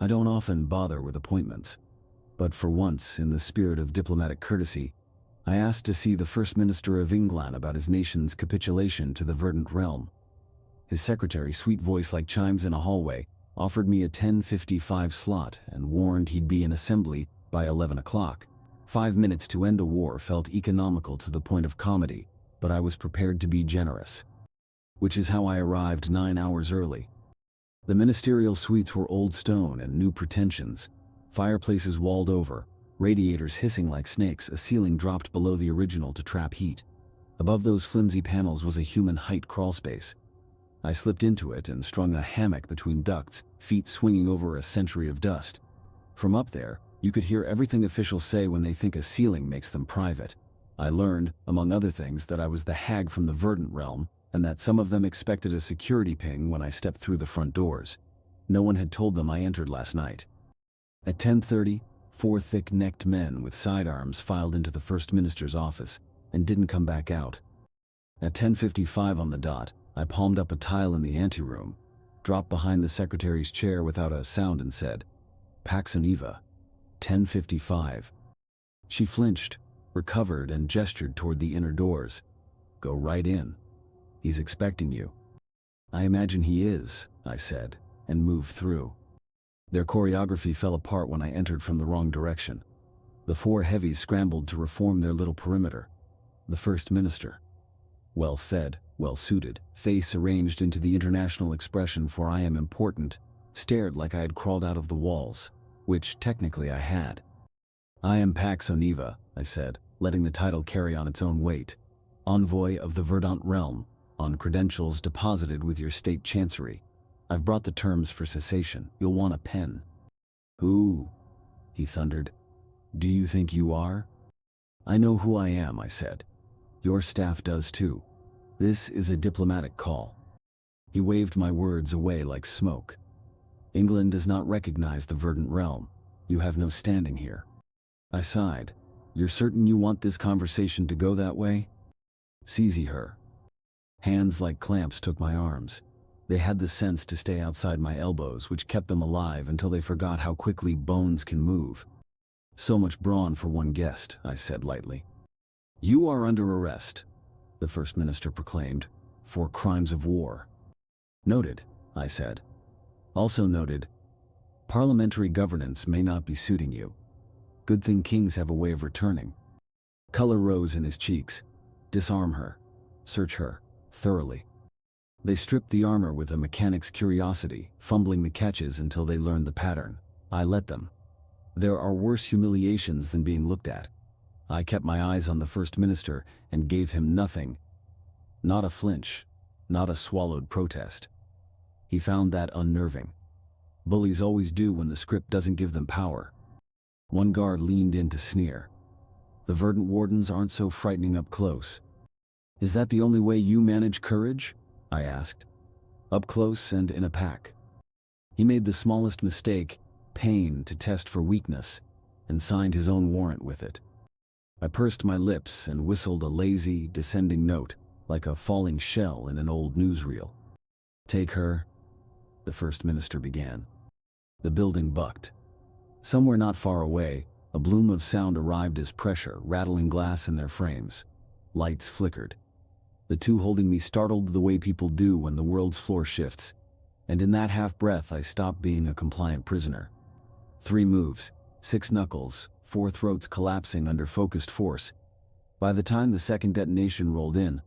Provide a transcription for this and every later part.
I don't often bother with appointments, but for once, in the spirit of diplomatic courtesy, I asked to see the First Minister of England about his nation's capitulation to the verdant realm. His secretary, sweet voice like chimes in a hallway, offered me a 10:55 slot and warned he'd be in assembly by 11 o'clock. 5 minutes to end a war felt economical to the point of comedy, but I was prepared to be generous. Which is how I arrived 9 hours early. The ministerial suites were old stone and new pretensions, fireplaces walled over, radiators hissing like snakes, a ceiling dropped below the original to trap heat. Above those flimsy panels was a human-height crawlspace. I slipped into it and strung a hammock between ducts, feet swinging over a century of dust. From up there, you could hear everything officials say when they think a ceiling makes them private. I learned, among other things, that I was the hag from the verdant realm, and that some of them expected a security ping when I stepped through the front doors. No one had told them I entered last night. At 10:30, 4 thick-necked men with sidearms filed into the First Minister's office and didn't come back out. At 10:55 on the dot, I palmed up a tile in the anteroom, dropped behind the secretary's chair without a sound and said, "Pax Oniva, 10:55. She flinched, recovered, and gestured toward the inner doors. "Go right in. He's expecting you." "I imagine he is," I said, and moved through. Their choreography fell apart when I entered from the wrong direction. The 4 heavies scrambled to reform their little perimeter. The First Minister, well-fed, well-suited, face arranged into the international expression for "I am important," stared like I had crawled out of the walls, which technically I had. "I am Pax Oniva," I said, letting the title carry on its own weight. "Envoy of the Verdant Realm, on credentials deposited with your state chancery. I've brought the terms for cessation. You'll want a pen." "Who?" he thundered. "Do you think you are?" "I know who I am," I said. "Your staff does too. This is a diplomatic call." He waved my words away like smoke. "England does not recognize the verdant realm. You have no standing here." I sighed. "You're certain you want this conversation to go that way?" "Seize her." Hands like clamps took my arms. They had the sense to stay outside my elbows, which kept them alive until they forgot how quickly bones can move. "So much brawn for one guest," I said lightly. "You are under arrest," the First Minister proclaimed, "for crimes of war." "Noted," I said. "Also noted, parliamentary governance may not be suiting you. Good thing kings have a way of returning." Color rose in his cheeks. "Disarm her. Search her. Thoroughly." They stripped the armor with a mechanic's curiosity, fumbling the catches until they learned the pattern. I let them. There are worse humiliations than being looked at. I kept my eyes on the First Minister and gave him nothing. Not a flinch, not a swallowed protest. He found that unnerving. Bullies always do when the script doesn't give them power. One guard leaned in to sneer. "The verdant wardens aren't so frightening up close." "Is that the only way you manage courage?" I asked. "Up close and in a pack." He made the smallest mistake, pain, to test for weakness, and signed his own warrant with it. I pursed my lips and whistled a lazy, descending note, like a falling shell in an old newsreel. "Take her," the First Minister began. The building bucked. Somewhere not far away, a bloom of sound arrived as pressure, rattling glass in their frames. Lights flickered. The 2 holding me startled the way people do when the world's floor shifts, and in that half-breath I stopped being a compliant prisoner. 3 moves, 6 knuckles, 4 throats collapsing under focused force. By the time the second detonation rolled in,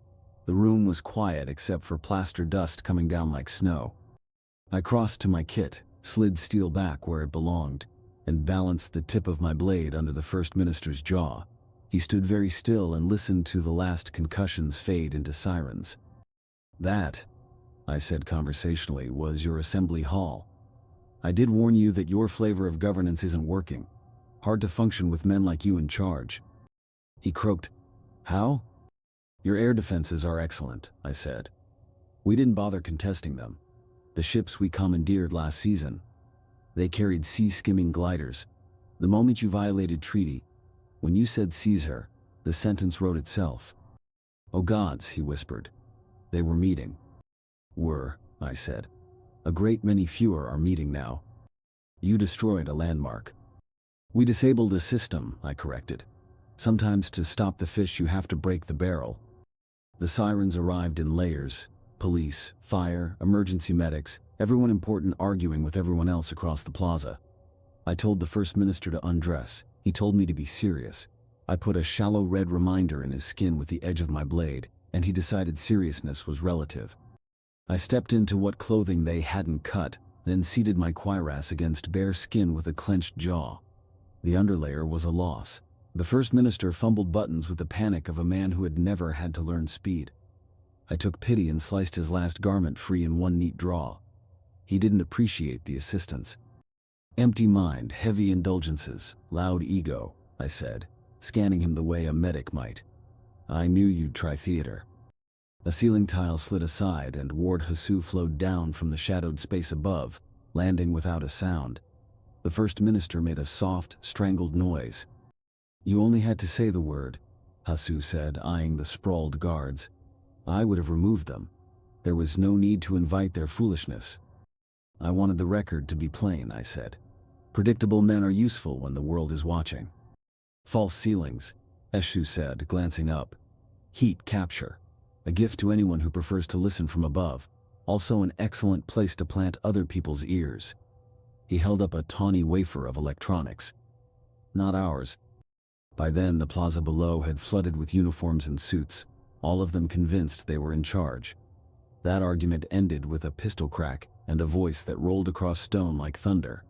the room was quiet except for plaster dust coming down like snow. I crossed to my kit, slid steel back where it belonged, and balanced the tip of my blade under the First Minister's jaw. He stood very still and listened to the last concussions fade into sirens. "That," I said conversationally, "was your assembly hall. I did warn you that your flavor of governance isn't working. Hard to function with men like you in charge." He croaked. "How?" "Your air defenses are excellent," I said. "We didn't bother contesting them. The ships we commandeered last season, they carried sea-skimming gliders. The moment you violated treaty, when you said seize her, the sentence wrote itself." "Oh gods," he whispered. "They were meeting." "Were," I said. "A great many fewer are meeting now." You destroyed a landmark. We disabled a system, I corrected. Sometimes to stop the fish you have to break the barrel. The sirens arrived in layers. Police, fire, emergency medics, everyone important arguing with everyone else across the plaza. I told the First Minister to undress. He told me to be serious. I put a shallow red reminder in his skin with the edge of my blade, and he decided seriousness was relative. I stepped into what clothing they hadn't cut, then seated my cuirass against bare skin with a clenched jaw. The underlayer was a loss. The First Minister fumbled buttons with the panic of a man who had never had to learn speed. I took pity and sliced his last garment free in one neat draw. He didn't appreciate the assistance. Empty mind, heavy indulgences, loud ego, I said, scanning him the way a medic might. I knew you'd try theater. A ceiling tile slid aside and Ward Hasu flowed down from the shadowed space above, landing without a sound. The First Minister made a soft, strangled noise. You only had to say the word, Hasu said, eyeing the sprawled guards. I would have removed them. There was no need to invite their foolishness. I wanted the record to be plain, I said. Predictable men are useful when the world is watching. False ceilings, Eshu said, glancing up. Heat capture. A gift to anyone who prefers to listen from above. Also an excellent place to plant other people's ears. He held up a tawny wafer of electronics. Not ours. By then, the plaza below had flooded with uniforms and suits, all of them convinced they were in charge. That argument ended with a pistol crack and a voice that rolled across stone like thunder.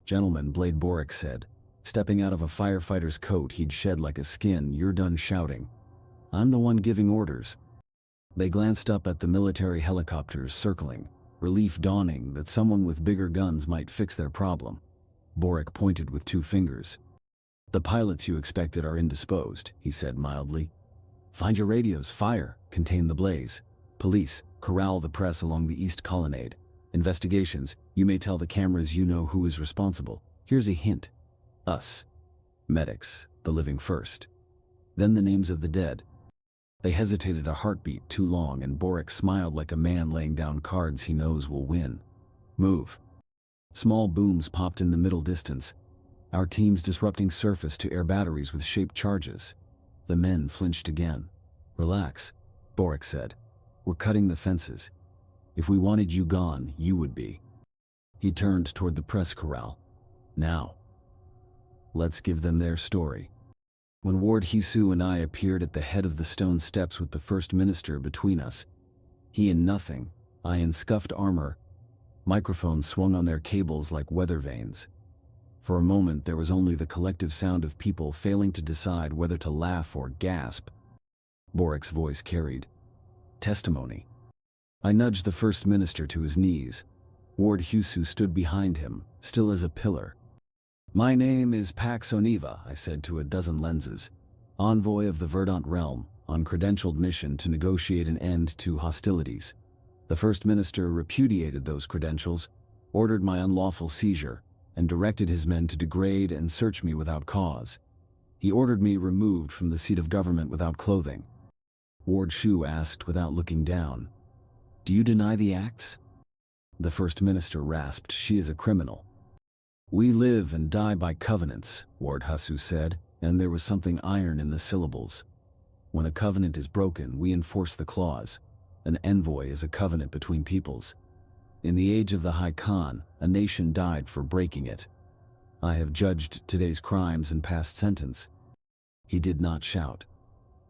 Gentlemen, Blade Boric said, stepping out of a firefighter's coat he'd shed like a skin, you're done shouting. I'm the one giving orders. They glanced up at the military helicopters circling, relief dawning that someone with bigger guns might fix their problem. Boric pointed with 2 fingers. The pilots you expected are indisposed, he said mildly. Find your radios, fire, contain the blaze. Police, corral the press along the east colonnade. Investigations, you may tell the cameras you know who is responsible. Here's a hint. Us. Medics, the living first. Then the names of the dead. They hesitated a heartbeat too long and Boric smiled like a man laying down cards he knows will win. Move. Small booms popped in the middle distance. Our teams disrupting surface to air batteries with shaped charges. The men flinched again. Relax, Boric said. We're cutting the fences. If we wanted you gone, you would be. He turned toward the press corral. Now, let's give them their story. When Ward Hisu and I appeared at the head of the stone steps with the First Minister between us, he in nothing, I in scuffed armor, microphones swung on their cables like weather vanes. For a moment there was only the collective sound of people failing to decide whether to laugh or gasp. Boric's voice carried testimony. I nudged the First Minister to his knees. Ward Hisu stood behind him, still as a pillar. My name is Pax Oniva, I said to a dozen lenses, envoy of the Verdant realm, on credentialed mission to negotiate an end to hostilities. The First Minister repudiated those credentials, ordered my unlawful seizure, and directed his men to degrade and search me without cause. He ordered me removed from the seat of government without clothing. Ward Shu asked without looking down, Do you deny the acts? The First Minister rasped, She is a criminal. We live and die by covenants, Ward Hasu said, and there was something iron in the syllables. When a covenant is broken, we enforce the clause. An envoy is a covenant between peoples. In the age of the High Khan, a nation died for breaking it. I have judged today's crimes and passed sentence. He did not shout.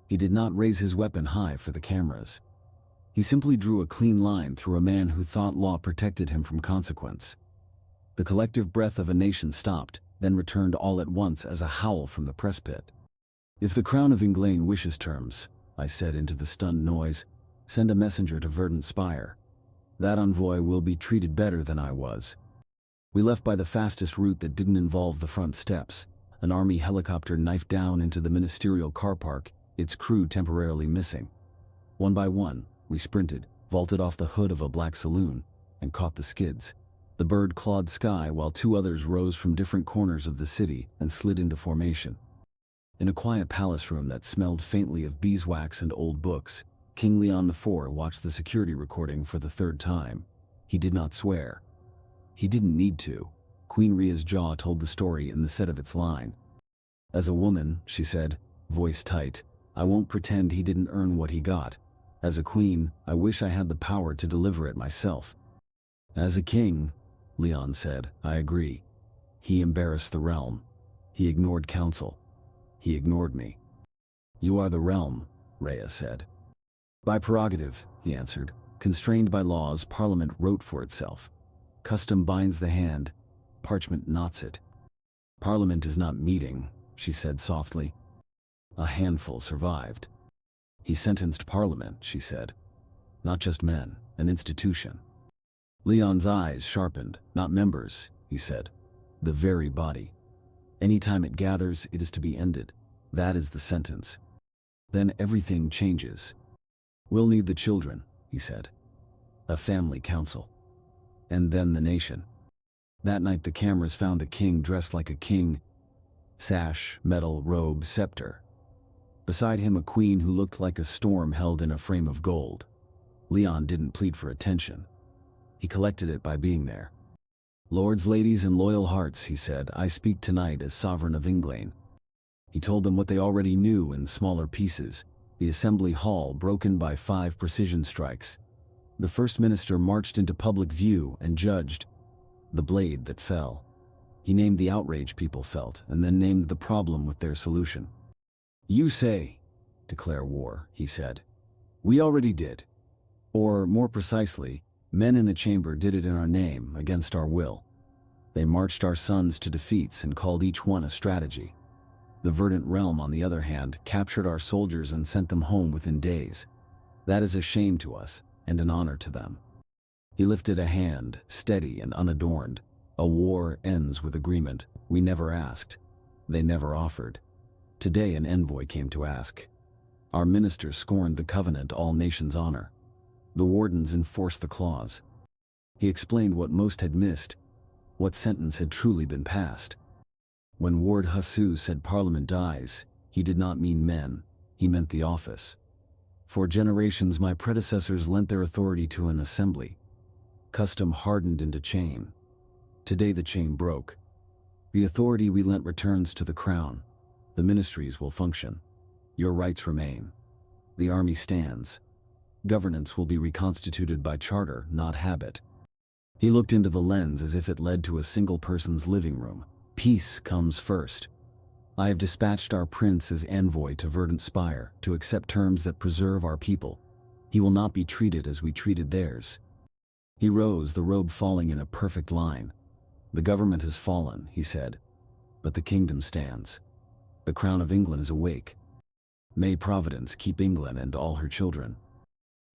He did not raise his weapon high for the cameras. He simply drew a clean line through a man who thought law protected him from consequence. The collective breath of a nation stopped, then returned all at once as a howl from the press pit. If the Crown of Inglain wishes terms, I said into the stunned noise, send a messenger to Verdant Spire. That envoy will be treated better than I was. We left by the fastest route that didn't involve the front steps. An army helicopter knifed down into the ministerial car park, its crew temporarily missing. One by one, we sprinted, vaulted off the hood of a black saloon, and caught the skids. The bird clawed sky while 2 others rose from different corners of the city and slid into formation. In a quiet palace room that smelled faintly of beeswax and old books, King Leon IV watched the security recording for the 3rd time. He did not swear. He didn't need to. Queen Rhea's jaw told the story in the set of its line. As a woman, she said, voice tight, I won't pretend he didn't earn what he got. As a queen, I wish I had the power to deliver it myself. As a king, Leon said, I agree. He embarrassed the realm. He ignored counsel. He ignored me. You are the realm, Rhea said. By prerogative, he answered. Constrained by laws, Parliament wrote for itself. Custom binds the hand, parchment knots it. Parliament is not meeting, she said softly. A handful survived. He sentenced Parliament, she said. Not just men, an institution. Leon's eyes sharpened. Not members, he said. The very body. Any time it gathers, it is to be ended. That is the sentence. Then everything changes. We'll need the children, he said. A family council. And then the nation. That night the cameras found a king dressed like a king. Sash, medal, robe, scepter. Beside him a queen who looked like a storm held in a frame of gold. Leon didn't plead for attention. He collected it by being there. Lords, ladies, and loyal hearts, he said, I speak tonight as sovereign of England. He told them what they already knew in smaller pieces. The assembly hall broken by 5 precision strikes. The first minister marched into public view and judged the blade that fell. He named the outrage people felt and then named the problem with their solution. You say, declare war, he said. We already did. Or, more precisely, men in a chamber did it in our name, against our will. They marched our sons to defeats and called each one a strategy. The verdant realm, on the other hand, captured our soldiers and sent them home within days. That is a shame to us, and an honor to them. He lifted a hand, steady and unadorned. A war ends with agreement. We never asked. They never offered. Today an envoy came to ask. Our ministers scorned the covenant all nations honor. The wardens enforced the clause. He explained what most had missed, what sentence had truly been passed. When Ward Hussou said Parliament dies, he did not mean men, he meant the office. For generations my predecessors lent their authority to an assembly. Custom hardened into chain. Today the chain broke. The authority we lent returns to the crown. The ministries will function. Your rights remain. The army stands. Governance will be reconstituted by charter, not habit. He looked into the lens as if it led to a single person's living room. Peace comes first. I have dispatched our prince as envoy to Verdant Spire to accept terms that preserve our people. He will not be treated as we treated theirs. He rose, the robe falling in a perfect line. The government has fallen, he said, but the kingdom stands. The crown of England is awake. May Providence keep England and all her children.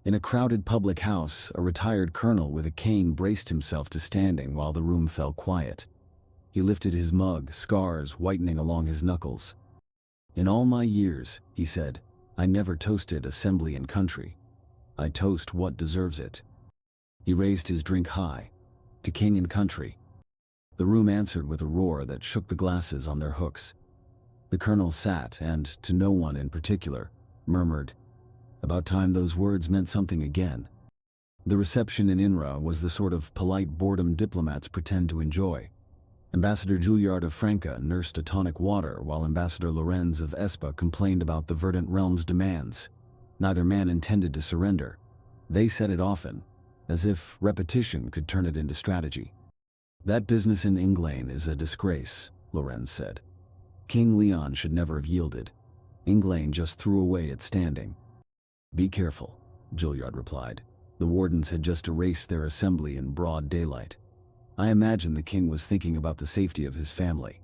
In a crowded public house, a retired colonel with a cane braced himself to standing while the room fell quiet. He lifted his mug, scars whitening along his knuckles. In all my years, he said, I never toasted assembly and country. I toast what deserves it. He raised his drink high. To king and country. The room answered with a roar that shook the glasses on their hooks. The colonel sat and, to no one in particular, murmured, about time those words meant something again. The reception in INRA was the sort of polite boredom diplomats pretend to enjoy. Ambassador Juilliard of Franca nursed a tonic water while Ambassador Lorenz of Espa complained about the Verdant Realm's demands. Neither man intended to surrender. They said it often, as if repetition could turn it into strategy. That business in England is a disgrace, Lorenz said. King Leon should never have yielded. England just threw away its standing. Be careful, Juilliard replied. The wardens had just erased their assembly in broad daylight. I imagine the king was thinking about the safety of his family.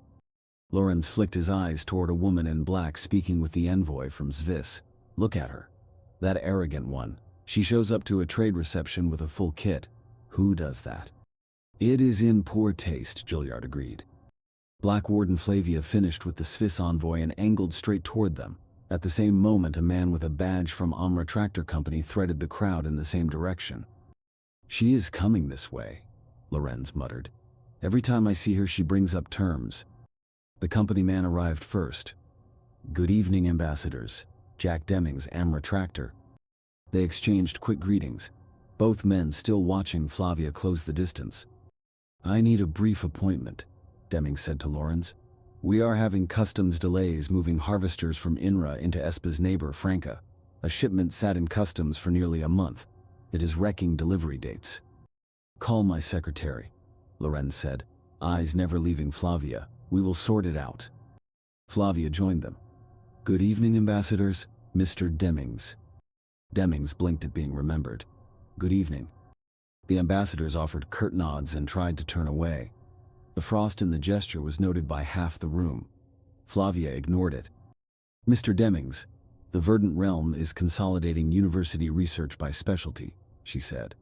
Lorenz flicked his eyes toward a woman in black speaking with the envoy from Swiss. Look at her. That arrogant one. She shows up to a trade reception with a full kit. Who does that? It is in poor taste, Juilliard agreed. Black Warden Flavia finished with the Swiss envoy and angled straight toward them. At the same moment, a man with a badge from Amra Tractor Company threaded the crowd in the same direction. She is coming this way, Lorenz muttered. Every time I see her, she brings up terms. The company man arrived first. Good evening, ambassadors. Jack Demings, Amra Tractor. They exchanged quick greetings, both men still watching Flavia close the distance. I need a brief appointment, Deming said to Lawrence. We are having customs delays moving harvesters from INRA into Espa's neighbor Franca. A shipment sat in customs for nearly a month. It is wrecking delivery dates. Call my secretary, Lorenz said, eyes never leaving Flavia. We will sort it out. Flavia joined them. Good evening, ambassadors, Mr. Demings. Demings blinked at being remembered. Good evening. The ambassadors offered curt nods and tried to turn away. The frost in the gesture was noted by half the room. Flavia ignored it. Mr. Demings, the Verdant Realm is consolidating university research by specialty, she said.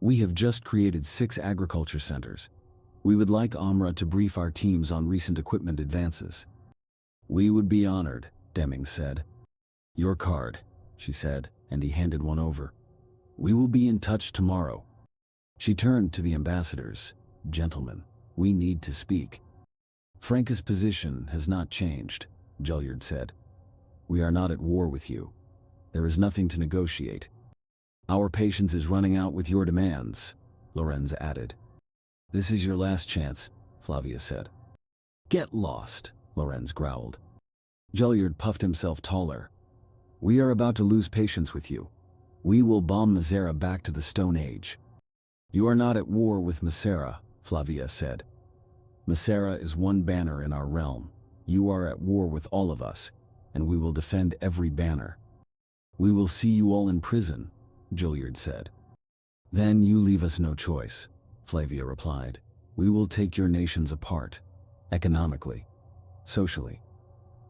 We have just created 6 agriculture centers. We would like Amra to brief our teams on recent equipment advances. We would be honored, Demings said. Your card, she said, and he handed one over. We will be in touch tomorrow. She turned to the ambassadors. Gentlemen, we need to speak. Franca's position has not changed, Juilliard said. We are not at war with you. There is nothing to negotiate. Our patience is running out with your demands, Lorenz added. This is your last chance, Flavia said. Get lost, Lorenz growled. Juilliard puffed himself taller. We are about to lose patience with you. We will bomb Mazera back to the Stone Age. You are not at war with Mazera, Flavia said. Mazera is one banner in our realm. You are at war with all of us, and we will defend every banner. We will see you all in prison, Juilliard said. Then you leave us no choice, Flavia replied. We will take your nations apart, economically, socially,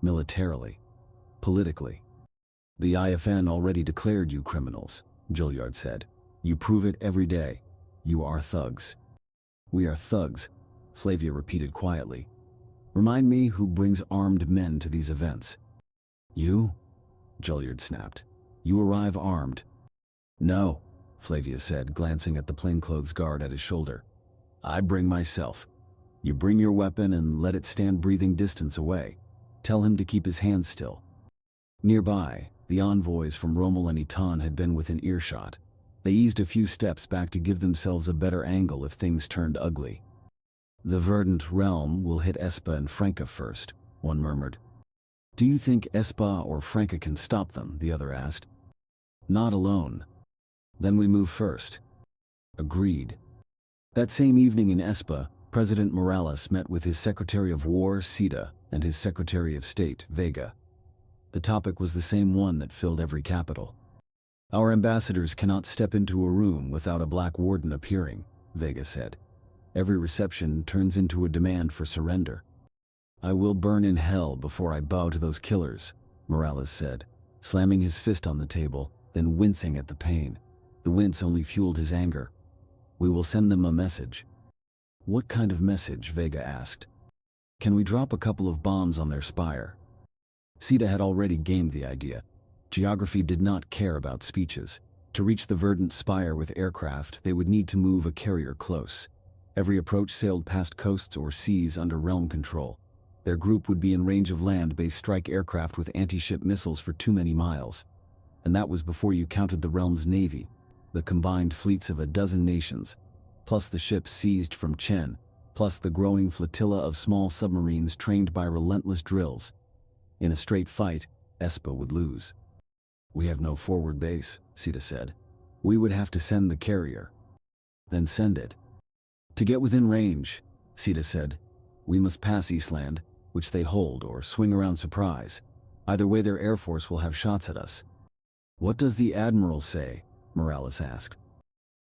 militarily, politically. The IFN already declared you criminals, Juilliard said. You prove it every day. You are thugs. We are thugs, Flavia repeated quietly. Remind me who brings armed men to these events. You? Juilliard snapped. You arrive armed. No, Flavia said, glancing at the plainclothes guard at his shoulder. I bring myself. You bring your weapon and let it stand breathing distance away. Tell him to keep his hands still. Nearby, the envoys from Rommel and Eton had been within earshot. They eased a few steps back to give themselves a better angle if things turned ugly. The Verdant Realm will hit Espa and Franca first, one murmured. Do you think Espa or Franca can stop them? The other asked. Not alone. Then we move first. Agreed. That same evening in Espa, President Morales met with his Secretary of War, Sita, and his Secretary of State, Vega. The topic was the same one that filled every capital. Our ambassadors cannot step into a room without a black warden appearing, Vega said. Every reception turns into a demand for surrender. I will burn in hell before I bow to those killers, Morales said, slamming his fist on the table, then wincing at the pain. The wince only fueled his anger. We will send them a message. What kind of message? Vega asked. Can we drop a couple of bombs on their spire? Sita had already gamed the idea. Geography did not care about speeches. To reach the Verdant Spire with aircraft, they would need to move a carrier close. Every approach sailed past coasts or seas under realm control. Their group would be in range of land-based strike aircraft with anti-ship missiles for too many miles. And that was before you counted the realm's navy, the combined fleets of a dozen nations, plus the ships seized from Chen, plus the growing flotilla of small submarines trained by relentless drills. In a straight fight, Espa would lose. We have no forward base, Sita said. We would have to send the carrier. Then send it. To get within range, Sita said, we must pass Eastland, which they hold, or swing around Surprise. Either way, their air force will have shots at us. What does the Admiral say? Morales asked.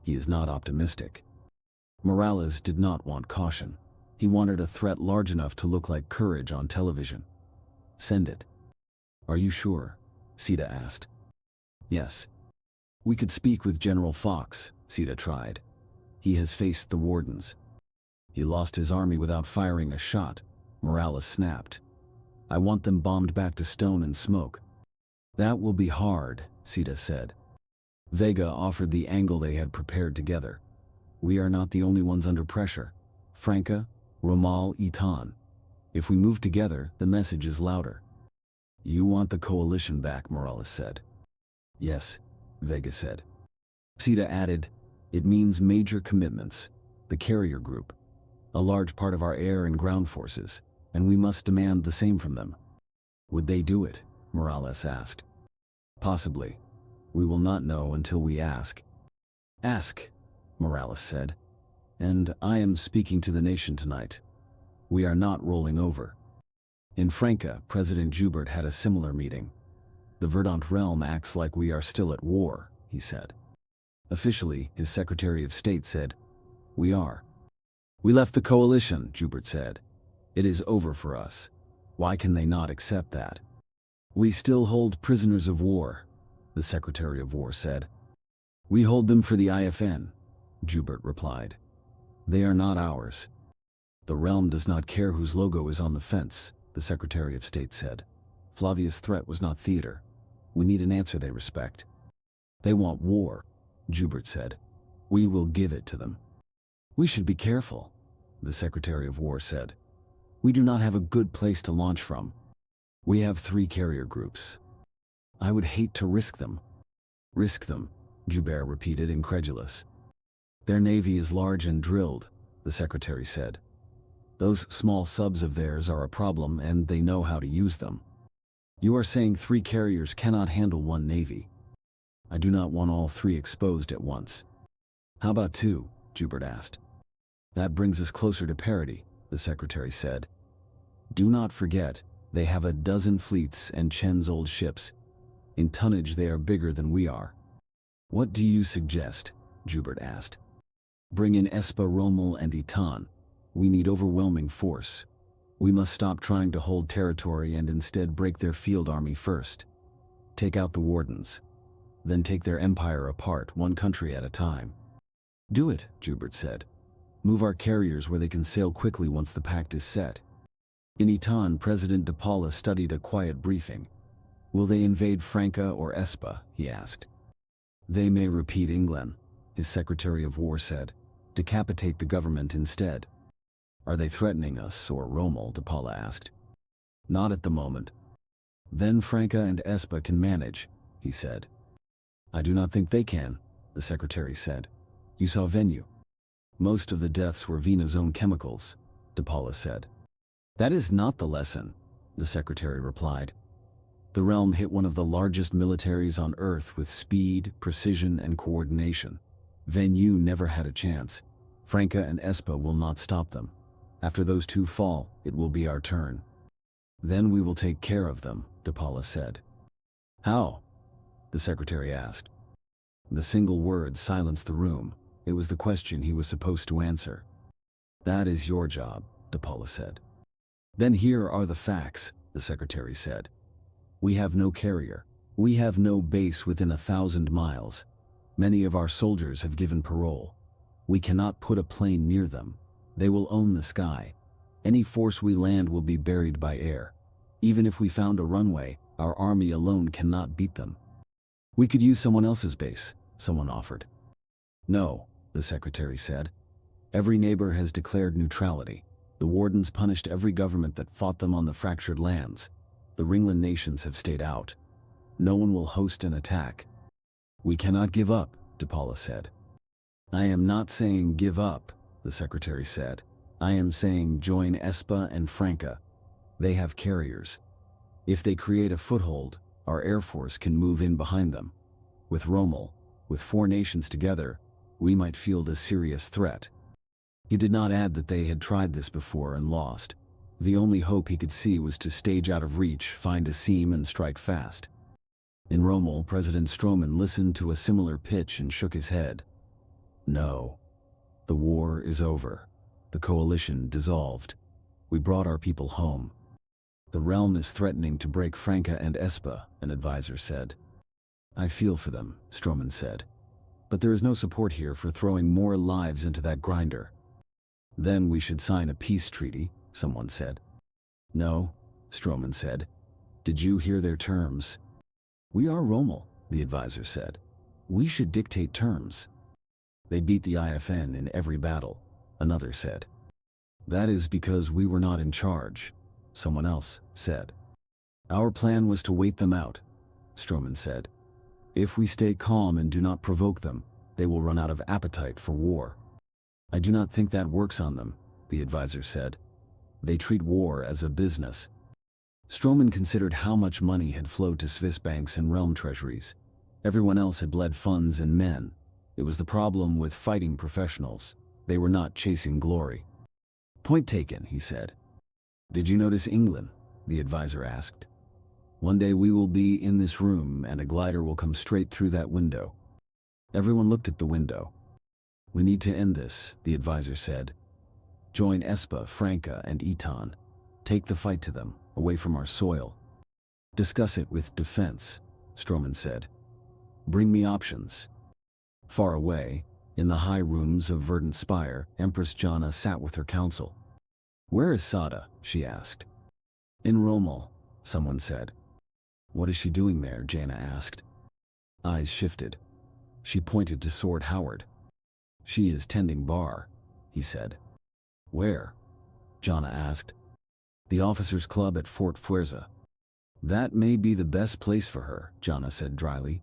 He is not optimistic. Morales did not want caution. He wanted a threat large enough to look like courage on television. Send it. Are you sure? Sita asked. Yes. We could speak with General Fox, Sita tried. He has faced the wardens. He lost his army without firing a shot, Morales snapped. I want them bombed back to stone and smoke. That will be hard, Sita said. Vega offered the angle they had prepared together. We are not the only ones under pressure. Franca, Romal, Eton. If we move together, the message is louder. You want the coalition back, Morales said. Yes, Vega said. Sita added, it means major commitments. The carrier group. A large part of our air and ground forces, and we must demand the same from them. Would they do it? Morales asked. Possibly. We will not know until we ask. Ask, Morales said. And I am speaking to the nation tonight. We are not rolling over. In Franca, President Joubert had a similar meeting. The Verdant realm acts like we are still at war, he said. Officially, his Secretary of State said, we are. We left the coalition, Joubert said. It is over for us. Why can they not accept that? We still hold prisoners of war, the Secretary of War said. We hold them for the IFN, Joubert replied. They are not ours. The realm does not care whose logo is on the fence, the Secretary of State said. Flavia's threat was not theater. We need an answer they respect. They want war, Joubert said. We will give it to them. We should be careful, the Secretary of War said. We do not have a good place to launch from. We have 3 carrier groups. I would hate to risk them. Risk them, Joubert repeated, incredulous. Their navy is large and drilled, the Secretary said. Those small subs of theirs are a problem, and they know how to use them. You are saying 3 carriers cannot handle 1 navy. I do not want all 3 exposed at once. How about 2? Joubert asked. That brings us closer to parity, the Secretary said. Do not forget, they have a dozen fleets and Chen's old ships. In tonnage they are bigger than we are. What do you suggest? Joubert asked. Bring in Espa, Rommel, and Itan. We need overwhelming force. We must stop trying to hold territory and instead break their field army first. Take out the wardens. Then take their empire apart, 1 country at a time. Do it, Joubert said. Move our carriers where they can sail quickly once the pact is set. In Itan, President de Paula studied a quiet briefing. Will they invade Franca or Espa? He asked. They may repeat England, his Secretary of War said. Decapitate the government instead. Are they threatening us or Rommel? De Paula asked. Not at the moment. Then Franca and Espa can manage, he said. I do not think they can, the Secretary said. You saw Venue. Most of the deaths were Vena's own chemicals, De Paula said. That is not the lesson, the Secretary replied. The realm hit one of the largest militaries on Earth with speed, precision, and coordination. Venue never had a chance. Franca and Espa will not stop them. After those 2 fall, it will be our turn. Then we will take care of them, De Paula said. How? The Secretary asked. The single word silenced the room. It was the question he was supposed to answer. That is your job, De Paula said. Then here are the facts, the Secretary said. We have no carrier. We have no base within 1,000 miles. Many of our soldiers have given parole. We cannot put a plane near them. They will own the sky. Any force we land will be buried by air. Even if we found a runway, our army alone cannot beat them. We could use someone else's base, someone offered. No, the Secretary said. Every neighbor has declared neutrality. The wardens punished every government that fought them on the fractured lands. The Ringland nations have stayed out. No one will host an attack. We cannot give up, De Paula said. I am not saying give up, the Secretary said. I am saying join Espa and Franca. They have carriers. If they create a foothold, our air force can move in behind them. With Rommel, with 4 nations together, we might field a serious threat. He did not add that they had tried this before and lost. The only hope he could see was to stage out of reach, find a seam, and strike fast. In Rommel, President Stroman listened to a similar pitch and shook his head. No. The war is over. The coalition dissolved. We brought our people home. The realm is threatening to break Franca and Espa, an advisor said. I feel for them, Stroman said. But there is no support here for throwing more lives into that grinder. Then we should sign a peace treaty, someone said. No, Stroman said. Did you hear their terms? We are Rommel, the advisor said. We should dictate terms. They beat the IFN in every battle, another said. That is because we were not in charge, someone else said. Our plan was to wait them out, Stroman said. If we stay calm and do not provoke them, they will run out of appetite for war. I do not think that works on them, the advisor said. They treat war as a business. Stroman considered how much money had flowed to Swiss banks and realm treasuries. Everyone else had bled funds and men. It was the problem with fighting professionals. They were not chasing glory. Point taken, he said. Did you notice England? The advisor asked. One day we will be in this room and a glider will come straight through that window. Everyone looked at the window. We need to end this, the advisor said. Join Espa, Franca, and Eton. Take the fight to them, away from our soil. Discuss it with defense, Stroman said. Bring me options. Far away, in the high rooms of Verdant Spire, Empress Jana sat with her council. Where is Sada? She asked. In Rommel, someone said. What is she doing there? Jana asked. Eyes shifted. She pointed to Sword Howard. She is tending bar, he said. Where? Jana asked. The officers' club at Fort Fuerza. That may be the best place for her, Jana said dryly.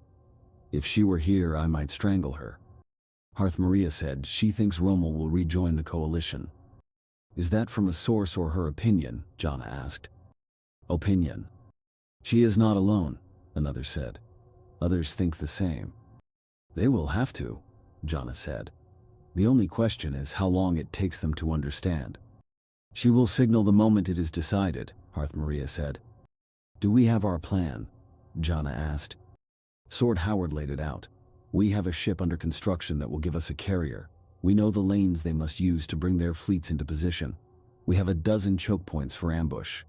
If she were here, I might strangle her. Hearth Maria said she thinks Rommel will rejoin the coalition. Is that from a source or her opinion? Jana asked. Opinion. She is not alone, another said. Others think the same. They will have to, Jana said. The only question is how long it takes them to understand. She will signal the moment it is decided, Hearth Maria said. Do we have our plan? Jana asked. Sword Howard laid it out. We have a ship under construction that will give us a carrier. We know the lanes they must use to bring their fleets into position. We have a dozen choke points for ambush.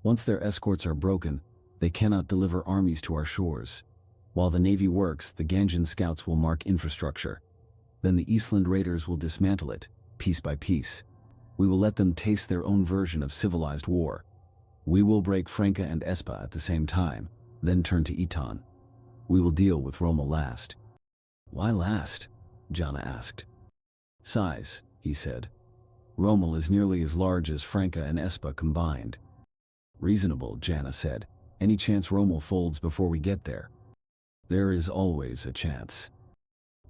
Once their escorts are broken, they cannot deliver armies to our shores. While the Navy works, the Ganjin scouts will mark infrastructure. Then the Eastland raiders will dismantle it, piece by piece. We will let them taste their own version of civilized war. We will break Franca and Espa at the same time, then turn to Eton. We will deal with Rommel last. Why last? Jana asked. Size, he said. Rommel is nearly as large as Franca and Espa combined. Reasonable, Jana said. Any chance Rommel folds before we get there? There is always a chance.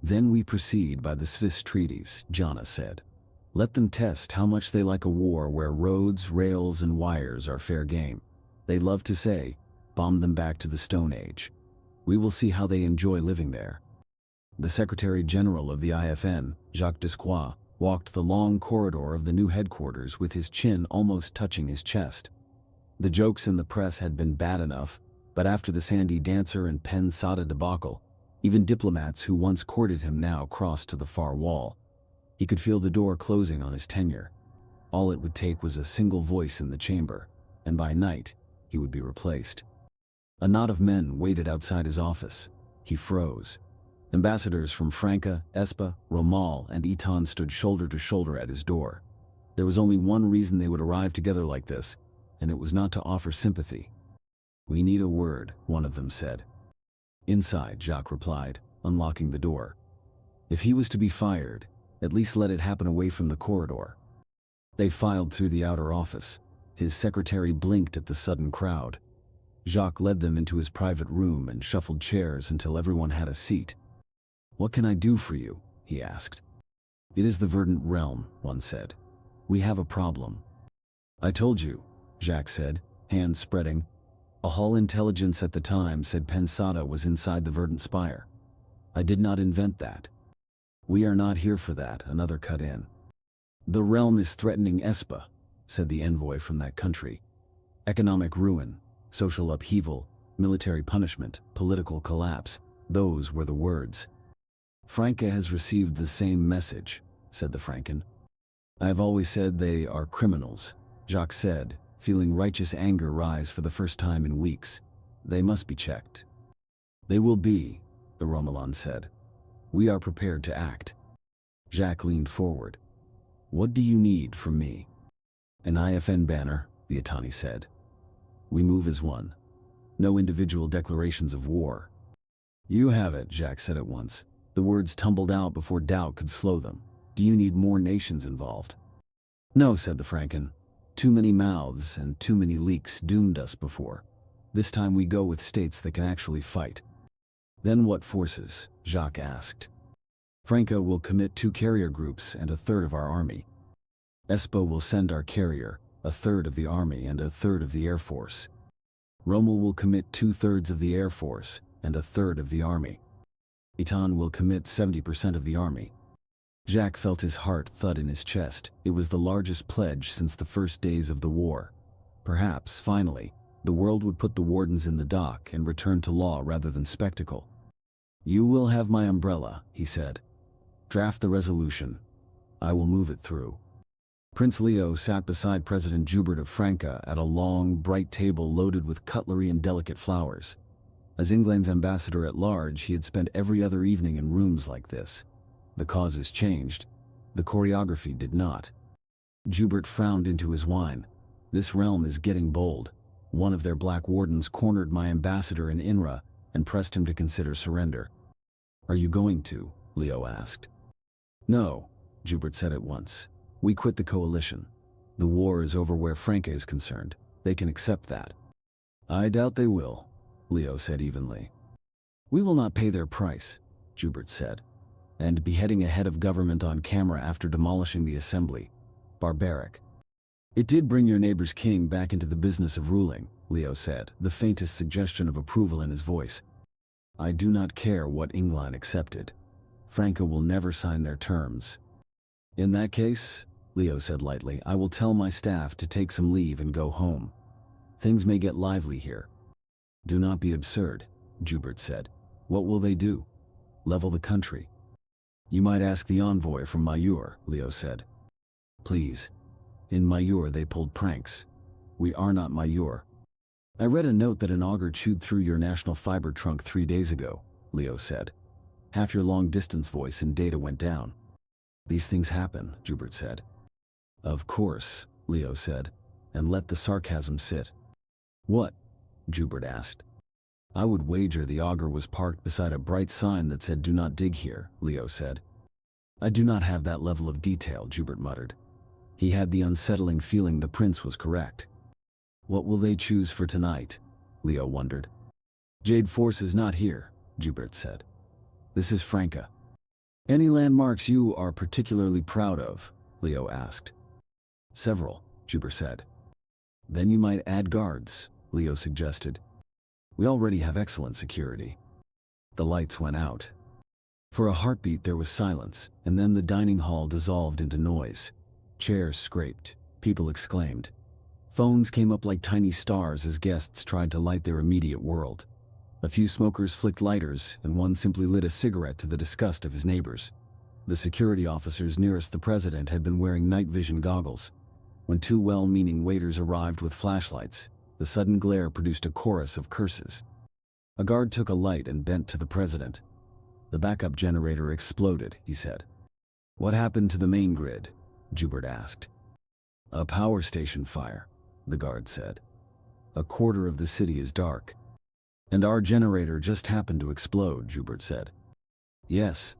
Then we proceed by the Swiss treaties, Jana said. Let them test how much they like a war where roads, rails, and wires are fair game. They love to say, bomb them back to the Stone Age. We will see how they enjoy living there. The Secretary General of the IFN, Jacques Desquois, walked the long corridor of the new headquarters with his chin almost touching his chest. The jokes in the press had been bad enough, but after the Sandy Dancer and Penn Sada debacle, even diplomats who once courted him now crossed to the far wall. He could feel the door closing on his tenure. All it would take was a single voice in the chamber, and by night, he would be replaced. A knot of men waited outside his office. He froze. Ambassadors from Franca, Espa, Rommel, and Eton stood shoulder to shoulder at his door. There was only one reason they would arrive together like this, and it was not to offer sympathy. We need a word, one of them said. Inside, Jacques replied, unlocking the door. If he was to be fired, at least let it happen away from the corridor. They filed through the outer office. His secretary blinked at the sudden crowd. Jacques led them into his private room and shuffled chairs until everyone had a seat. What can I do for you? He asked. It is the Verdant Realm, one said. We have a problem. I told you, Jacques said, hands spreading. A Hull intelligence at the time said Pensada was inside the Verdant Spire. I did not invent that. We are not here for that, another cut in. The realm is threatening Espa, said the envoy from that country. Economic ruin, social upheaval, military punishment, political collapse, those were the words. Franca has received the same message, said the Franken. I have always said they are criminals, Jacques said, feeling righteous anger rise for the first time in weeks. They must be checked. They will be, the Romulan said. We are prepared to act. Jacques leaned forward. What do you need from me? An IFN banner, the Atani said. We move as one. No individual declarations of war. You have it, Jacques said at once. The words tumbled out before doubt could slow them. Do you need more nations involved? No, said the Franken. Too many mouths and too many leaks doomed us before. This time we go with states that can actually fight. Then what forces? Jacques asked. Franca will commit 2 carrier groups and a third of our army. Espo will send our carrier, a third of the army and a third of the air force. Rommel will commit 2/3 of the air force and a third of the army. Itan will commit 70% of the army. Jacques felt his heart thud in his chest. It was the largest pledge since the first days of the war. Perhaps, finally, the world would put the wardens in the dock and return to law rather than spectacle. "You will have my umbrella," he said. "Draft the resolution. I will move it through." Prince Leo sat beside President Joubert of Franca at a long, bright table loaded with cutlery and delicate flowers. As England's ambassador at large, he had spent every other evening in rooms like this. The causes changed. The choreography did not. Joubert frowned into his wine. "This realm is getting bold. One of their black wardens cornered my ambassador in Inra and pressed him to consider surrender." "Are you going to?" Leo asked. "No," Joubert said at once. "We quit the coalition. The war is over where Franca is concerned. They can accept that." "I doubt they will," Leo said evenly. "We will not pay their price," Joubert said. "And beheading a head of government on camera after demolishing the assembly. Barbaric." "It did bring your neighbor's king back into the business of ruling," Leo said, the faintest suggestion of approval in his voice. "I do not care what England accepted. Franca will never sign their terms." "In that case," Leo said lightly, "I will tell my staff to take some leave and go home. Things may get lively here." "Do not be absurd," Joubert said. "What will they do? Level the country?" "You might ask the envoy from Mayur," Leo said. "Please. In Mayur they pulled pranks. We are not Mayur." "I read a note that an auger chewed through your national fiber trunk 3 days ago," Leo said. Half your long-distance voice and data went down. "These things happen," Joubert said. "Of course," Leo said, and let the sarcasm sit. "What?" Joubert asked. "I would wager the auger was parked beside a bright sign that said 'Do not dig here,'" Leo said. "I do not have that level of detail," Joubert muttered. He had the unsettling feeling the prince was correct. "What will they choose for tonight?" Leo wondered. "Jade Force is not here," Joubert said. "This is Franca." "Any landmarks you are particularly proud of?" Leo asked. "Several," Joubert said. "Then you might add guards," Leo suggested. "We already have excellent security." The lights went out. For a heartbeat there was silence, and then the dining hall dissolved into noise. Chairs scraped. People exclaimed. Phones came up like tiny stars as guests tried to light their immediate world. A few smokers flicked lighters, and one simply lit a cigarette to the disgust of his neighbors. The security officers nearest the president had been wearing night vision goggles. When 2 well-meaning waiters arrived with flashlights, the sudden glare produced a chorus of curses. A guard took a light and bent to the president. "The backup generator exploded," he said. "What happened to the main grid?" Joubert asked. "A power station fire," the guard said. "A quarter of the city is dark." "And our generator just happened to explode," Joubert said. "Yes,"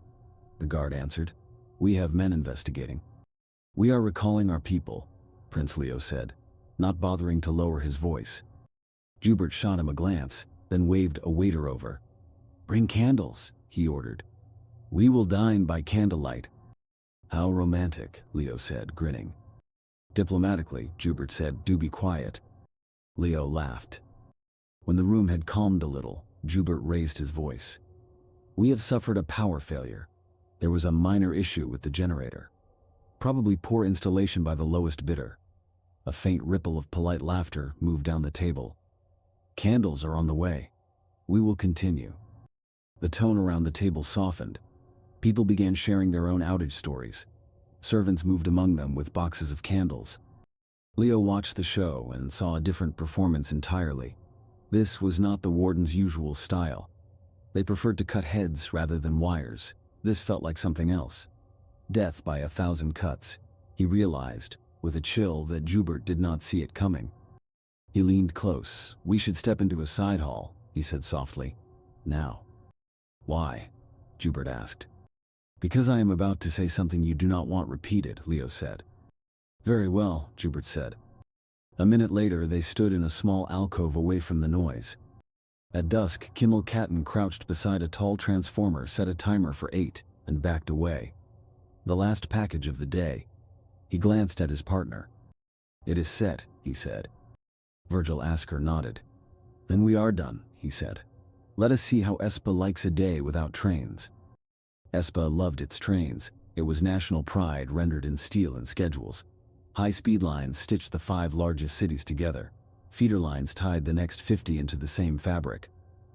the guard answered. "We have men investigating." "We are recalling our people," Prince Leo said, not bothering to lower his voice. Joubert shot him a glance, then waved a waiter over. "Bring candles," he ordered. "We will dine by candlelight." "How romantic," Leo said, grinning. Diplomatically, Joubert said, "Do be quiet." Leo laughed. When the room had calmed a little, Joubert raised his voice. "We have suffered a power failure. There was a minor issue with the generator. Probably poor installation by the lowest bidder." A faint ripple of polite laughter moved down the table. "Candles are on the way. We will continue." The tone around the table softened. People began sharing their own outage stories. Servants moved among them with boxes of candles. Leo watched the show and saw a different performance entirely. This was not the warden's usual style. They preferred to cut heads rather than wires. This felt like something else. Death by 1,000 cuts. He realized, with a chill, that Joubert did not see it coming. He leaned close. "We should step into a side hall," he said softly. "Now." "Why?" Joubert asked. "Because I am about to say something you do not want repeated," Leo said. "Very well," Joubert said. A minute later they stood in a small alcove away from the noise. At dusk, Kimmel Katten crouched beside a tall transformer set a timer for 8, and backed away. The last package of the day. He glanced at his partner. "It is set," he said. Virgil Asker nodded. "Then we are done," he said. "Let us see how Espa likes a day without trains." Espa loved its trains. It was national pride rendered in steel and schedules. High-speed lines stitched the 5 largest cities together. Feeder lines tied the next 50 into the same fabric.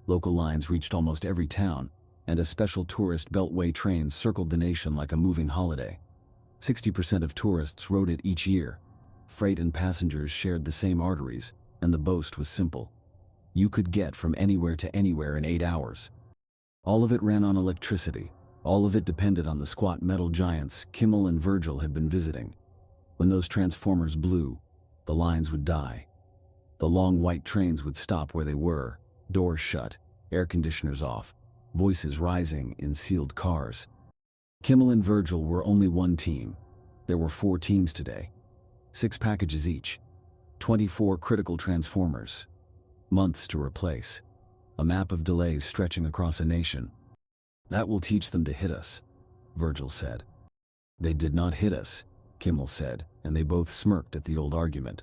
Local lines reached almost every town, and a special tourist beltway train circled the nation like a moving holiday. 60% of tourists rode it each year. Freight and passengers shared the same arteries, and the boast was simple. You could get from anywhere to anywhere in 8 hours. All of it ran on electricity. All of it depended on the squat metal giants Kimmel and Virgil had been visiting. When those transformers blew, the lines would die. The long white trains would stop where they were, doors shut, air conditioners off, voices rising in sealed cars. Kimmel and Virgil were only one team. There were 4 teams today. 6 packages each. 24 critical transformers. Months to replace. A map of delays stretching across a nation. "That will teach them to hit us," Virgil said. "They did not hit us," Kimmel said, and they both smirked at the old argument.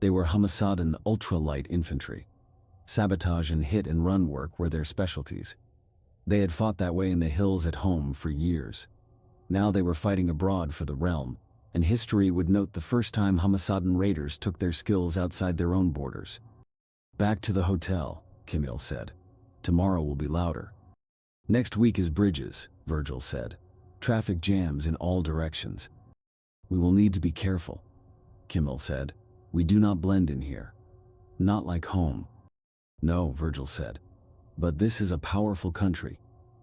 They were Hamasadan ultra-light infantry. Sabotage and hit-and-run work were their specialties. They had fought that way in the hills at home for years. Now they were fighting abroad for the realm, and history would note the first time Hamasadan raiders took their skills outside their own borders. "Back to the hotel," Kimmel said. "Tomorrow will be louder." "Next week is bridges," Virgil said. "Traffic jams in all directions." "We will need to be careful," Kimmel said. "We do not blend in here. Not like home." "No," Virgil said. "But this is a powerful country.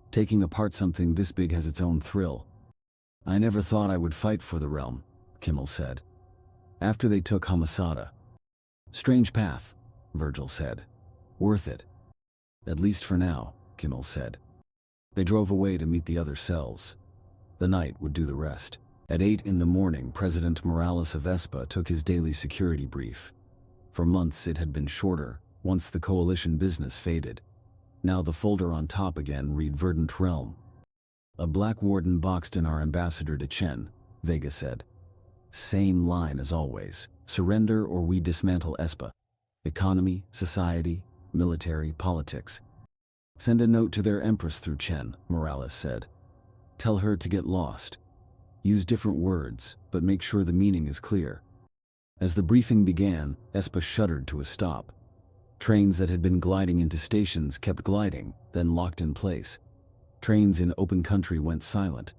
Taking apart something this big has its own thrill." "I never thought I would fight for the realm," Kimmel said. "After they took Hamasada." "Strange path," Virgil said. "Worth it." "At least for now," Kimmel said. They drove away to meet the other cells. The night would do the rest. At 8 in the morning, President Morales of Espa took his daily security brief. For months it had been shorter, once the coalition business faded. Now the folder on top again read Verdant Realm. "A black warden boxed in our ambassador to Chen," Vega said. "Same line as always. Surrender or we dismantle Espa. Economy, society, military, politics. Send a note to their empress through Chen," Morales said. "Tell her to get lost. Use different words, but make sure the meaning is clear." As the briefing began, Espa shuddered to a stop. Trains that had been gliding into stations kept gliding, then locked in place. Trains in open country went silent.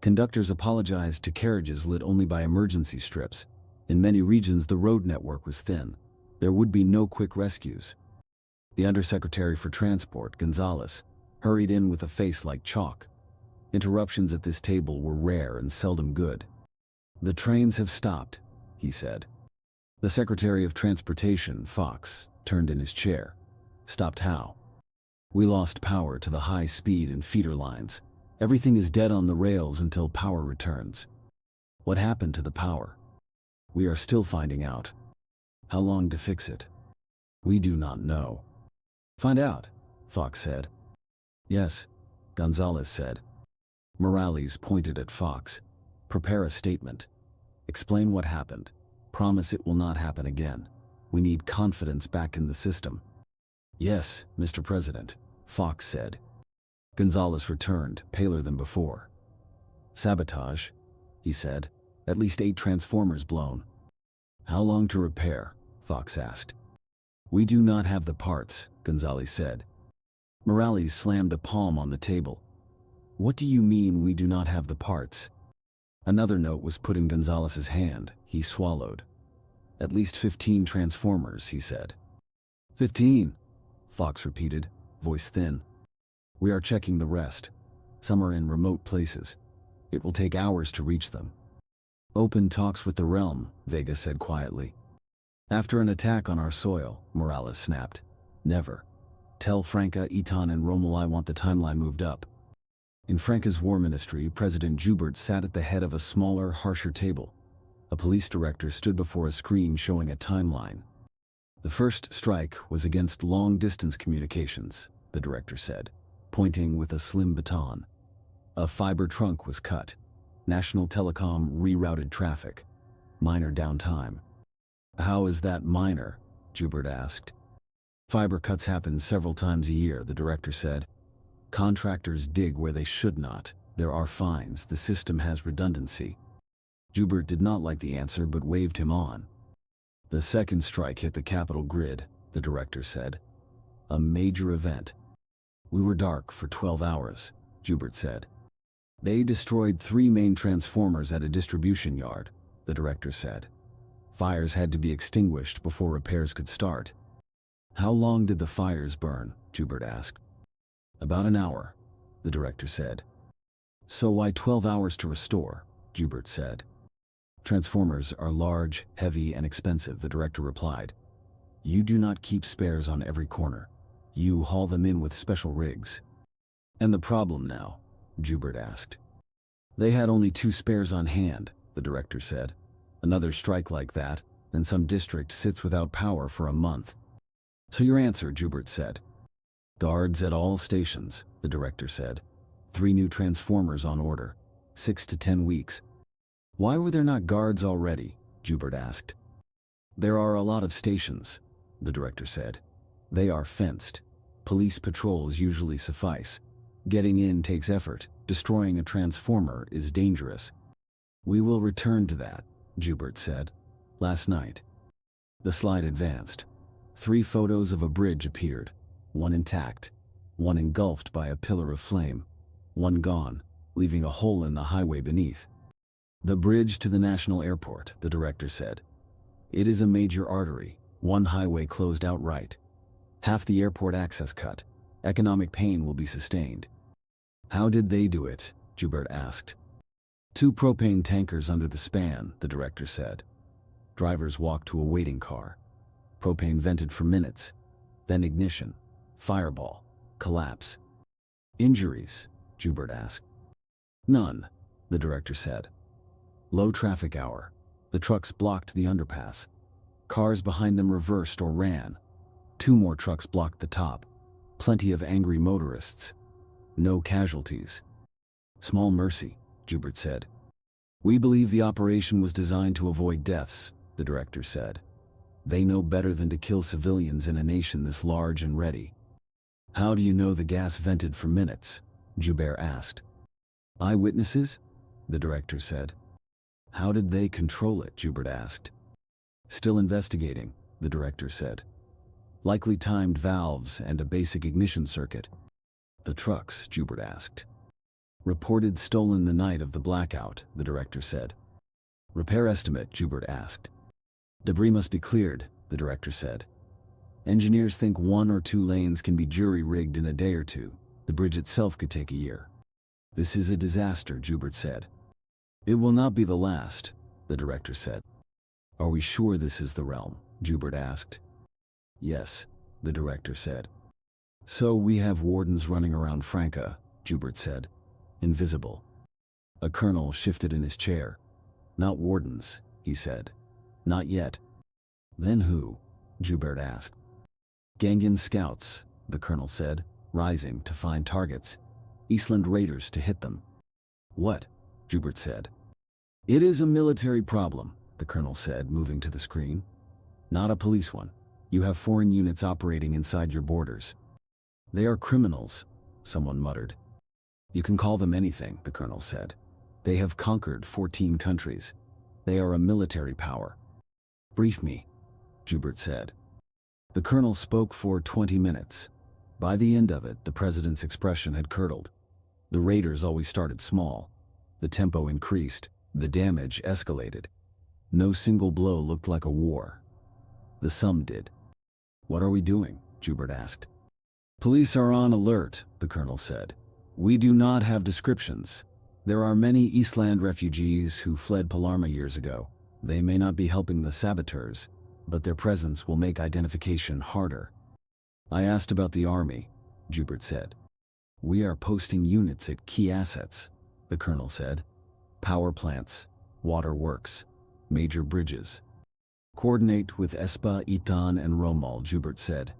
Conductors apologized to carriages lit only by emergency strips. In many regions the road network was thin. There would be no quick rescues. The Undersecretary for Transport, Gonzalez, hurried in with a face like chalk. Interruptions at this table were rare and seldom good. "The trains have stopped," he said. The Secretary of Transportation, Fox, turned in his chair. "Stopped how?" "We lost power to the high speed and feeder lines. Everything is dead on the rails until power returns." "What happened to the power?" "We are still finding out." "How long to fix it?" "We do not know." "Find out," Fox said. "Yes," Gonzalez said. Morales pointed at Fox. "Prepare a statement. Explain what happened. Promise it will not happen again. We need confidence back in the system." "Yes, Mr. President," Fox said. Gonzalez returned, paler than before. "Sabotage," he said. "At least 8 transformers blown." "How long to repair?" Fox asked. "We do not have the parts," Gonzalez said. Morales slammed a palm on the table. "What do you mean we do not have the parts?" Another note was put in Gonzalez's hand. He swallowed. "At least 15 transformers," he said. 15, Fox repeated, voice thin. "We are checking the rest. Some are in remote places. It will take hours to reach them." "Open talks with the realm," Vega said quietly. "After an attack on our soil," Morales snapped. "Never. Tell Franca, Eton, and Rommel I want the timeline moved up." In Franca's war ministry, President Joubert sat at the head of a smaller, harsher table. A police director stood before a screen showing a timeline. "The first strike was against long-distance communications," the director said, pointing with a slim baton. A fiber trunk was cut. National Telecom rerouted traffic. Minor downtime. How is that minor? Joubert asked. Fiber cuts happen several times a year, the director said. Contractors dig where they should not. There are fines. The system has redundancy. Joubert did not like the answer but waved him on. The second strike hit the capital grid, the director said. A major event. We were dark for 12 hours, Joubert said. They destroyed 3 main transformers at a distribution yard, the director said. Fires had to be extinguished before repairs could start. How long did the fires burn? Joubert asked. About an hour, the director said. So why 12 hours to restore? Joubert said. Transformers are large, heavy, and expensive, the director replied. You do not keep spares on every corner. You haul them in with special rigs. And the problem now? Joubert asked. They had only 2 spares on hand, the director said. Another strike like that, and some district sits without power for a month. So your answer, Joubert said. Guards at all stations, the director said. 3 new transformers on order. 6 to 10 weeks. Why were there not guards already? Joubert asked. There are a lot of stations, the director said. They are fenced. Police patrols usually suffice. Getting in takes effort. Destroying a transformer is dangerous. We will return to that, Joubert said. Last night. The slide advanced. 3 photos of a bridge appeared. 1 intact. 1 engulfed by a pillar of flame. 1 gone, leaving a hole in the highway beneath. The bridge to the national airport, the director said. It is a major artery. 1 highway closed outright. Half the airport access cut. Economic pain will be sustained. How did they do it? Joubert asked. 2 propane tankers under the span, the director said. Drivers walked to a waiting car. Propane vented for minutes. Then ignition. Fireball. Collapse. Injuries? Joubert asked. None, the director said. Low traffic hour. The trucks blocked the underpass. Cars behind them reversed or ran. 2 more trucks blocked the top. Plenty of angry motorists. No casualties. Small mercy, Joubert said. We believe the operation was designed to avoid deaths, the director said. They know better than to kill civilians in a nation this large and ready. How do you know the gas vented for minutes? Joubert asked. Eyewitnesses? The director said. How did they control it? Joubert asked. Still investigating, the director said. Likely timed valves and a basic ignition circuit. The trucks? Joubert asked. Reported stolen the night of the blackout, the director said. Repair estimate? Joubert asked. Debris must be cleared, the director said. Engineers think 1 or 2 lanes can be jury-rigged in a day or 2. The bridge itself could take a year. This is a disaster, Joubert said. It will not be the last, the director said. Are we sure this is the realm? Joubert asked. Yes, the director said. So we have wardens running around Franca, Joubert said. Invisible. A colonel shifted in his chair. Not wardens, he said. Not yet. Then who? Joubert asked. Gangan scouts, the colonel said, rising to find targets. Eastland raiders to hit them. What? Joubert said. It is a military problem, the colonel said, moving to the screen. Not a police one. You have foreign units operating inside your borders. They are criminals, someone muttered. You can call them anything, the colonel said. They have conquered 14 countries. They are a military power. Brief me, Joubert said. The colonel spoke for 20 minutes. By the end of it, the president's expression had curdled. The raiders always started small. The tempo increased. The damage escalated. No single blow looked like a war. The sum did. What are we doing? Joubert asked. Police are on alert, the colonel said. We do not have descriptions. There are many Eastland refugees who fled Palermo years ago. They may not be helping the saboteurs, but their presence will make identification harder. I asked about the army, Joubert said. We are posting units at key assets, the colonel said. Power plants, water works, major bridges. Coordinate with Espa, Itan, and Romal, Joubert said.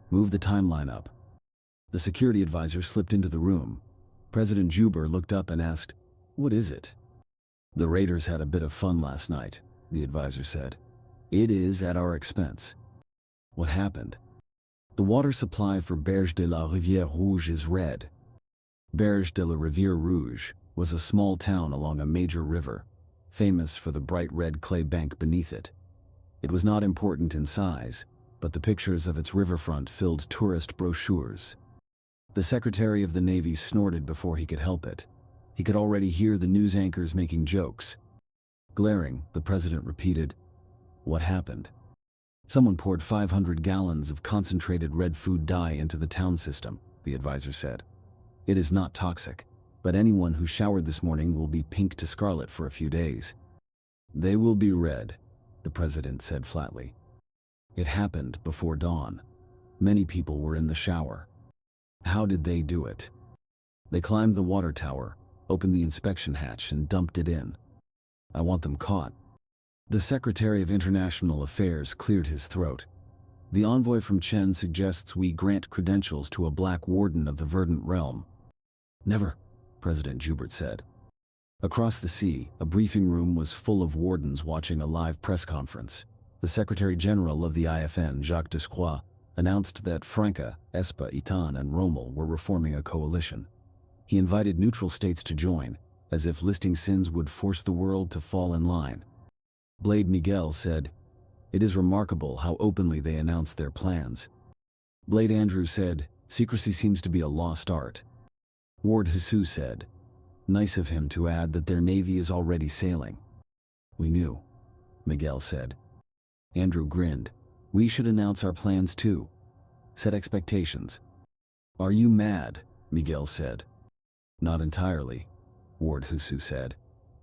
Move the timeline up. The security advisor slipped into the room. President Juber looked up and asked, "What is it?" "The raiders had a bit of fun last night," the advisor said. "It is at our expense." "What happened?" "The water supply for Berge de la Rivière Rouge is red." Berge de la Rivière Rouge was a small town along a major river, famous for the bright red clay bank beneath it. It was not important in size, but the pictures of its riverfront filled tourist brochures. The Secretary of the Navy snorted before he could help it. He could already hear the news anchors making jokes. Glaring, the president repeated, "What happened?" "Someone poured 500 gallons of concentrated red food dye into the town system," the advisor said. "It is not toxic, but anyone who showered this morning will be pink to scarlet for a few days." "They will be red," the president said flatly. It happened before dawn. Many people were in the shower. How did they do it? They climbed the water tower, opened the inspection hatch, and dumped it in. "I want them caught." The Secretary of International Affairs cleared his throat. "The envoy from Chen suggests we grant credentials to a black warden of the verdant realm." "Never," President Joubert said. Across the sea, a briefing room was full of wardens watching a live press conference. The Secretary General of the IFN, Jacques Descroix, announced that Franca, Espa, Itan, and Rommel were reforming a coalition. He invited neutral states to join, as if listing sins would force the world to fall in line. Blade Miguel said, "It is remarkable how openly they announce their plans." Blade Andrew said, "Secrecy seems to be a lost art." Ward Jesus said, "Nice of him to add that their navy is already sailing." "We knew," Miguel said. Andrew grinned. "We should announce our plans too. Set expectations." "Are you mad?" Miguel said. "Not entirely," Ward Jesus said.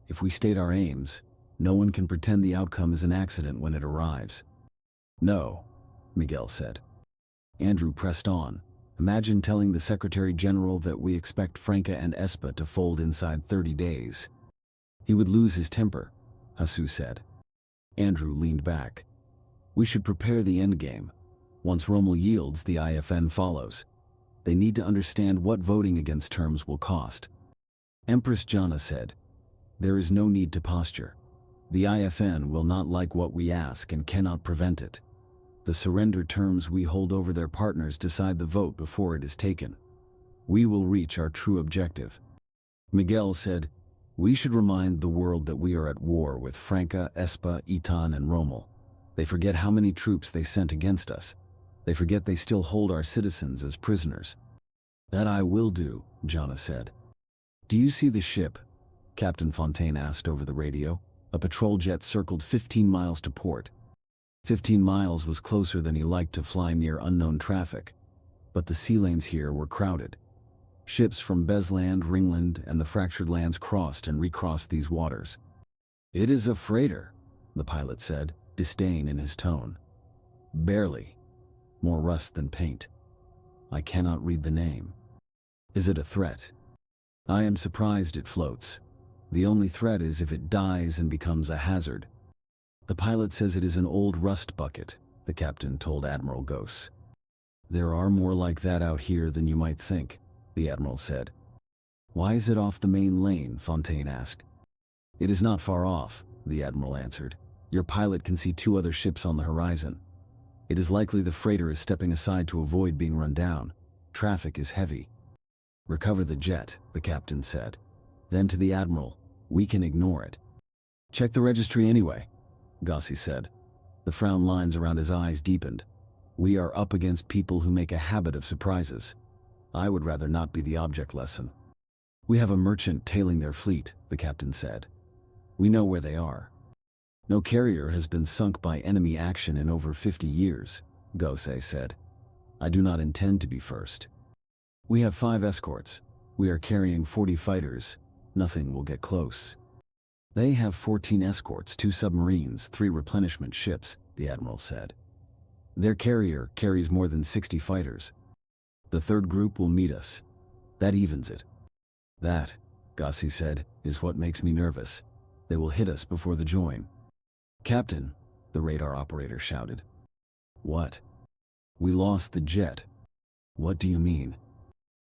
"If we state our aims, no one can pretend the outcome is an accident when it arrives." "No," Miguel said. Andrew pressed on. "Imagine telling the Secretary General that we expect Franca and Espa to fold inside 30 days. He would lose his temper," Jesus said. Andrew leaned back. "We should prepare the endgame. Once Rommel yields, the IFN follows. They need to understand what voting against terms will cost." Empress Jana said, "There is no need to posture. The IFN will not like what we ask and cannot prevent it. The surrender terms we hold over their partners decide the vote before it is taken. We will reach our true objective." Miguel said, "We should remind the world that we are at war with Franca, Espa, Itan, and Rommel. They forget how many troops they sent against us. They forget they still hold our citizens as prisoners." "That I will do," Jana said. "Do you see the ship?" Captain Fontaine asked over the radio. A patrol jet circled 15 miles to port. 15 miles was closer than he liked to fly near unknown traffic. But the sea lanes here were crowded. Ships from Besland, Ringland, and the Fractured Lands crossed and recrossed these waters. "It is a freighter," the pilot said, disdain in his tone. "Barely. More rust than paint. I cannot read the name." "Is it a threat?" "I am surprised it floats. The only threat is if it dies and becomes a hazard." "The pilot says it is an old rust bucket," the captain told Admiral Gose. "There are more like that out here than you might think," the admiral said. "Why is it off the main lane?" Fontaine asked. "It is not far off," the admiral answered. "Your pilot can see 2 other ships on the horizon. It is likely the freighter is stepping aside to avoid being run down. Traffic is heavy." "Recover the jet," the captain said. Then to the admiral, "We can ignore it." "Check the registry anyway," Gossi said. The frown lines around his eyes deepened. "We are up against people who make a habit of surprises. I would rather not be the object lesson." "We have a merchant tailing their fleet," the captain said. "We know where they are." "No carrier has been sunk by enemy action in over 50 years, Gose said. "I do not intend to be first. We have 5 escorts. We are carrying 40 fighters. Nothing will get close." "They have 14 escorts, 2 submarines, 3 replenishment ships," the admiral said. "Their carrier carries more than 60 fighters. The 3rd group will meet us. That evens it." "That," Gossi said, "is what makes me nervous. They will hit us before the join." "Captain," the radar operator shouted. "What?" "We lost the jet." "What do you mean?"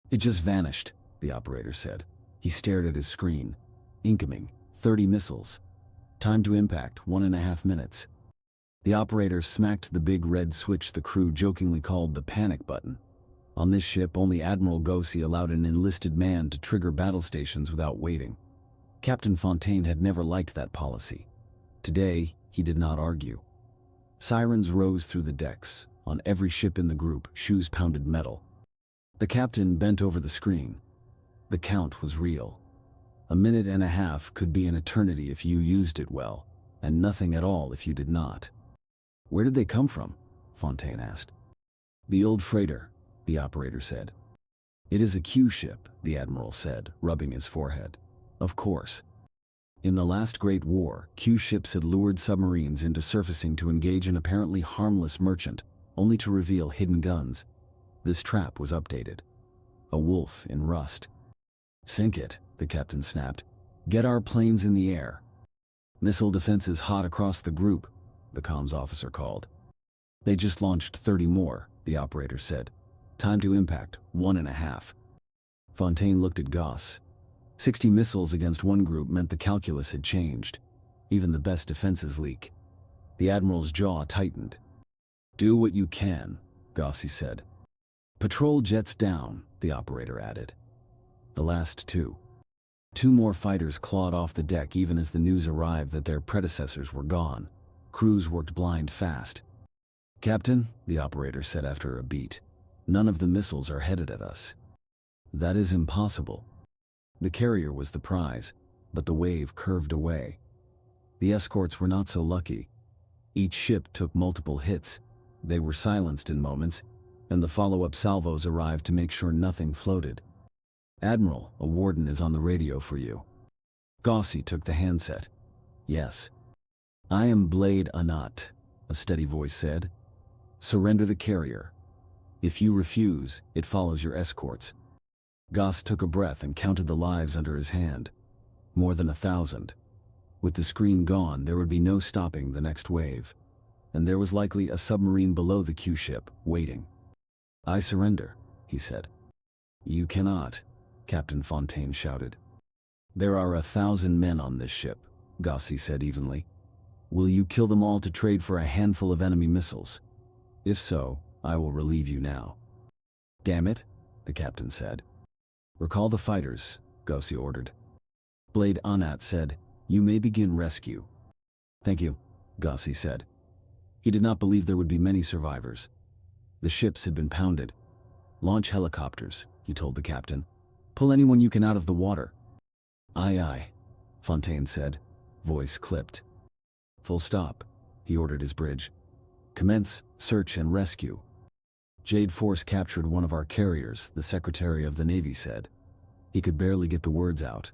"It just vanished. the operator said. He stared at his screen. Incoming, 30 missiles. Time to impact, 1.5 minutes. The operator smacked the big red switch the crew jokingly called the panic button. On this ship, only Admiral Gossi allowed an enlisted man to trigger battle stations without waiting. Captain Fontaine had never liked that policy. Today, he did not argue. Sirens rose through the decks. On every ship in the group, shoes pounded metal. The captain bent over the screen. The count was real. 1.5 minutes could be an eternity if you used it well, and nothing at all if you did not. Where did they come from? Fontaine asked. The old freighter, the operator said. It is a Q ship, the admiral said, rubbing his forehead. Of course. In the last Great War, Q ships had lured submarines into surfacing to engage an apparently harmless merchant, only to reveal hidden guns. This trap was updated. A wolf in rust. Sink it, the captain snapped. Get our planes in the air. Missile defenses hot across the group, the comms officer called. They just launched 30 more, the operator said. Time to impact, 1.5. Fontaine looked at Goss. 60 missiles against one group meant the calculus had changed. Even the best defenses leak. The admiral's jaw tightened. Do what you can, Gossi said. Patrol jets down, the operator added. The last two. 2 more fighters clawed off the deck even as the news arrived that their predecessors were gone. Crews worked blind fast. Captain, the operator said after a beat, none of the missiles are headed at us. That is impossible. The carrier was the prize, but the wave curved away. The escorts were not so lucky. Each ship took multiple hits. They were silenced in moments, and the follow-up salvos arrived to make sure nothing floated. Admiral, a warden is on the radio for you. Gossi took the handset. Yes. I am Blade Anat, a steady voice said. Surrender the carrier. If you refuse, it follows your escorts. Goss took a breath and counted the lives under his hand. More than 1,000. With the screen gone, there would be no stopping the next wave. And there was likely a submarine below the Q ship, waiting. I surrender, he said. You cannot, Captain Fontaine shouted. There are 1,000 men on this ship, Gossi said evenly. Will you kill them all to trade for a handful of enemy missiles? If so, I will relieve you now. Damn it, the captain said. Recall the fighters, Gossi ordered. Blade Anat said, you may begin rescue. Thank you, Gossi said. He did not believe there would be many survivors. The ships had been pounded. Launch helicopters, he told the captain. Pull anyone you can out of the water. Aye aye, Fontaine said, voice clipped. Full stop, he ordered his bridge. Commence search and rescue. Jade Force captured one of our carriers, the Secretary of the Navy said. He could barely get the words out.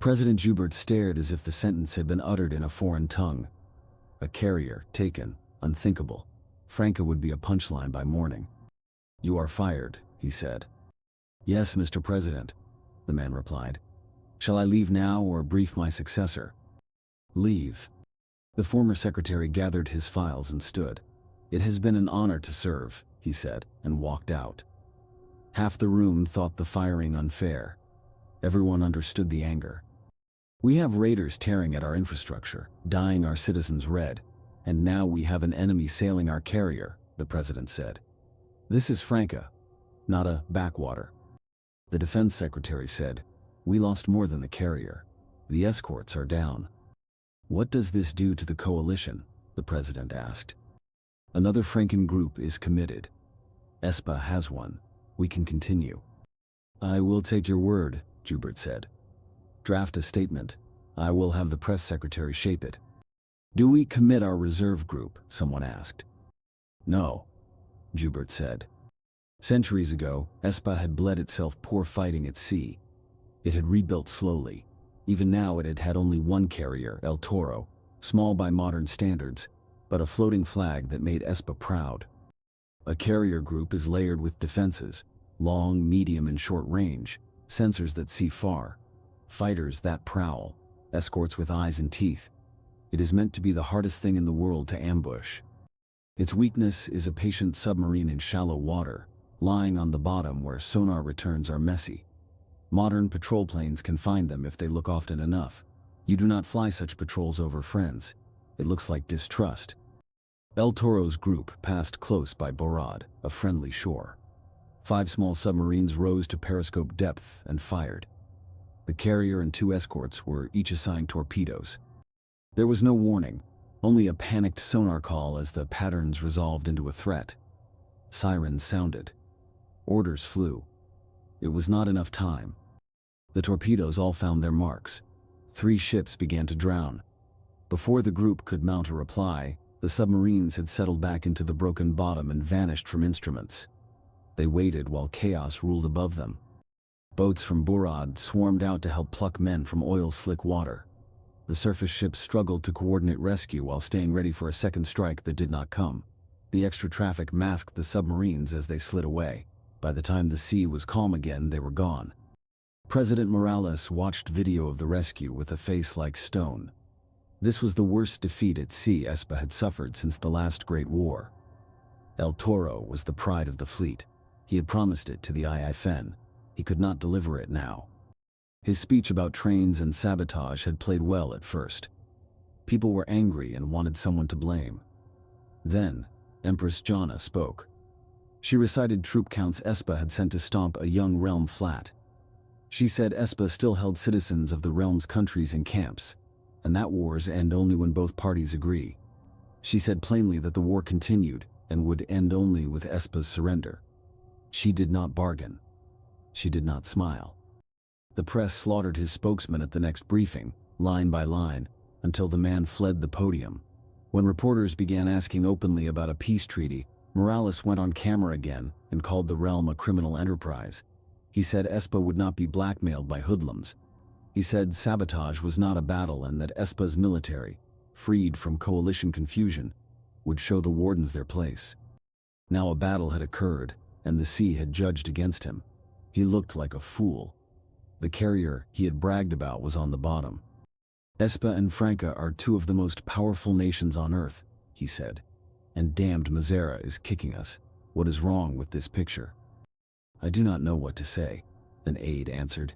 President Joubert stared as if the sentence had been uttered in a foreign tongue. A carrier taken, unthinkable. Franca would be a punchline by morning. You are fired, he said. Yes, Mr. President, the man replied. Shall I leave now or brief my successor? Leave. The former secretary gathered his files and stood. It has been an honor to serve, he said, and walked out. Half the room thought the firing unfair. Everyone understood the anger. We have raiders tearing at our infrastructure, dyeing our citizens red, and now we have an enemy sailing our carrier, the president said. This is Franca, not a backwater. The defense secretary said, we lost more than the carrier. The escorts are down. What does this do to the coalition? The president asked. Another Franken group is committed. ESPA has one. We can continue. I will take your word, Joubert said. Draft a statement. I will have the press secretary shape it. Do we commit our reserve group? Someone asked. No, Joubert said. Centuries ago, ESPA had bled itself poor fighting at sea. It had rebuilt slowly. Even now it had had only one carrier, El Toro, small by modern standards, but a floating flag that made ESPA proud. A carrier group is layered with defenses, long, medium, and short range, sensors that see far, fighters that prowl, escorts with eyes and teeth. It is meant to be the hardest thing in the world to ambush. Its weakness is a patient submarine in shallow water, lying on the bottom where sonar returns are messy. Modern patrol planes can find them if they look often enough. You do not fly such patrols over friends. It looks like distrust. El Toro's group passed close by Borad, a friendly shore. 5 small submarines rose to periscope depth and fired. The carrier and 2 escorts were each assigned torpedoes. There was no warning, only a panicked sonar call as the patterns resolved into a threat. Sirens sounded. Orders flew. It was not enough time. The torpedoes all found their marks. 3 ships began to drown. Before the group could mount a reply, the submarines had settled back into the broken bottom and vanished from instruments. They waited while chaos ruled above them. Boats from Borad swarmed out to help pluck men from oil-slick water. The surface ships struggled to coordinate rescue while staying ready for a second strike that did not come. The extra traffic masked the submarines as they slid away. By the time the sea was calm again, they were gone. President Morales watched video of the rescue with a face like stone. This was the worst defeat at sea ESPA had suffered since the last Great War. El Toro was the pride of the fleet. He had promised it to the IFN. He could not deliver it now. His speech about trains and sabotage had played well at first. People were angry and wanted someone to blame. Then, Empress Jana spoke. She recited troop counts ESPA had sent to stomp a young realm flat. She said ESPA still held citizens of the realm's countries in camps, and that wars end only when both parties agree. She said plainly that the war continued and would end only with ESPA's surrender. She did not bargain. She did not smile. The press slaughtered his spokesman at the next briefing, line by line, until the man fled the podium. When reporters began asking openly about a peace treaty, Morales went on camera again and called the realm a criminal enterprise. He said ESPA would not be blackmailed by hoodlums. He said sabotage was not a battle and that ESPA's military, freed from coalition confusion, would show the wardens their place. Now a battle had occurred, and the sea had judged against him. He looked like a fool. The carrier he had bragged about was on the bottom. ESPA and Franca are 2 of the most powerful nations on Earth, he said. And damned Mazera is kicking us. What is wrong with this picture? I do not know what to say, an aide answered.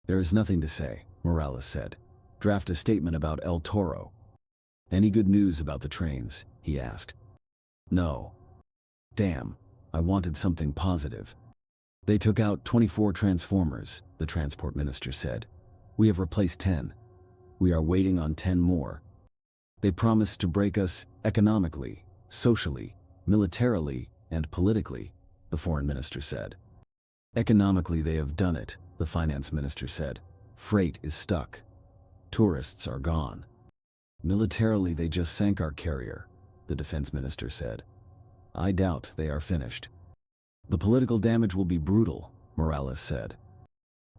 There is nothing to say, Morales said. Draft a statement about El Toro. Any good news about the trains? He asked. No. Damn, I wanted something positive. They took out 24 transformers, the transport minister said. We have replaced 10. We are waiting on 10 more. They promised to break us economically, socially, militarily, and politically, the foreign minister said. Economically they have done it, the finance minister said. Freight is stuck. Tourists are gone. Militarily they just sank our carrier, the defense minister said. I doubt they are finished. The political damage will be brutal, Morales said.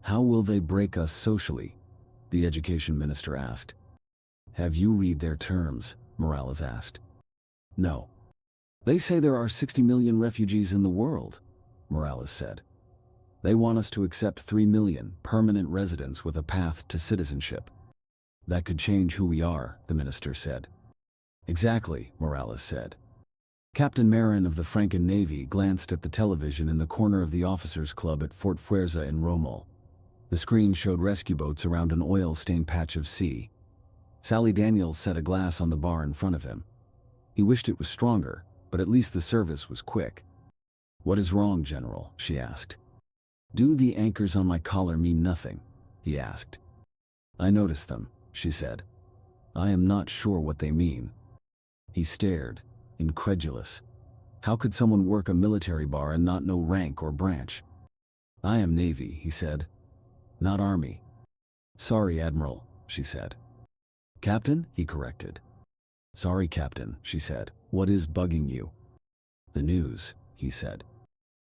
How will they break us socially? The education minister asked. Have you read their terms? Morales asked. No. They say there are 60 million refugees in the world, Morales said. They want us to accept 3 million permanent residents with a path to citizenship. That could change who we are, the minister said. Exactly, Morales said. Captain Marin of the Francan Navy glanced at the television in the corner of the officers' club at Fort Fuerza in Rommel. The screen showed rescue boats around an oil-stained patch of sea. Sally Daniels set a glass on the bar in front of him. He wished it was stronger, but at least the service was quick. What is wrong, General? She asked. Do the anchors on my collar mean nothing? He asked. I noticed them, she said. I am not sure what they mean. He stared, incredulous. How could someone work a military bar and not know rank or branch? I am Navy, he said. Not Army. Sorry, Admiral, she said. Captain, he corrected. Sorry, Captain, she said. What is bugging you? The news, he said.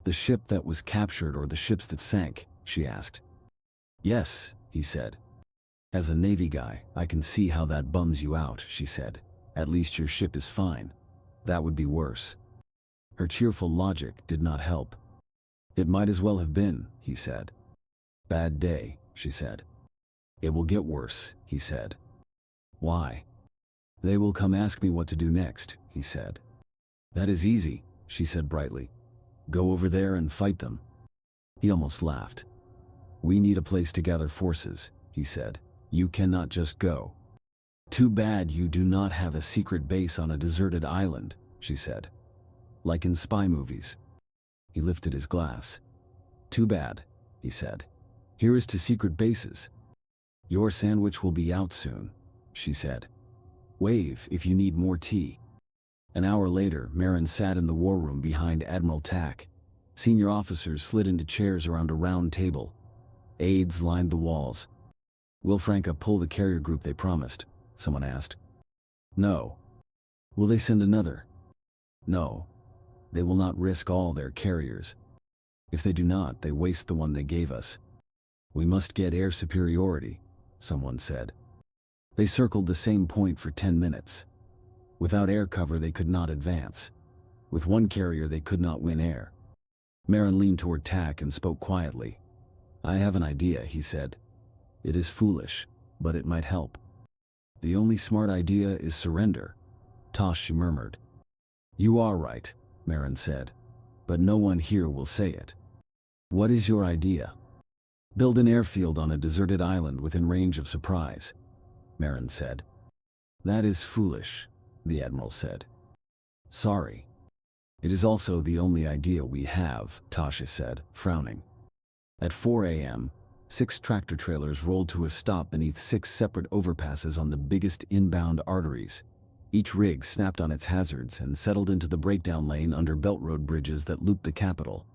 The ship that was captured or the ships that sank, she asked. Yes, he said. As a Navy guy, I can see how that bums you out, she said. At least your ship is fine. That would be worse. Her cheerful logic did not help. It might as well have been, he said. Bad day, she said. It will get worse, he said. Why? They will come ask me what to do next, he said. That is easy, she said brightly. Go over there and fight them. He almost laughed. We need a place to gather forces, he said. You cannot just go. Too bad you do not have a secret base on a deserted island, she said. Like in spy movies. He lifted his glass. Too bad, he said. Here is to secret bases. Your sandwich will be out soon, she said. Wave if you need more tea. An hour later, Marin sat in the war room behind Admiral Tack. Senior officers slid into chairs around a round table. Aides lined the walls. Will Franca pull the carrier group they promised? Someone asked. No. Will they send another? No. They will not risk all their carriers. If they do not, they waste the one they gave us. We must get air superiority, someone said. They circled the same point for 10 minutes. Without air cover, they could not advance. With one carrier, they could not win air. Marin leaned toward Tack and spoke quietly. I have an idea, he said. It is foolish, but it might help. The only smart idea is surrender, Tosh murmured. You are right, Marin said, but no one here will say it. What is your idea? Build an airfield on a deserted island within range of surprise, Marin said. That is foolish, the Admiral said. Sorry. It is also the only idea we have, Tasha said, frowning. At 4 a.m., 6 tractor trailers rolled to a stop beneath 6 separate overpasses on the biggest inbound arteries. Each rig snapped on its hazards and settled into the breakdown lane under belt road bridges that looped the capital.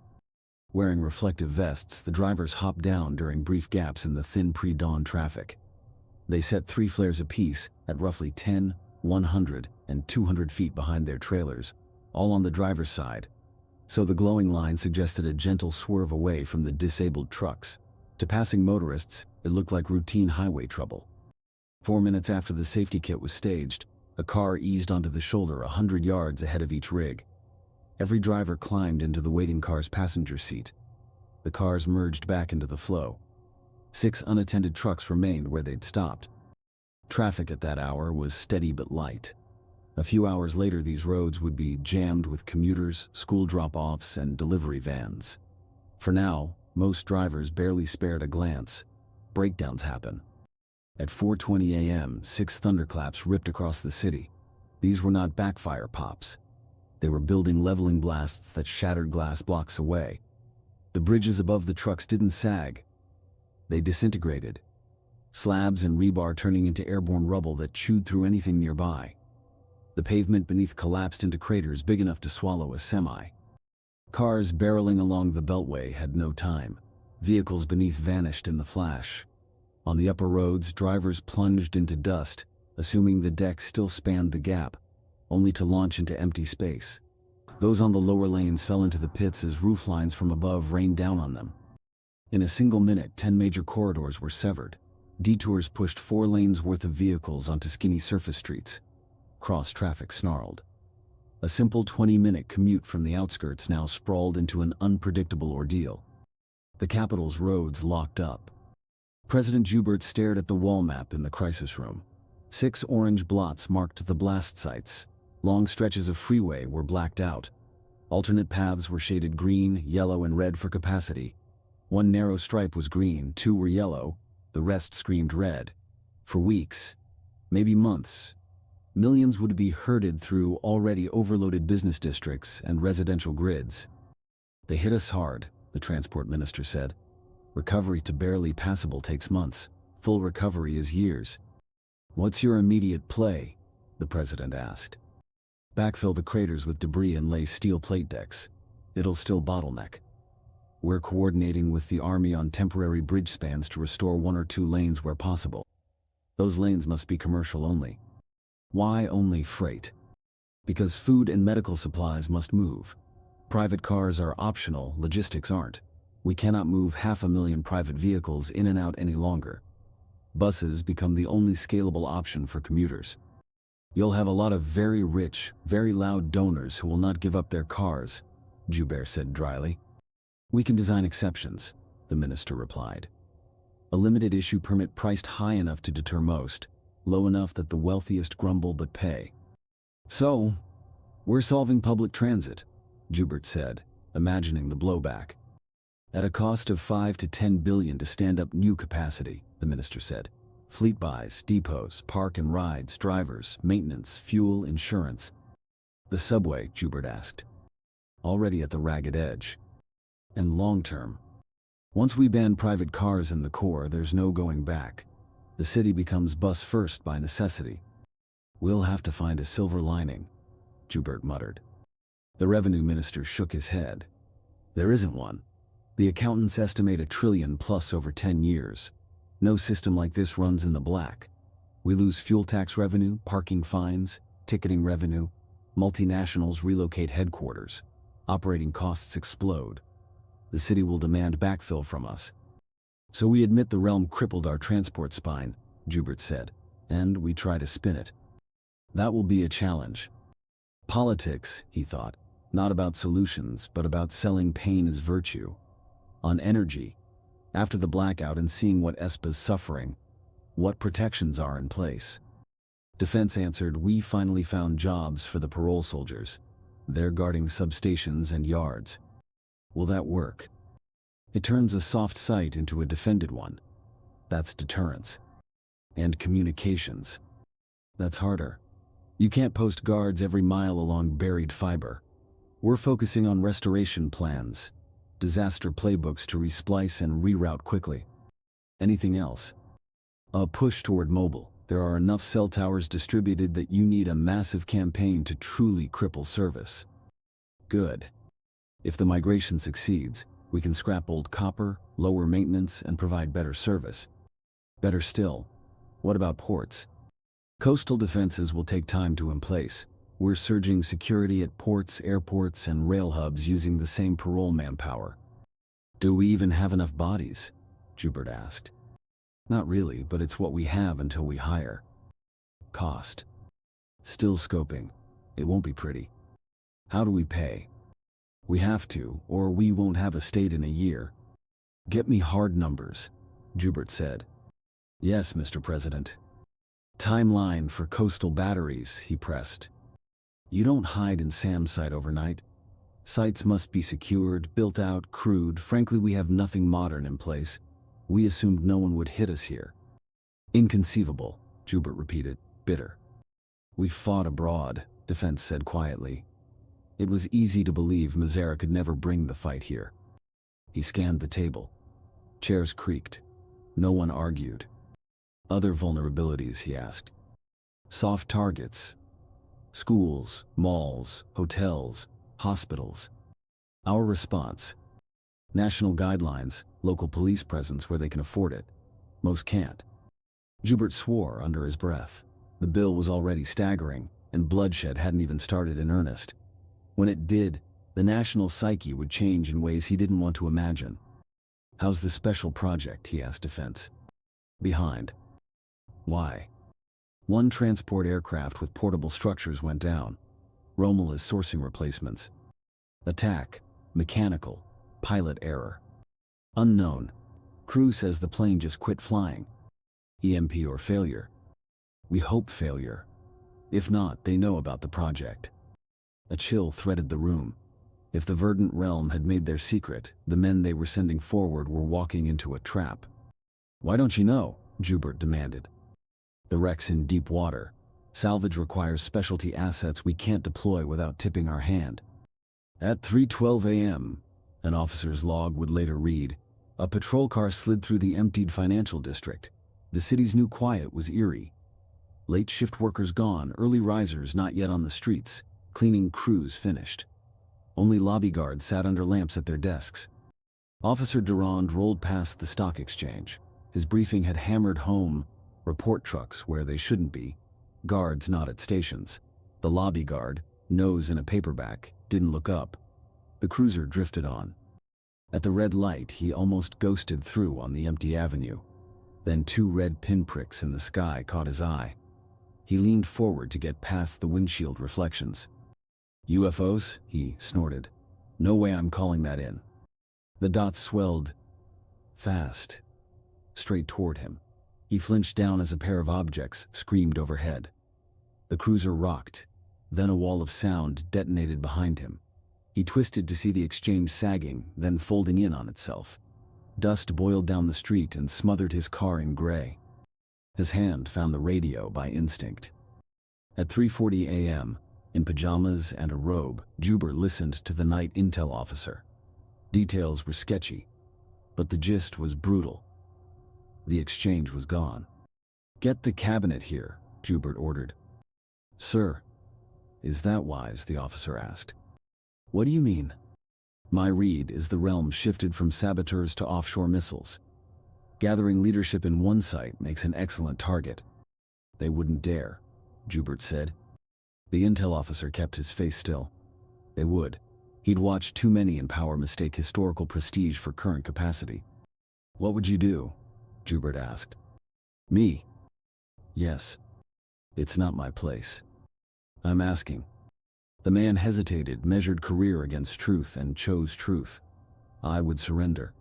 Wearing reflective vests, the drivers hopped down during brief gaps in the thin pre-dawn traffic. They set 3 flares apiece at roughly 10, 100, and 200 feet behind their trailers, all on the driver's side, so the glowing line suggested a gentle swerve away from the disabled trucks. To passing motorists, it looked like routine highway trouble. 4 minutes after the safety kit was staged, a car eased onto the shoulder 100 yards ahead of each rig. Every driver climbed into the waiting car's passenger seat. The cars merged back into the flow. 6 unattended trucks remained where they'd stopped. Traffic at that hour was steady but light. A few hours later, these roads would be jammed with commuters, school drop-offs, and delivery vans. For now, most drivers barely spared a glance. Breakdowns happen. At 4:20 a.m., 6 thunderclaps ripped across the city. These were not backfire pops. They were building leveling blasts that shattered glass blocks away. The bridges above the trucks didn't sag. They disintegrated. Slabs and rebar turning into airborne rubble that chewed through anything nearby. The pavement beneath collapsed into craters big enough to swallow a semi. Cars barreling along the beltway had no time. Vehicles beneath vanished in the flash. On the upper roads, drivers plunged into dust, assuming the deck still spanned the gap, only to launch into empty space. Those on the lower lanes fell into the pits as rooflines from above rained down on them. In a single minute, 10 major corridors were severed. Detours pushed 4 lanes worth of vehicles onto skinny surface streets. Cross-traffic snarled. A simple 20-minute commute from the outskirts now sprawled into an unpredictable ordeal. The capital's roads locked up. President Joubert stared at the wall map in the crisis room. 6 orange blots marked the blast sites. Long stretches of freeway were blacked out. Alternate paths were shaded green, yellow, and red for capacity. 1 narrow stripe was green, 2 were yellow, the rest screamed red. For weeks, maybe months, millions would be herded through already overloaded business districts and residential grids. They hit us hard, the transport minister said. Recovery to barely passable takes months. Full recovery is years. What's your immediate play? The president asked. Backfill the craters with debris and lay steel plate decks. It'll still bottleneck. We're coordinating with the army on temporary bridge spans to restore 1 or 2 lanes where possible. Those lanes must be commercial only. Why only freight? Because food and medical supplies must move. Private cars are optional, logistics aren't. We cannot move 500,000 private vehicles in and out any longer. Buses become the only scalable option for commuters. You'll have a lot of very rich, very loud donors who will not give up their cars, Joubert said dryly. We can design exceptions, the minister replied. A limited issue permit priced high enough to deter most, low enough that the wealthiest grumble but pay. So, we're solving public transit, Joubert said, imagining the blowback. At a cost of 5 to 10 billion to stand up new capacity, the minister said. Fleet buys, depots, park and rides, drivers, maintenance, fuel, insurance. The subway, Joubert asked. Already at the ragged edge. And long term. Once we ban private cars in the core, there's no going back. The city becomes bus first by necessity. We'll have to find a silver lining, Joubert muttered. The revenue minister shook his head. There isn't one. The accountants estimate $1 trillion plus over 10 years. No system like this runs in the black. We lose fuel tax revenue, parking fines, ticketing revenue. Multinationals relocate headquarters. Operating costs explode. The city will demand backfill from us. So we admit the realm crippled our transport spine, Joubert said, and we try to spin it. That will be a challenge. Politics, he thought, not about solutions, but about selling pain as virtue. On energy, after the blackout and seeing what ESPA's suffering, what protections are in place. Defense answered, we finally found jobs for the parole soldiers. They're guarding substations and yards. Will that work? It turns a soft site into a defended one. That's deterrence. And communications. That's harder. You can't post guards every mile along buried fiber. We're focusing on restoration plans, disaster playbooks to resplice and reroute quickly. Anything else? A push toward mobile. There are enough cell towers distributed that you need a massive campaign to truly cripple service. Good. If the migration succeeds, we can scrap old copper, lower maintenance, and provide better service. Better still, what about ports? Coastal defenses will take time to in place. We're surging security at ports, airports, and rail hubs using the same parole manpower. Do we even have enough bodies? Joubert asked. Not really, but it's what we have until we hire. Cost. Still scoping. It won't be pretty. How do we pay? We have to, or we won't have a state in a year. Get me hard numbers, Joubert said. Yes, Mr. President. Timeline for coastal batteries, he pressed. You don't hide in Sam's site overnight. Sites must be secured, built out, crewed. Frankly, we have nothing modern in place. We assumed no one would hit us here. Inconceivable, Joubert repeated, bitter. We fought abroad, Defense said quietly. It was easy to believe Mazera could never bring the fight here. He scanned the table. Chairs creaked. No one argued. Other vulnerabilities, he asked. Soft targets. Schools, malls, hotels, hospitals. Our response. National guidelines, local police presence where they can afford it. Most can't. Joubert swore under his breath. The bill was already staggering, and bloodshed hadn't even started in earnest. When it did, the national psyche would change in ways he didn't want to imagine. How's the special project, he asked Defense. Behind. Why? One transport aircraft with portable structures went down. Rommel is sourcing replacements. Attack. Mechanical. Pilot error. Unknown. Crew says the plane just quit flying. EMP or failure. We hope failure. If not, they know about the project. A chill threaded the room. If the verdant realm had made their secret, the men they were sending forward were walking into a trap. Why don't you know? Joubert demanded. The wreck's in deep water. Salvage requires specialty assets we can't deploy without tipping our hand. At 3:12 a.m., an officer's log would later read, a patrol car slid through the emptied financial district. The city's new quiet was eerie. Late shift workers gone, early risers not yet on the streets, cleaning crews finished. Only lobby guards sat under lamps at their desks. Officer Durand rolled past the stock exchange. His briefing had hammered home report trucks where they shouldn't be, guards not at stations. The lobby guard, nose in a paperback, didn't look up. The cruiser drifted on. At the red light, he almost ghosted through on the empty avenue. Then 2 red pinpricks in the sky caught his eye. He leaned forward to get past the windshield reflections. UFOs? He snorted. No way I'm calling that in. The dots swelled fast, straight toward him. He flinched down as a pair of objects screamed overhead. The cruiser rocked. Then a wall of sound detonated behind him. He twisted to see the exchange sagging, then folding in on itself. Dust boiled down the street and smothered his car in gray. His hand found the radio by instinct. At 3:40 a.m., in pajamas and a robe, Joubert listened to the night intel officer. Details were sketchy, but the gist was brutal. The exchange was gone. "Get the cabinet here," Joubert ordered. "Sir, is that wise?" the officer asked. "What do you mean?" "My read is the realm shifted from saboteurs to offshore missiles. Gathering leadership in one site makes an excellent target." "They wouldn't dare," Joubert said. The intel officer kept his face still. "They would. He'd watched too many in power mistake historical prestige for current capacity." "What would you do?" Joubert asked. "Me? Yes. It's not my place. I'm asking." The man hesitated, measured career against truth, and chose truth. "I would surrender."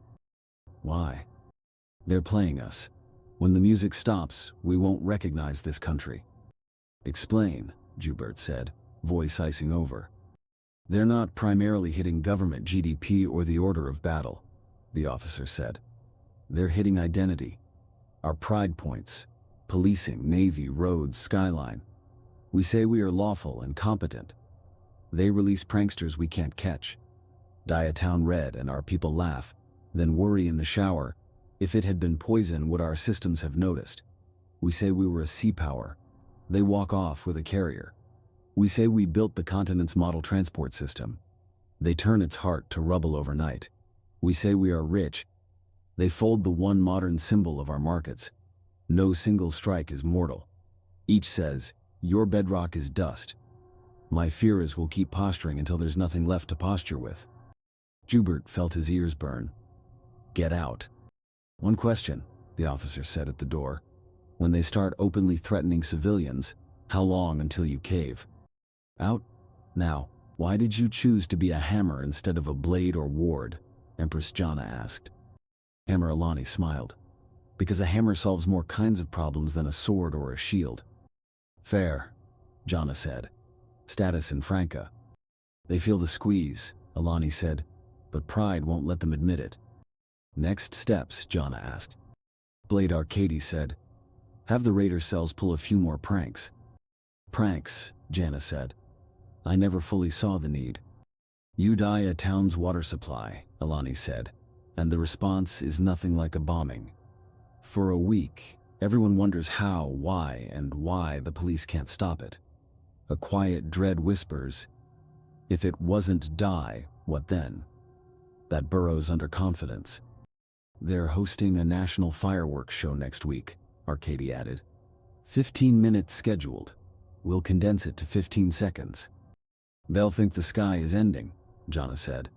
"Why?" "They're playing us. When the music stops, we won't recognize this country." "Explain," Joubert said, voice icing over. "They're not primarily hitting government GDP or the order of battle," the officer said. "They're hitting identity. Our pride points. Policing, navy, roads, skyline. We say we are lawful and competent. They release pranksters we can't catch. Dye a town red and our people laugh, then worry in the shower. If it had been poison, would our systems have noticed? We say we were a sea power. They walk off with a carrier. We say we built the continent's model transport system. They turn its heart to rubble overnight. We say we are rich. They fold the one modern symbol of our markets. No single strike is mortal. Each says, your bedrock is dust. My fear is we'll keep posturing until there's nothing left to posture with." Joubert felt his ears burn. "Get out." "One question," the officer said at the door. "When they start openly threatening civilians, how long until you cave?" "Out? Now. Why did you choose to be a hammer instead of a blade or ward?" Empress Jana asked. Hammer Alani smiled. "Because a hammer solves more kinds of problems than a sword or a shield." "Fair," Jana said. "Status in Franca." "They feel the squeeze," Alani said, "but pride won't let them admit it." "Next steps?" Jana asked. Blade Arcady said, "Have the raider cells pull a few more pranks." "Pranks," Jana said. "I never fully saw the need." "You die a town's water supply," Alani said, "and the response is nothing like a bombing. For a week, everyone wonders how, why, and why the police can't stop it. A quiet dread whispers, if it wasn't die, what then? That burrows under confidence." "They're hosting a national fireworks show next week," Arcady added. 15 minutes scheduled. We'll condense it to 15 seconds. "They'll think the sky is ending," Jana said.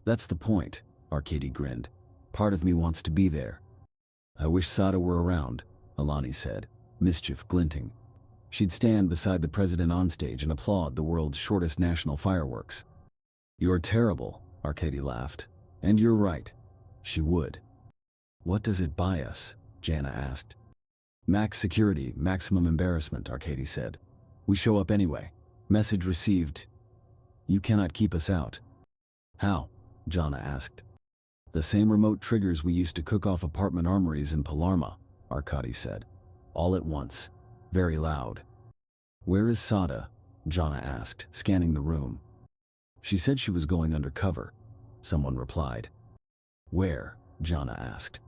"That's the point," Arcady grinned. "Part of me wants to be there." "I wish Sada were around," Alani said, mischief glinting. "She'd stand beside the president on stage and applaud the world's shortest national fireworks." "You're terrible," Arcady laughed. "And you're right. She would." "What does it buy us?" Jana asked. "Max security, maximum embarrassment," Arcady said. "We show up anyway. Message received. You cannot keep us out." "How?" Jana asked. "The same remote triggers we used to cook off apartment armories in Palermo," Arcady said. "All at once. Very loud." "Where is Sada?" Jana asked, scanning the room. "She said she was going undercover," someone replied. "Where?" Jana asked.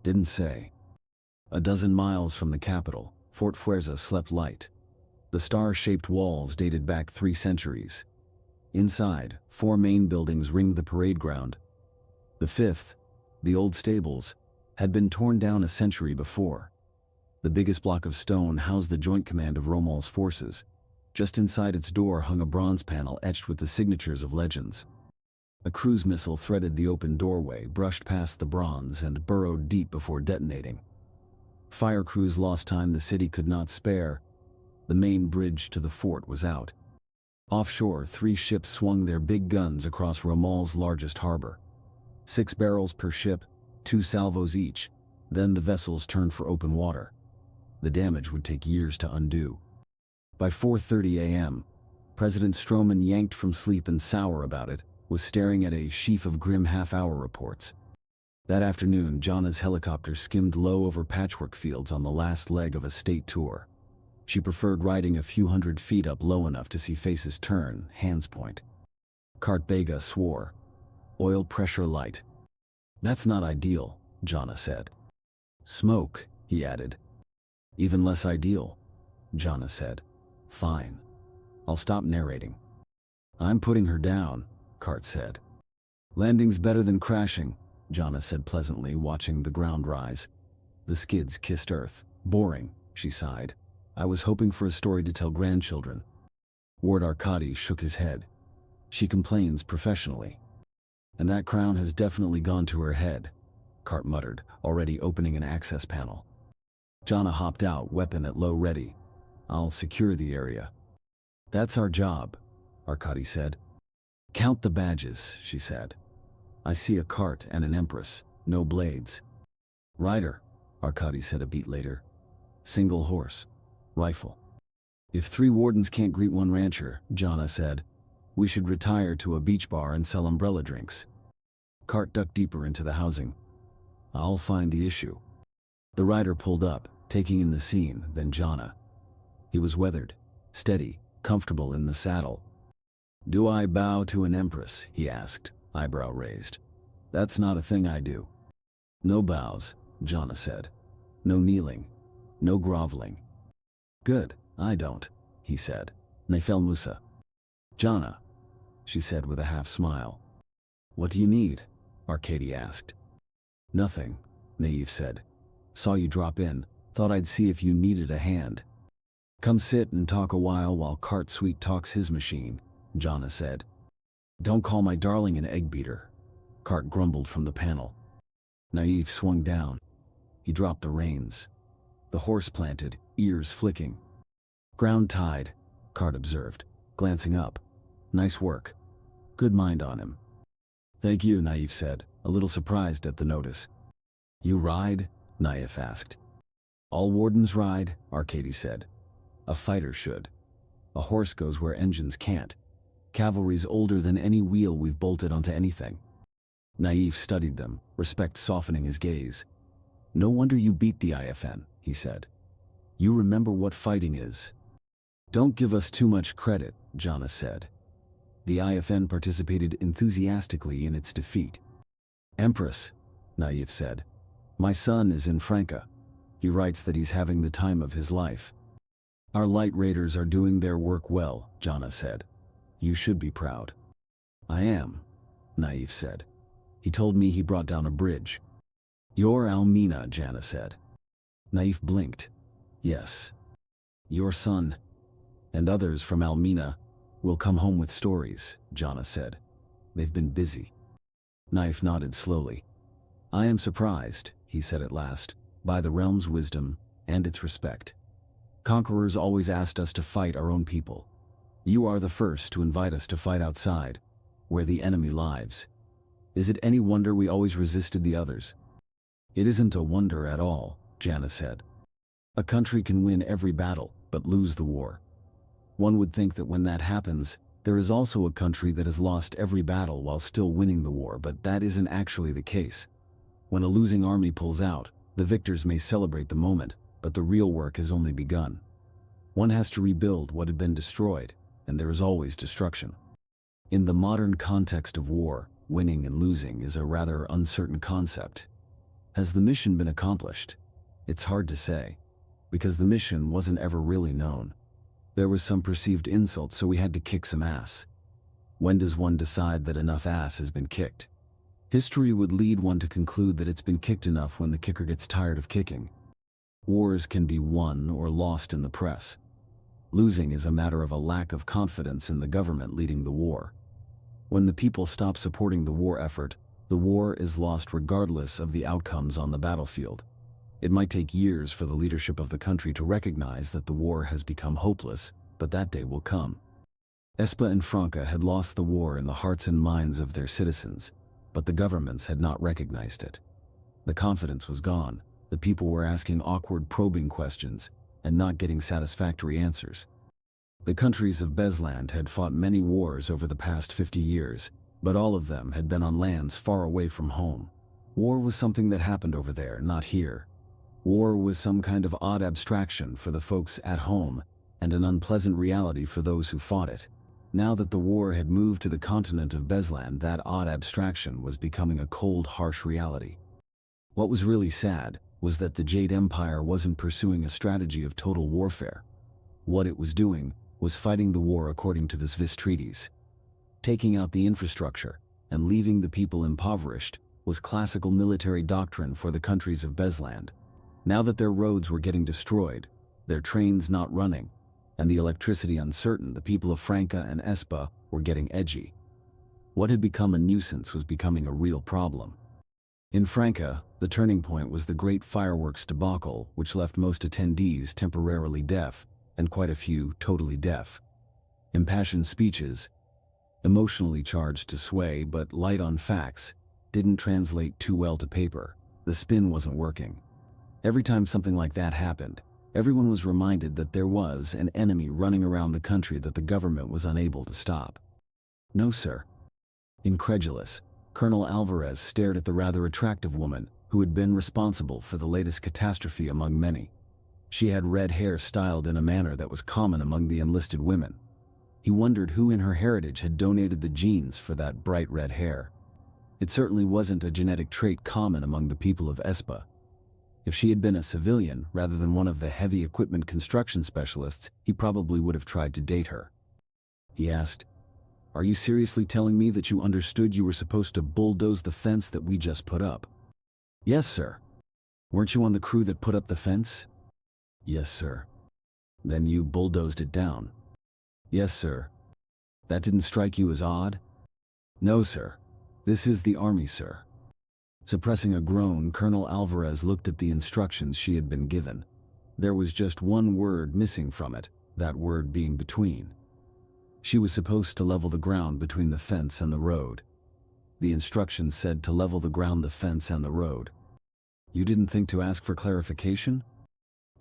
"Didn't say." 12 miles from the capital, Fort Fuerza slept light. The star-shaped walls dated back 3 centuries. Inside, 4 main buildings ringed the parade ground. The 5th, the old stables, had been torn down a century before. The biggest block of stone housed the Joint Command of Romal's forces. Just inside its door hung a bronze panel etched with the signatures of legends. A cruise missile threaded the open doorway, brushed past the bronze, and burrowed deep before detonating. Fire crews lost time the city could not spare. The main bridge to the fort was out. Offshore, 3 ships swung their big guns across Romal's largest harbor. 6 barrels per ship, 2 salvos each. Then the vessels turned for open water. The damage would take years to undo. By 4:30 a.m., President Stroman, yanked from sleep and sour about it, was staring at a sheaf of grim half-hour reports. That afternoon, Jana's helicopter skimmed low over patchwork fields on the last leg of a state tour. She preferred riding a few hundred feet up low enough to see faces turn, hands point. Kart Bega swore. Oil pressure light. That's not ideal, Jana said. Smoke, he added. Even less ideal, Jana said. Fine. I'll stop narrating. I'm putting her down, Kart said. Landing's better than crashing, Jana said pleasantly, watching the ground rise. The skids kissed earth. Boring, she sighed. I was hoping for a story to tell grandchildren. Ward Arkady shook his head. She complains professionally. And that crown has definitely gone to her head, Kart muttered, already opening an access panel. Jana hopped out, weapon at low ready. I'll secure the area. That's our job, Arkady said. Count the badges, she said. I see a cart and an empress, no blades. Rider, Arkady said a beat later. Single horse. Rifle. If 3 wardens can't greet 1 rancher, Jana said, we should retire to a beach bar and sell umbrella drinks. Cart ducked deeper into the housing. I'll find the issue. The rider pulled up, taking in the scene, then Jana. He was weathered, steady, comfortable in the saddle. Do I bow to an empress, he asked, eyebrow raised. That's not a thing I do. No bows, Jana said. No kneeling. No groveling. Good, I don't, he said. Nefel Musa. Jana, she said with a half smile. What do you need? Arkady asked. Nothing, Naive said. Saw you drop in, thought I'd see if you needed a hand. Come sit and talk a while Kart Sweet talks his machine, Jana said. Don't call my darling an egg beater, Kart grumbled from the panel. Naive swung down. He dropped the reins. The horse planted, ears flicking. Ground tied, Kart observed, glancing up. Nice work. Good mind on him. Thank you, Naive said, a little surprised at the notice. You ride? Naive asked. All wardens ride, Arkady said. A fighter should. A horse goes where engines can't. Cavalry's older than any wheel we've bolted onto anything. Naive studied them, respect softening his gaze. No wonder you beat the IFN, he said. You remember what fighting is. Don't give us too much credit, Jana said. The IFN participated enthusiastically in its defeat. Empress, Naive said. My son is in Franca. He writes that he's having the time of his life. Our light raiders are doing their work well, Jana said. You should be proud. I am, Naive said. He told me he brought down a bridge. You're Almina, Jana said. Naive blinked. Yes. Your son, and others from Almina, will come home with stories, Jana said. They've been busy. Naive nodded slowly. I am surprised, he said at last, by the realm's wisdom and its respect. Conquerors always asked us to fight our own people. You are the first to invite us to fight outside, where the enemy lives. Is it any wonder we always resisted the others? It isn't a wonder at all, Jana said. A country can win every battle, but lose the war. One would think that when that happens, there is also a country that has lost every battle while still winning the war, but that isn't actually the case. When a losing army pulls out, the victors may celebrate the moment, but the real work has only begun. One has to rebuild what had been destroyed, and there is always destruction. In the modern context of war, winning and losing is a rather uncertain concept. Has the mission been accomplished? It's hard to say, because the mission wasn't ever really known. There was some perceived insult, so we had to kick some ass. When does one decide that enough ass has been kicked? History would lead one to conclude that it's been kicked enough when the kicker gets tired of kicking. Wars can be won or lost in the press. Losing is a matter of a lack of confidence in the government leading the war. When the people stop supporting the war effort, the war is lost regardless of the outcomes on the battlefield. It might take years for the leadership of the country to recognize that the war has become hopeless, but that day will come. Espa and Franca had lost the war in the hearts and minds of their citizens, but the governments had not recognized it. The confidence was gone. The people were asking awkward, probing questions and not getting satisfactory answers. The countries of Besland had fought many wars over the past 50 years, but all of them had been on lands far away from home. War was something that happened over there, not here. War was some kind of odd abstraction for the folks at home, and an unpleasant reality for those who fought it. Now that the war had moved to the continent of Besland, that odd abstraction was becoming a cold, harsh reality. What was really sad was that the Jade Empire wasn't pursuing a strategy of total warfare. What it was doing was fighting the war according to the Swiss treaties. Taking out the infrastructure and leaving the people impoverished was classical military doctrine for the countries of Besland. Now that their roads were getting destroyed, their trains not running, and the electricity uncertain, the people of Franca and Espa were getting edgy. What had become a nuisance was becoming a real problem. In Franca, the turning point was the Great Fireworks debacle, which left most attendees temporarily deaf, and quite a few totally deaf. Impassioned speeches, emotionally charged to sway but light on facts, didn't translate too well to paper. The spin wasn't working. Every time something like that happened, everyone was reminded that there was an enemy running around the country that the government was unable to stop. No, sir. Incredulous, Colonel Alvarez stared at the rather attractive woman who had been responsible for the latest catastrophe among many. She had red hair styled in a manner that was common among the enlisted women. He wondered who in her heritage had donated the genes for that bright red hair. It certainly wasn't a genetic trait common among the people of Espa. If she had been a civilian rather than one of the heavy equipment construction specialists, he probably would have tried to date her. He asked, "Are you seriously telling me that you understood you were supposed to bulldoze the fence that we just put up?" "Yes, sir." "Weren't you on the crew that put up the fence?" "Yes, sir." "Then you bulldozed it down?" "Yes, sir." "That didn't strike you as odd?" "No, sir. This is the army, sir." Suppressing a groan, Colonel Alvarez looked at the instructions she had been given. There was just one word missing from it, that word being between. She was supposed to level the ground between the fence and the road. The instructions said to level the ground, the fence, and the road. "You didn't think to ask for clarification?"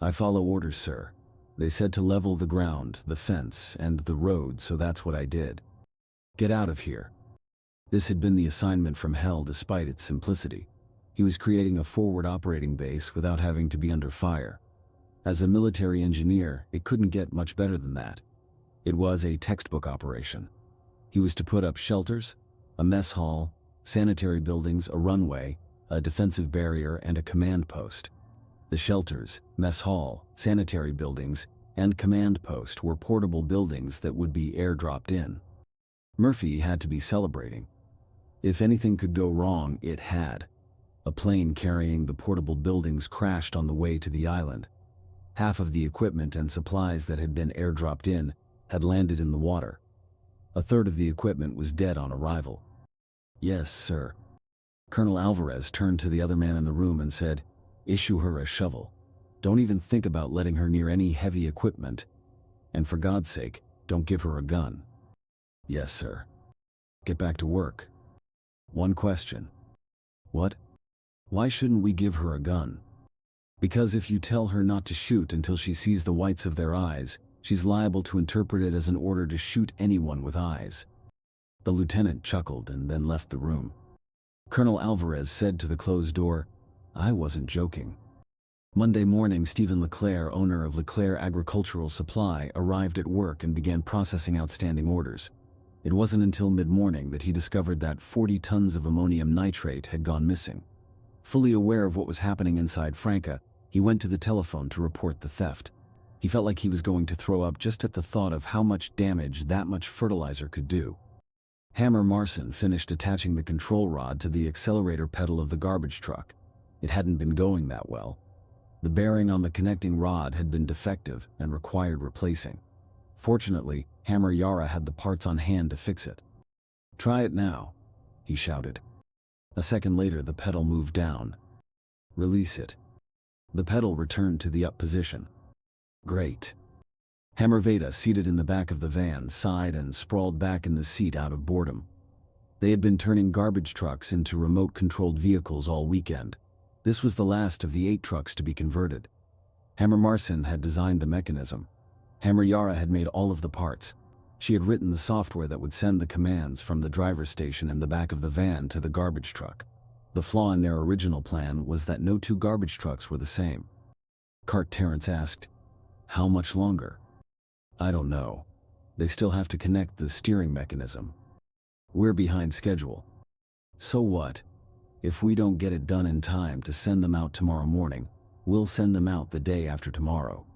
"I follow orders, sir. They said to level the ground, the fence, and the road, so that's what I did." "Get out of here." This had been the assignment from hell despite its simplicity. He was creating a forward operating base without having to be under fire. As a military engineer, it couldn't get much better than that. It was a textbook operation. He was to put up shelters, a mess hall, sanitary buildings, a runway, a defensive barrier, and a command post. The shelters, mess hall, sanitary buildings, and command post were portable buildings that would be airdropped in. Murphy had to be celebrating. If anything could go wrong, it had. A plane carrying the portable buildings crashed on the way to the island. Half of the equipment and supplies that had been airdropped in had landed in the water. A third of the equipment was dead on arrival. "Yes, sir." Colonel Alvarez turned to the other man in the room and said, "Issue her a shovel. Don't even think about letting her near any heavy equipment. And for God's sake, don't give her a gun." "Yes, sir." "Get back to work." "One question." "What?" "Why shouldn't we give her a gun?" "Because if you tell her not to shoot until she sees the whites of their eyes, she's liable to interpret it as an order to shoot anyone with eyes." The lieutenant chuckled and then left the room. Colonel Alvarez said to the closed door, "I wasn't joking." Monday morning, Stephen Leclerc, owner of Leclerc Agricultural Supply, arrived at work and began processing outstanding orders. It wasn't until mid-morning that he discovered that 40 tons of ammonium nitrate had gone missing. Fully aware of what was happening inside Franca, he went to the telephone to report the theft. He felt like he was going to throw up just at the thought of how much damage that much fertilizer could do. Hammer Marson finished attaching the control rod to the accelerator pedal of the garbage truck. It hadn't been going that well. The bearing on the connecting rod had been defective and required replacing. Fortunately, Hammer Yara had the parts on hand to fix it. "Try it now," he shouted. A second later, the pedal moved down. "Release it." The pedal returned to the up position. "Great." Hammer Veda, seated in the back of the van, sighed and sprawled back in the seat out of boredom. They had been turning garbage trucks into remote-controlled vehicles all weekend. This was the last of the 8 trucks to be converted. Hammer Marson had designed the mechanism. Hammer Yara had made all of the parts. She had written the software that would send the commands from the driver's station in the back of the van to the garbage truck. The flaw in their original plan was that no two garbage trucks were the same. Cart Terrence asked, "How much longer?" "I don't know. They still have to connect the steering mechanism. We're behind schedule." "So what? If we don't get it done in time to send them out tomorrow morning, we'll send them out the day after tomorrow.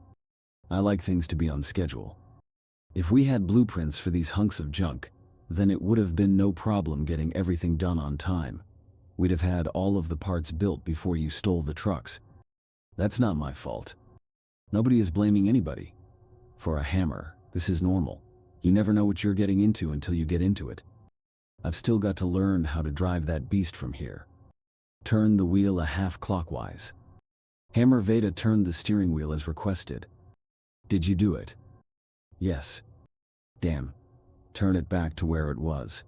I like things to be on schedule. If we had blueprints for these hunks of junk, then it would have been no problem getting everything done on time. We'd have had all of the parts built before you stole the trucks. That's not my fault. Nobody is blaming anybody. For a hammer, this is normal. You never know what you're getting into until you get into it. I've still got to learn how to drive that beast from here." "Turn the wheel a half clockwise." Hammer Veda turned the steering wheel as requested. "Did you do it?" "Yes." "Damn. Turn it back to where it was."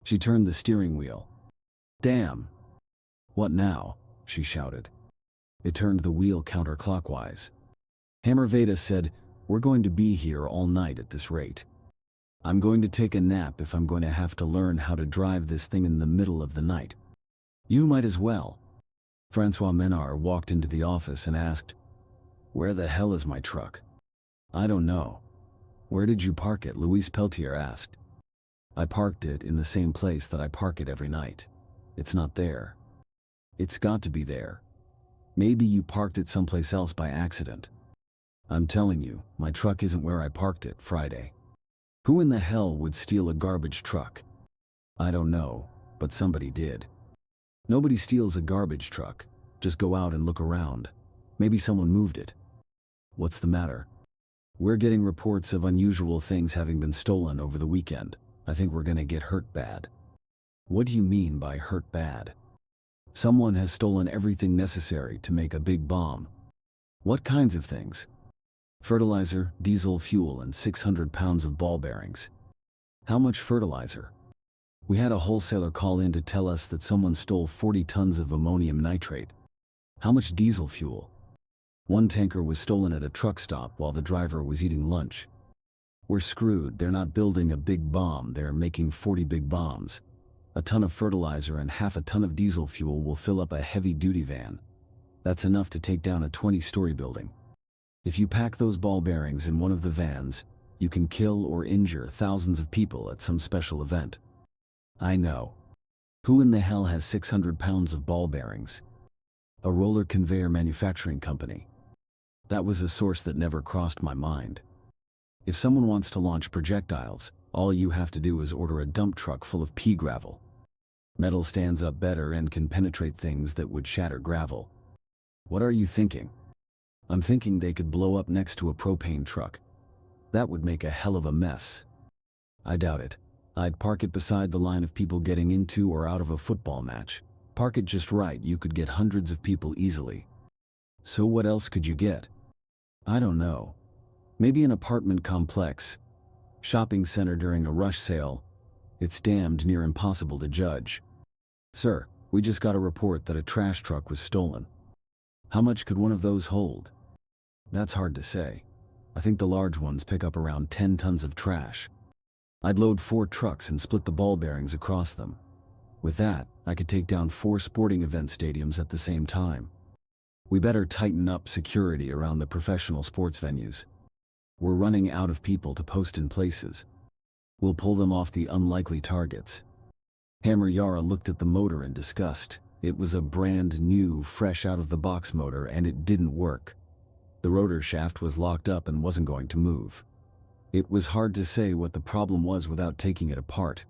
She turned the steering wheel. "Damn. What now?" she shouted. It turned the wheel counterclockwise. Hammer Veda said, "We're going to be here all night at this rate. I'm going to take a nap if I'm going to have to learn how to drive this thing in the middle of the night." "You might as well." Francois Menard walked into the office and asked, "Where the hell is my truck?" "I don't know." "Where did you park it?" Louise Peltier asked. "I parked it in the same place that I park it every night. It's not there." "It's got to be there. Maybe you parked it someplace else by accident." "I'm telling you, my truck isn't where I parked it Friday." "Who in the hell would steal a garbage truck?" "I don't know, but somebody did." "Nobody steals a garbage truck. Just go out and look around. Maybe someone moved it." "What's the matter?" "We're getting reports of unusual things having been stolen over the weekend. I think we're gonna get hurt bad." "What do you mean by hurt bad?" "Someone has stolen everything necessary to make a big bomb." "What kinds of things?" "Fertilizer, diesel fuel, and 600 pounds of ball bearings." "How much fertilizer?" "We had a wholesaler call in to tell us that someone stole 40 tons of ammonium nitrate." "How much diesel fuel?" "One tanker was stolen at a truck stop while the driver was eating lunch." "We're screwed. They're not building a big bomb, they're making 40 big bombs. A ton of fertilizer and half a ton of diesel fuel will fill up a heavy-duty van. That's enough to take down a 20-story building. If you pack those ball bearings in one of the vans, you can kill or injure thousands of people at some special event." "I know. Who in the hell has 600 pounds of ball bearings?" "A roller conveyor manufacturing company." That was a source that never crossed my mind. If someone wants to launch projectiles, all you have to do is order a dump truck full of pea gravel. Metal stands up better and can penetrate things that would shatter gravel. "What are you thinking?" "I'm thinking they could blow up next to a propane truck. That would make a hell of a mess." "I doubt it. I'd park it beside the line of people getting into or out of a football match. Park it just right, you could get hundreds of people easily." "So what else could you get?" "I don't know. Maybe an apartment complex. Shopping center during a rush sale. It's damned near impossible to judge." "Sir, we just got a report that a trash truck was stolen." "How much could one of those hold?" "That's hard to say. I think the large ones pick up around 10 tons of trash. I'd load 4 trucks and split the ball bearings across them. With that, I could take down 4 sporting event stadiums at the same time. We better tighten up security around the professional sports venues. We're running out of people to post in places. We'll pull them off the unlikely targets." Hammer Yara looked at the motor in disgust. It was a brand new, fresh out-of-the-box motor, and it didn't work. The rotor shaft was locked up and wasn't going to move. It was hard to say what the problem was without taking it apart.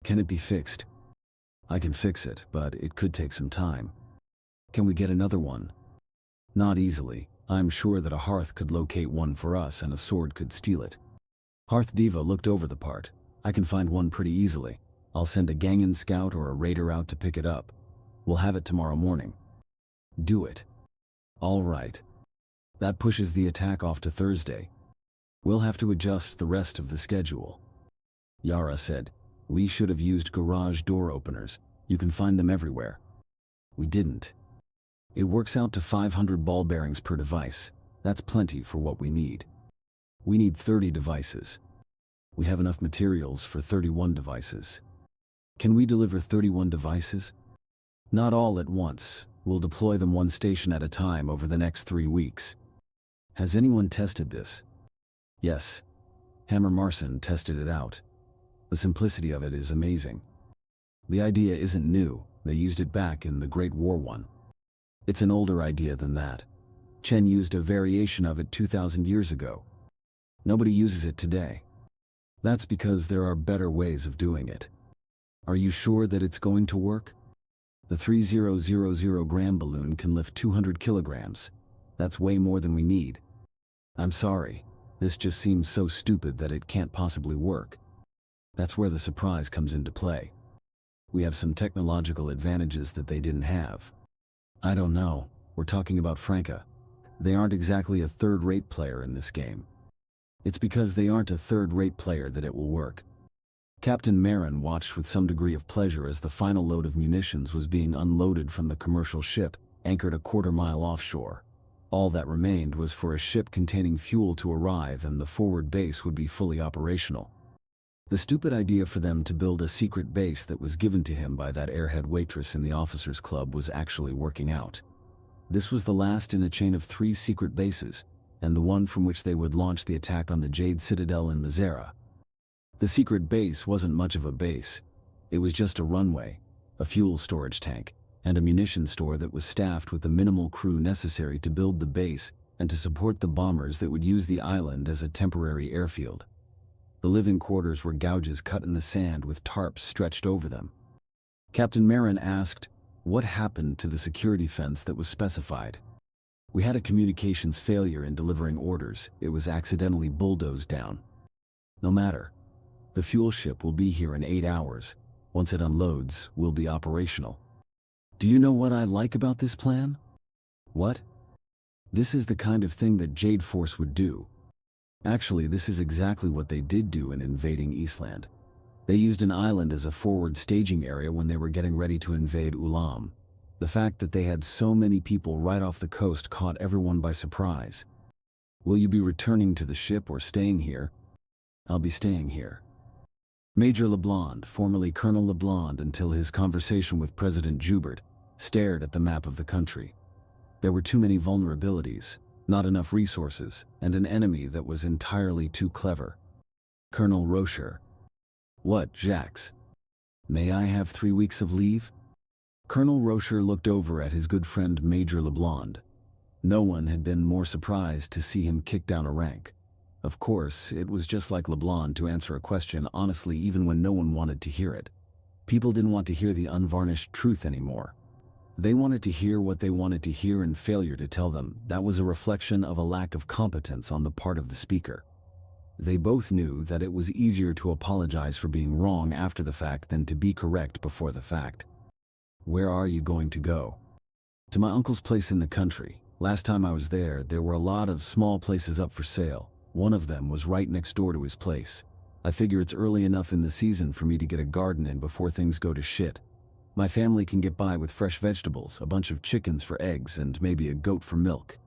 "Can it be fixed?" "I can fix it, but it could take some time." "Can we get another one?" "Not easily. I'm sure that a Hearth could locate one for us and a Sword could steal it." Hearth Diva looked over the part. "I can find one pretty easily. I'll send a Gangan scout or a raider out to pick it up. We'll have it tomorrow morning." "Do it." "All right. That pushes the attack off to Thursday. We'll have to adjust the rest of the schedule." Yara said, "We should have used garage door openers. You can find them everywhere." "We didn't. It works out to 500 ball bearings per device. That's plenty for what we need." We need 30 devices. We have enough materials for 31 devices. Can we deliver 31 devices? Not all at once. We'll deploy them one station at a time over the next 3 weeks. Has anyone tested this? Yes. Hammer Marson tested it out. The simplicity of it is amazing. The idea isn't new. They used it back in the Great War I. It's an older idea than that. Chen used a variation of it 2,000 years ago. Nobody uses it today. That's because there are better ways of doing it. Are you sure that it's going to work? The 3000-gram balloon can lift 200 kilograms. That's way more than we need. I'm sorry. This just seems so stupid that it can't possibly work. That's where the surprise comes into play. We have some technological advantages that they didn't have. I don't know. We're talking about Franca. They aren't exactly a third-rate player in this game. It's because they aren't a third-rate player that it will work. Captain Marin watched with some degree of pleasure as the final load of munitions was being unloaded from the commercial ship, anchored a quarter-mile offshore. All that remained was for a ship containing fuel to arrive and the forward base would be fully operational. The stupid idea for them to build a secret base that was given to him by that airhead waitress in the officers' club was actually working out. This was the last in a chain of 3 secret bases, and the one from which they would launch the attack on the Jade Citadel in Mazera. The secret base wasn't much of a base. It was just a runway, a fuel storage tank, and a munition store that was staffed with the minimal crew necessary to build the base and to support the bombers that would use the island as a temporary airfield. The living quarters were gouges cut in the sand with tarps stretched over them. Captain Marin asked, "What happened to the security fence that was specified?" "We had a communications failure in delivering orders. It was accidentally bulldozed down." "No matter. The fuel ship will be here in 8 hours. Once it unloads, we'll be operational." "Do you know what I like about this plan?" "What?" "This is the kind of thing that Jade Force would do. Actually, this is exactly what they did do in invading Eastland. They used an island as a forward staging area when they were getting ready to invade Ulam. The fact that they had so many people right off the coast caught everyone by surprise." "Will you be returning to the ship or staying here?" "I'll be staying here." Major LeBlanc, formerly Colonel LeBlanc until his conversation with President Joubert, stared at the map of the country. There were too many vulnerabilities, not enough resources, and an enemy that was entirely too clever. Colonel Rocher. "What, Jax? May I have 3 weeks of leave?" Colonel Rocher looked over at his good friend Major LeBlanc. No one had been more surprised to see him kick down a rank. Of course, it was just like LeBlanc to answer a question honestly even when no one wanted to hear it. People didn't want to hear the unvarnished truth anymore. They wanted to hear what they wanted to hear, and failure to tell them that was a reflection of a lack of competence on the part of the speaker. They both knew that it was easier to apologize for being wrong after the fact than to be correct before the fact. "Where are you going to go?" "To my uncle's place in the country. Last time I was there, there were a lot of small places up for sale. One of them was right next door to his place. I figure it's early enough in the season for me to get a garden in before things go to shit. My family can get by with fresh vegetables, a bunch of chickens for eggs, and maybe a goat for milk.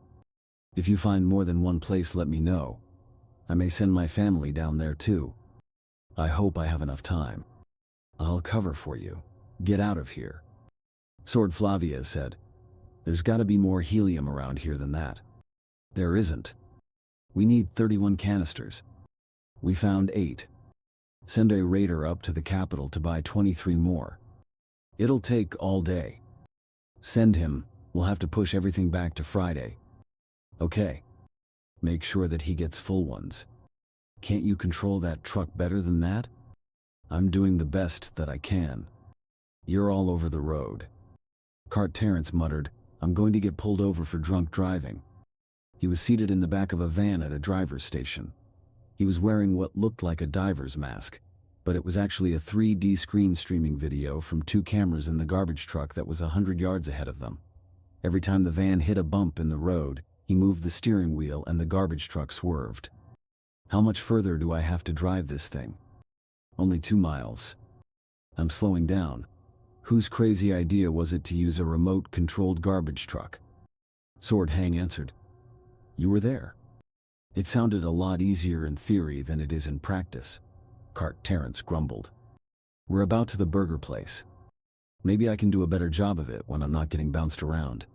If you find more than one place, let me know. I may send my family down there too. I hope I have enough time. I'll cover for you. Get out of here." Sword Flavia said, "There's gotta be more helium around here than that." "There isn't. We need 31 canisters. We found 8. Send a raider up to the capital to buy 23 more. It'll take all day. Send him. We'll have to push everything back to Friday." "Okay. Make sure that he gets full ones. Can't you control that truck better than that?" "I'm doing the best that I can. You're all over the road." Cart Terrence muttered, "I'm going to get pulled over for drunk driving." He was seated in the back of a van at a driver's station. He was wearing what looked like a diver's mask, but it was actually a 3D screen streaming video from 2 cameras in the garbage truck that was 100 yards ahead of them. Every time the van hit a bump in the road, he moved the steering wheel and the garbage truck swerved. "How much further do I have to drive this thing?" "Only 2 miles. I'm slowing down." "Whose crazy idea was it to use a remote-controlled garbage truck?" Sword Hang answered. "You were there." It sounded a lot easier in theory than it is in practice, Cart Terrence grumbled. We're about to the burger place. Maybe I can do a better job of it when I'm not getting bounced around.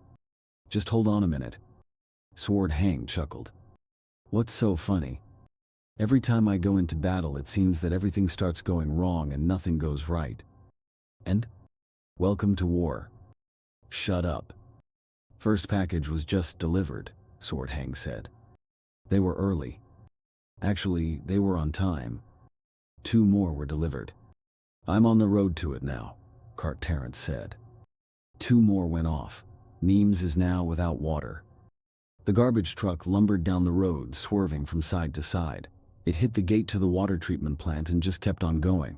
Just hold on a minute. Sword Hang chuckled. What's so funny? Every time I go into battle, it seems that everything starts going wrong and nothing goes right. And? Welcome to war. Shut up. First package was just delivered, Sword Hang said. They were early. Actually, they were on time. 2 more were delivered. I'm on the road to it now, Cart Terrence said. 2 more went off. Neems is now without water. The garbage truck lumbered down the road, swerving from side to side. It hit the gate to the water treatment plant and just kept on going.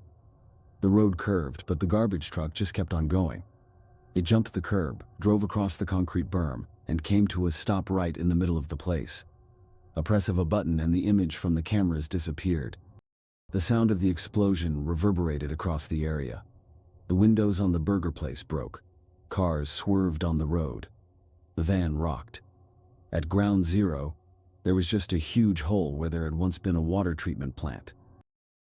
The road curved, but the garbage truck just kept on going. It jumped the curb, drove across the concrete berm, and came to a stop right in the middle of the place. A press of a button and the image from the cameras disappeared. The sound of the explosion reverberated across the area. The windows on the burger place broke. Cars swerved on the road. The van rocked. At ground zero, there was just a huge hole where there had once been a water treatment plant.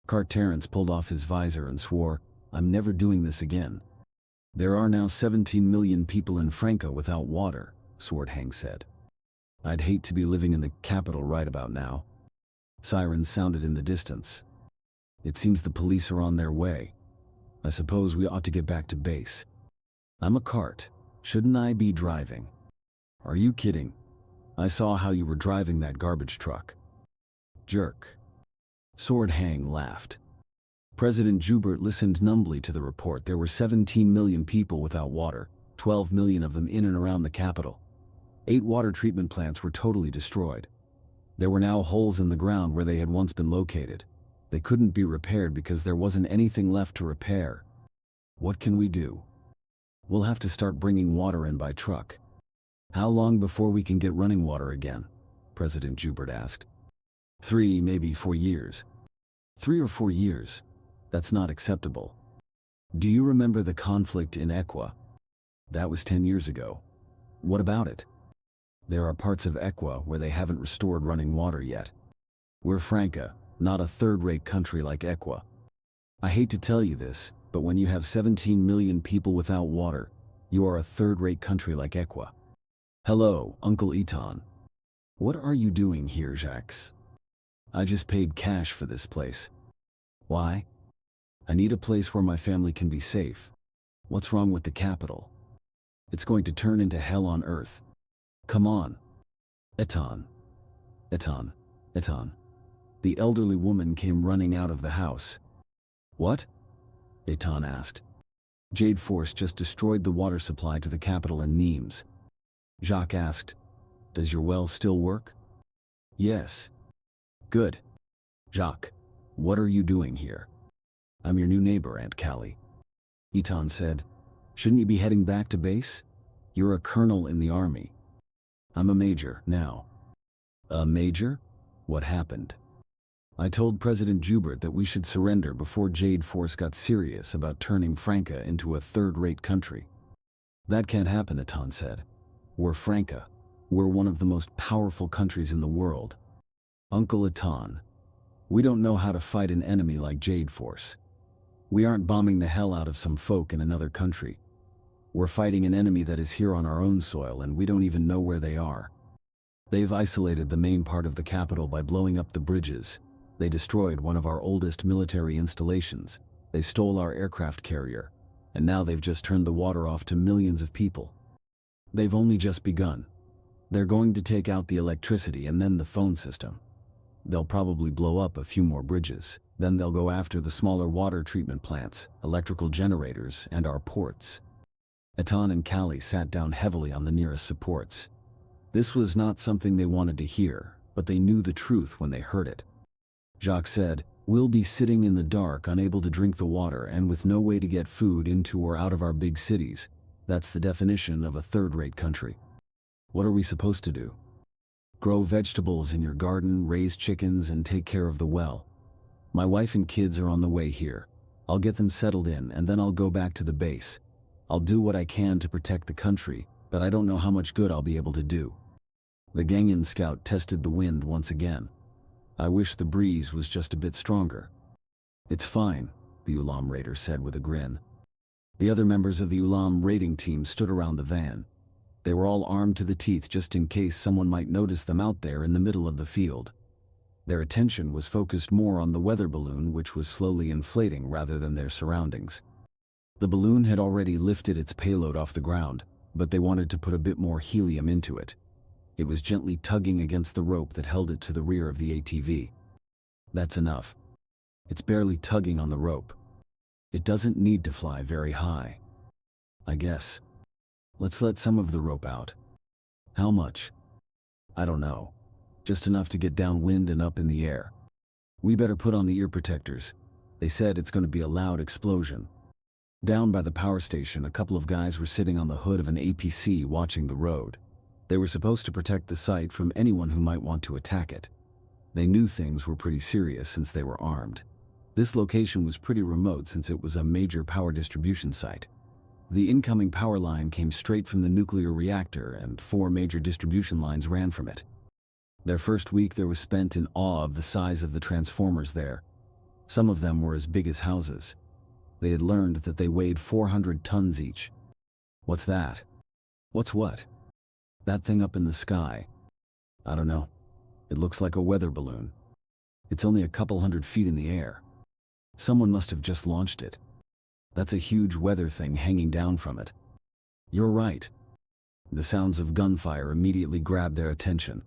Cart Terrence pulled off his visor and swore, "I'm never doing this again." There are now 17 million people in Franca without water, Sword Hang said. I'd hate to be living in the capital right about now. Sirens sounded in the distance. It seems the police are on their way. I suppose we ought to get back to base. I'm a cart. Shouldn't I be driving? Are you kidding? I saw how you were driving that garbage truck. Jerk. Sword Hang laughed. President Joubert listened numbly to the report. There were 17 million people without water, 12 million of them in and around the capital. 8 water treatment plants were totally destroyed. There were now holes in the ground where they had once been located. They couldn't be repaired because there wasn't anything left to repair. What can we do? We'll have to start bringing water in by truck. How long before we can get running water again? President Joubert asked. 3, maybe 4 years. 3 or 4 years. That's not acceptable. Do you remember the conflict in Equa? That was 10 years ago. What about it? There are parts of Equa where they haven't restored running water yet. We're Franca, not a third-rate country like Equa. I hate to tell you this, but when you have 17 million people without water, you are a third-rate country like Equa. Hello, Uncle Eton. What are you doing here, Jacques? I just paid cash for this place. Why? I need a place where my family can be safe. What's wrong with the capital? It's going to turn into hell on earth. Come on. Eton. Eton. Eton. The elderly woman came running out of the house. What? Eton asked. Jade Force just destroyed the water supply to the capital and Neems. Jacques asked, Does your well still work? Yes. Good. Jacques, what are you doing here? I'm your new neighbor, Aunt Callie. Eton said, Shouldn't you be heading back to base? You're a colonel in the army. I'm a major now. A major? What happened? I told President Joubert that we should surrender before Jade Force got serious about turning Franca into a third-rate country. That can't happen, Eton said. We're Franca. We're one of the most powerful countries in the world. Uncle Eton, we don't know how to fight an enemy like Jade Force. We aren't bombing the hell out of some folk in another country. We're fighting an enemy that is here on our own soil and we don't even know where they are. They've isolated the main part of the capital by blowing up the bridges. They destroyed one of our oldest military installations. They stole our aircraft carrier. And now they've just turned the water off to millions of people. They've only just begun. They're going to take out the electricity and then the phone system. They'll probably blow up a few more bridges. Then they'll go after the smaller water treatment plants, electrical generators, and our ports. Eton and Callie sat down heavily on the nearest supports. This was not something they wanted to hear, but they knew the truth when they heard it. Jacques said, We'll be sitting in the dark, unable to drink the water, and with no way to get food into or out of our big cities. That's the definition of a third-rate country. What are we supposed to do? Grow vegetables in your garden, raise chickens, and take care of the well. My wife and kids are on the way here. I'll get them settled in, and then I'll go back to the base. I'll do what I can to protect the country, but I don't know how much good I'll be able to do. The Gangan scout tested the wind once again. I wish the breeze was just a bit stronger. It's fine, the Ulam raider said with a grin. The other members of the Ulam raiding team stood around the van. They were all armed to the teeth just in case someone might notice them out there in the middle of the field. Their attention was focused more on the weather balloon, which was slowly inflating rather than their surroundings. The balloon had already lifted its payload off the ground, but they wanted to put a bit more helium into it. It was gently tugging against the rope that held it to the rear of the ATV. That's enough. It's barely tugging on the rope. It doesn't need to fly very high. I guess. Let's let some of the rope out. How much? I don't know. Just enough to get downwind and up in the air. We better put on the ear protectors. They said it's going to be a loud explosion. Down by the power station, a couple of guys were sitting on the hood of an APC watching the road. They were supposed to protect the site from anyone who might want to attack it. They knew things were pretty serious since they were armed. This location was pretty remote since it was a major power distribution site. The incoming power line came straight from the nuclear reactor, and 4 major distribution lines ran from it. Their first week there was spent in awe of the size of the transformers there. Some of them were as big as houses. They had learned that they weighed 400 tons each. What's that? What's what? That thing up in the sky. I don't know. It looks like a weather balloon. It's only a couple hundred feet in the air. Someone must have just launched it. That's a huge weather thing hanging down from it. You're right. The sounds of gunfire immediately grabbed their attention.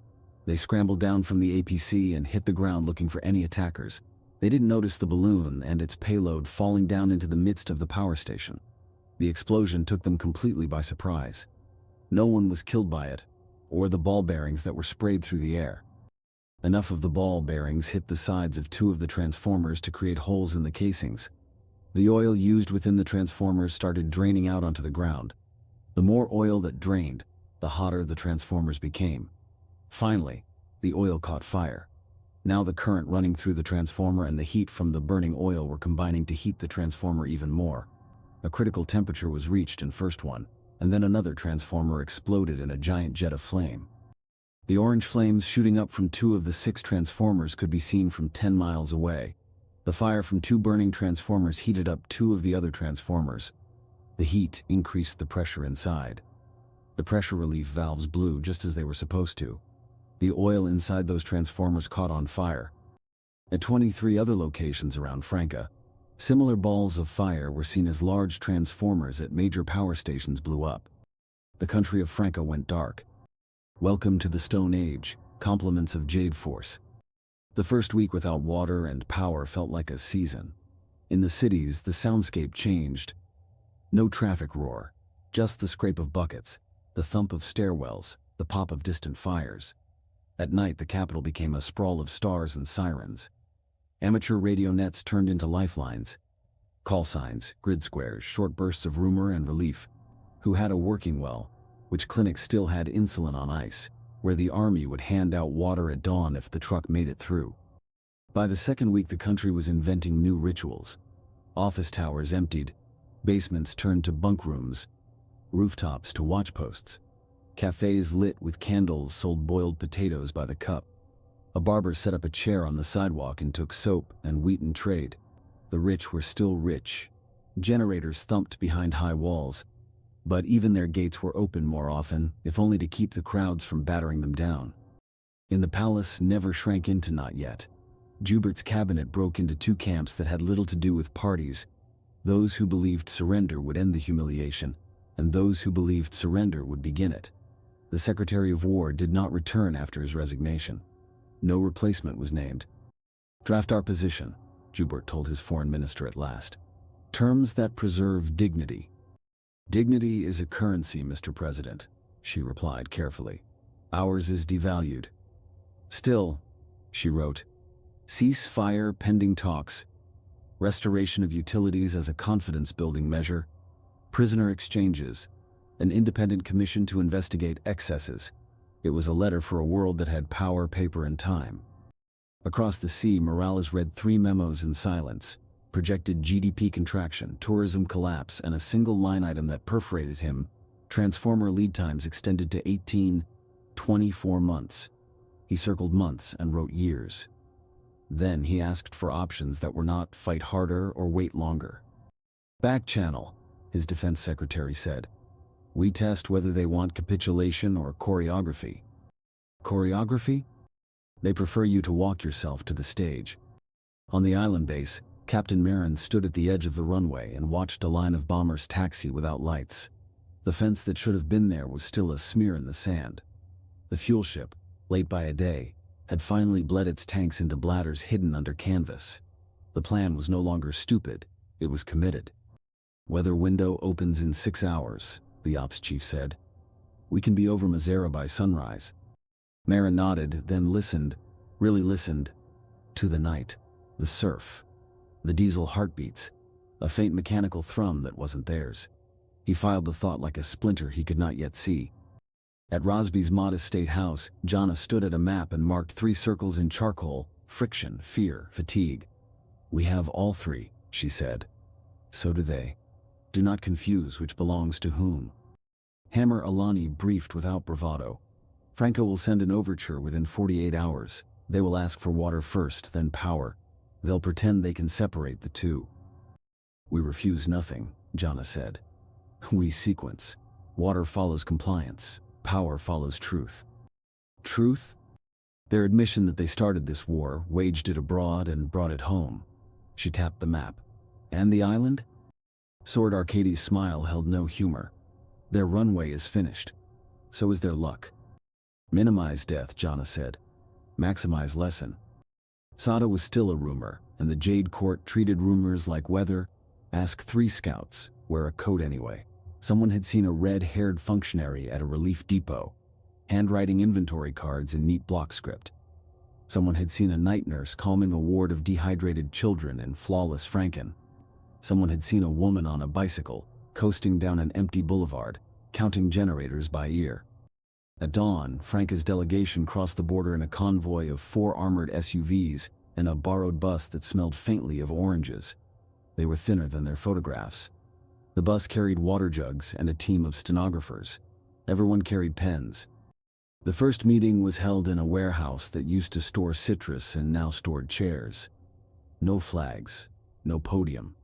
They scrambled down from the APC and hit the ground looking for any attackers. They didn't notice the balloon and its payload falling down into the midst of the power station. The explosion took them completely by surprise. No one was killed by it, or the ball bearings that were sprayed through the air. Enough of the ball bearings hit the sides of 2 of the transformers to create holes in the casings. The oil used within the transformers started draining out onto the ground. The more oil that drained, the hotter the transformers became. Finally, the oil caught fire. Now the current running through the transformer and the heat from the burning oil were combining to heat the transformer even more. A critical temperature was reached in first one, and then another transformer exploded in a giant jet of flame. The orange flames shooting up from 2 of the 6 transformers could be seen from 10 miles away. The fire from 2 burning transformers heated up 2 of the other transformers. The heat increased the pressure inside. The pressure relief valves blew just as they were supposed to. The oil inside those transformers caught on fire. At 23 other locations around Franca, similar balls of fire were seen as large transformers at major power stations blew up. The country of Franca went dark. Welcome to the Stone Age, compliments of Jade Force. The first week without water and power felt like a season. In the cities, the soundscape changed. No traffic roar, just the scrape of buckets, the thump of stairwells, the pop of distant fires. At night, the capital became a sprawl of stars and sirens. Amateur radio nets turned into lifelines. Call signs, grid squares, short bursts of rumor and relief. Who had a working well? Which clinic still had insulin on ice? Where the army would hand out water at dawn if the truck made it through. By the second week, the country was inventing new rituals. Office towers emptied, basements turned to bunk rooms, rooftops to watchposts. Cafes lit with candles sold boiled potatoes by the cup. A barber set up a chair on the sidewalk and took soap and wheat in trade. The rich were still rich. Generators thumped behind high walls, but even their gates were open more often, if only to keep the crowds from battering them down. In the palace never shrank into not yet. Jubert's cabinet broke into 2 camps that had little to do with parties. Those who believed surrender would end the humiliation, and those who believed surrender would begin it. The Secretary of War did not return after his resignation. No replacement was named. Draft our position, Jubert told his foreign minister at last. Terms that preserve dignity. Dignity is a currency, Mr. President, she replied carefully. Ours is devalued. Still, she wrote, cease fire pending talks, restoration of utilities as a confidence-building measure, prisoner exchanges, an independent commission to investigate excesses. It was a letter for a world that had power, paper, and time. Across the sea, Morales read 3 memos in silence, projected GDP contraction, tourism collapse, and a single line item that perforated him: transformer lead times extended to 18 24 months. He circled months and wrote years. Then he asked for options that were not fight harder or wait longer. Back channel, his defense secretary said. We test whether they want capitulation or choreography. Choreography? They prefer you to walk yourself to the stage. On the island base, Captain Marin stood at the edge of the runway and watched a line of bombers taxi without lights. The fence that should have been there was still a smear in the sand. The fuel ship, late by a day, had finally bled its tanks into bladders hidden under canvas. The plan was no longer stupid, it was committed. Weather window opens in 6 hours, the ops chief said. We can be over Mazera by sunrise. Marin nodded, then listened, really listened, to the night, the surf, the diesel heartbeats, a faint mechanical thrum that wasn't theirs. He filed the thought like a splinter he could not yet see. At Rosby's modest state house, Jana stood at a map and marked 3 circles in charcoal: friction, fear, fatigue. We have all 3, she said. So do they. Do not confuse which belongs to whom. Hammer Alani briefed without bravado. Franco will send an overture within 48 hours. They will ask for water first, then power. They'll pretend they can separate the two. We refuse nothing, Jana said. We sequence. Water follows compliance. Power follows truth. Truth? Their admission that they started this war, waged it abroad, and brought it home. She tapped the map. And the island? Sword Arcadie's smile held no humor. Their runway is finished. So is their luck. Minimize death, Jana said. Maximize lesson. Sada was still a rumor, and the Jade Court treated rumors like weather. Ask 3 scouts, wear a coat anyway. Someone had seen a red-haired functionary at a relief depot, handwriting inventory cards in neat block script. Someone had seen a night nurse calming a ward of dehydrated children in flawless Franken. Someone had seen a woman on a bicycle, coasting down an empty boulevard, counting generators by ear. At dawn, Franca's delegation crossed the border in a convoy of 4 armored SUVs and a borrowed bus that smelled faintly of oranges. They were thinner than their photographs. The bus carried water jugs and a team of stenographers. Everyone carried pens. The first meeting was held in a warehouse that used to store citrus and now stored chairs. No flags, no podium.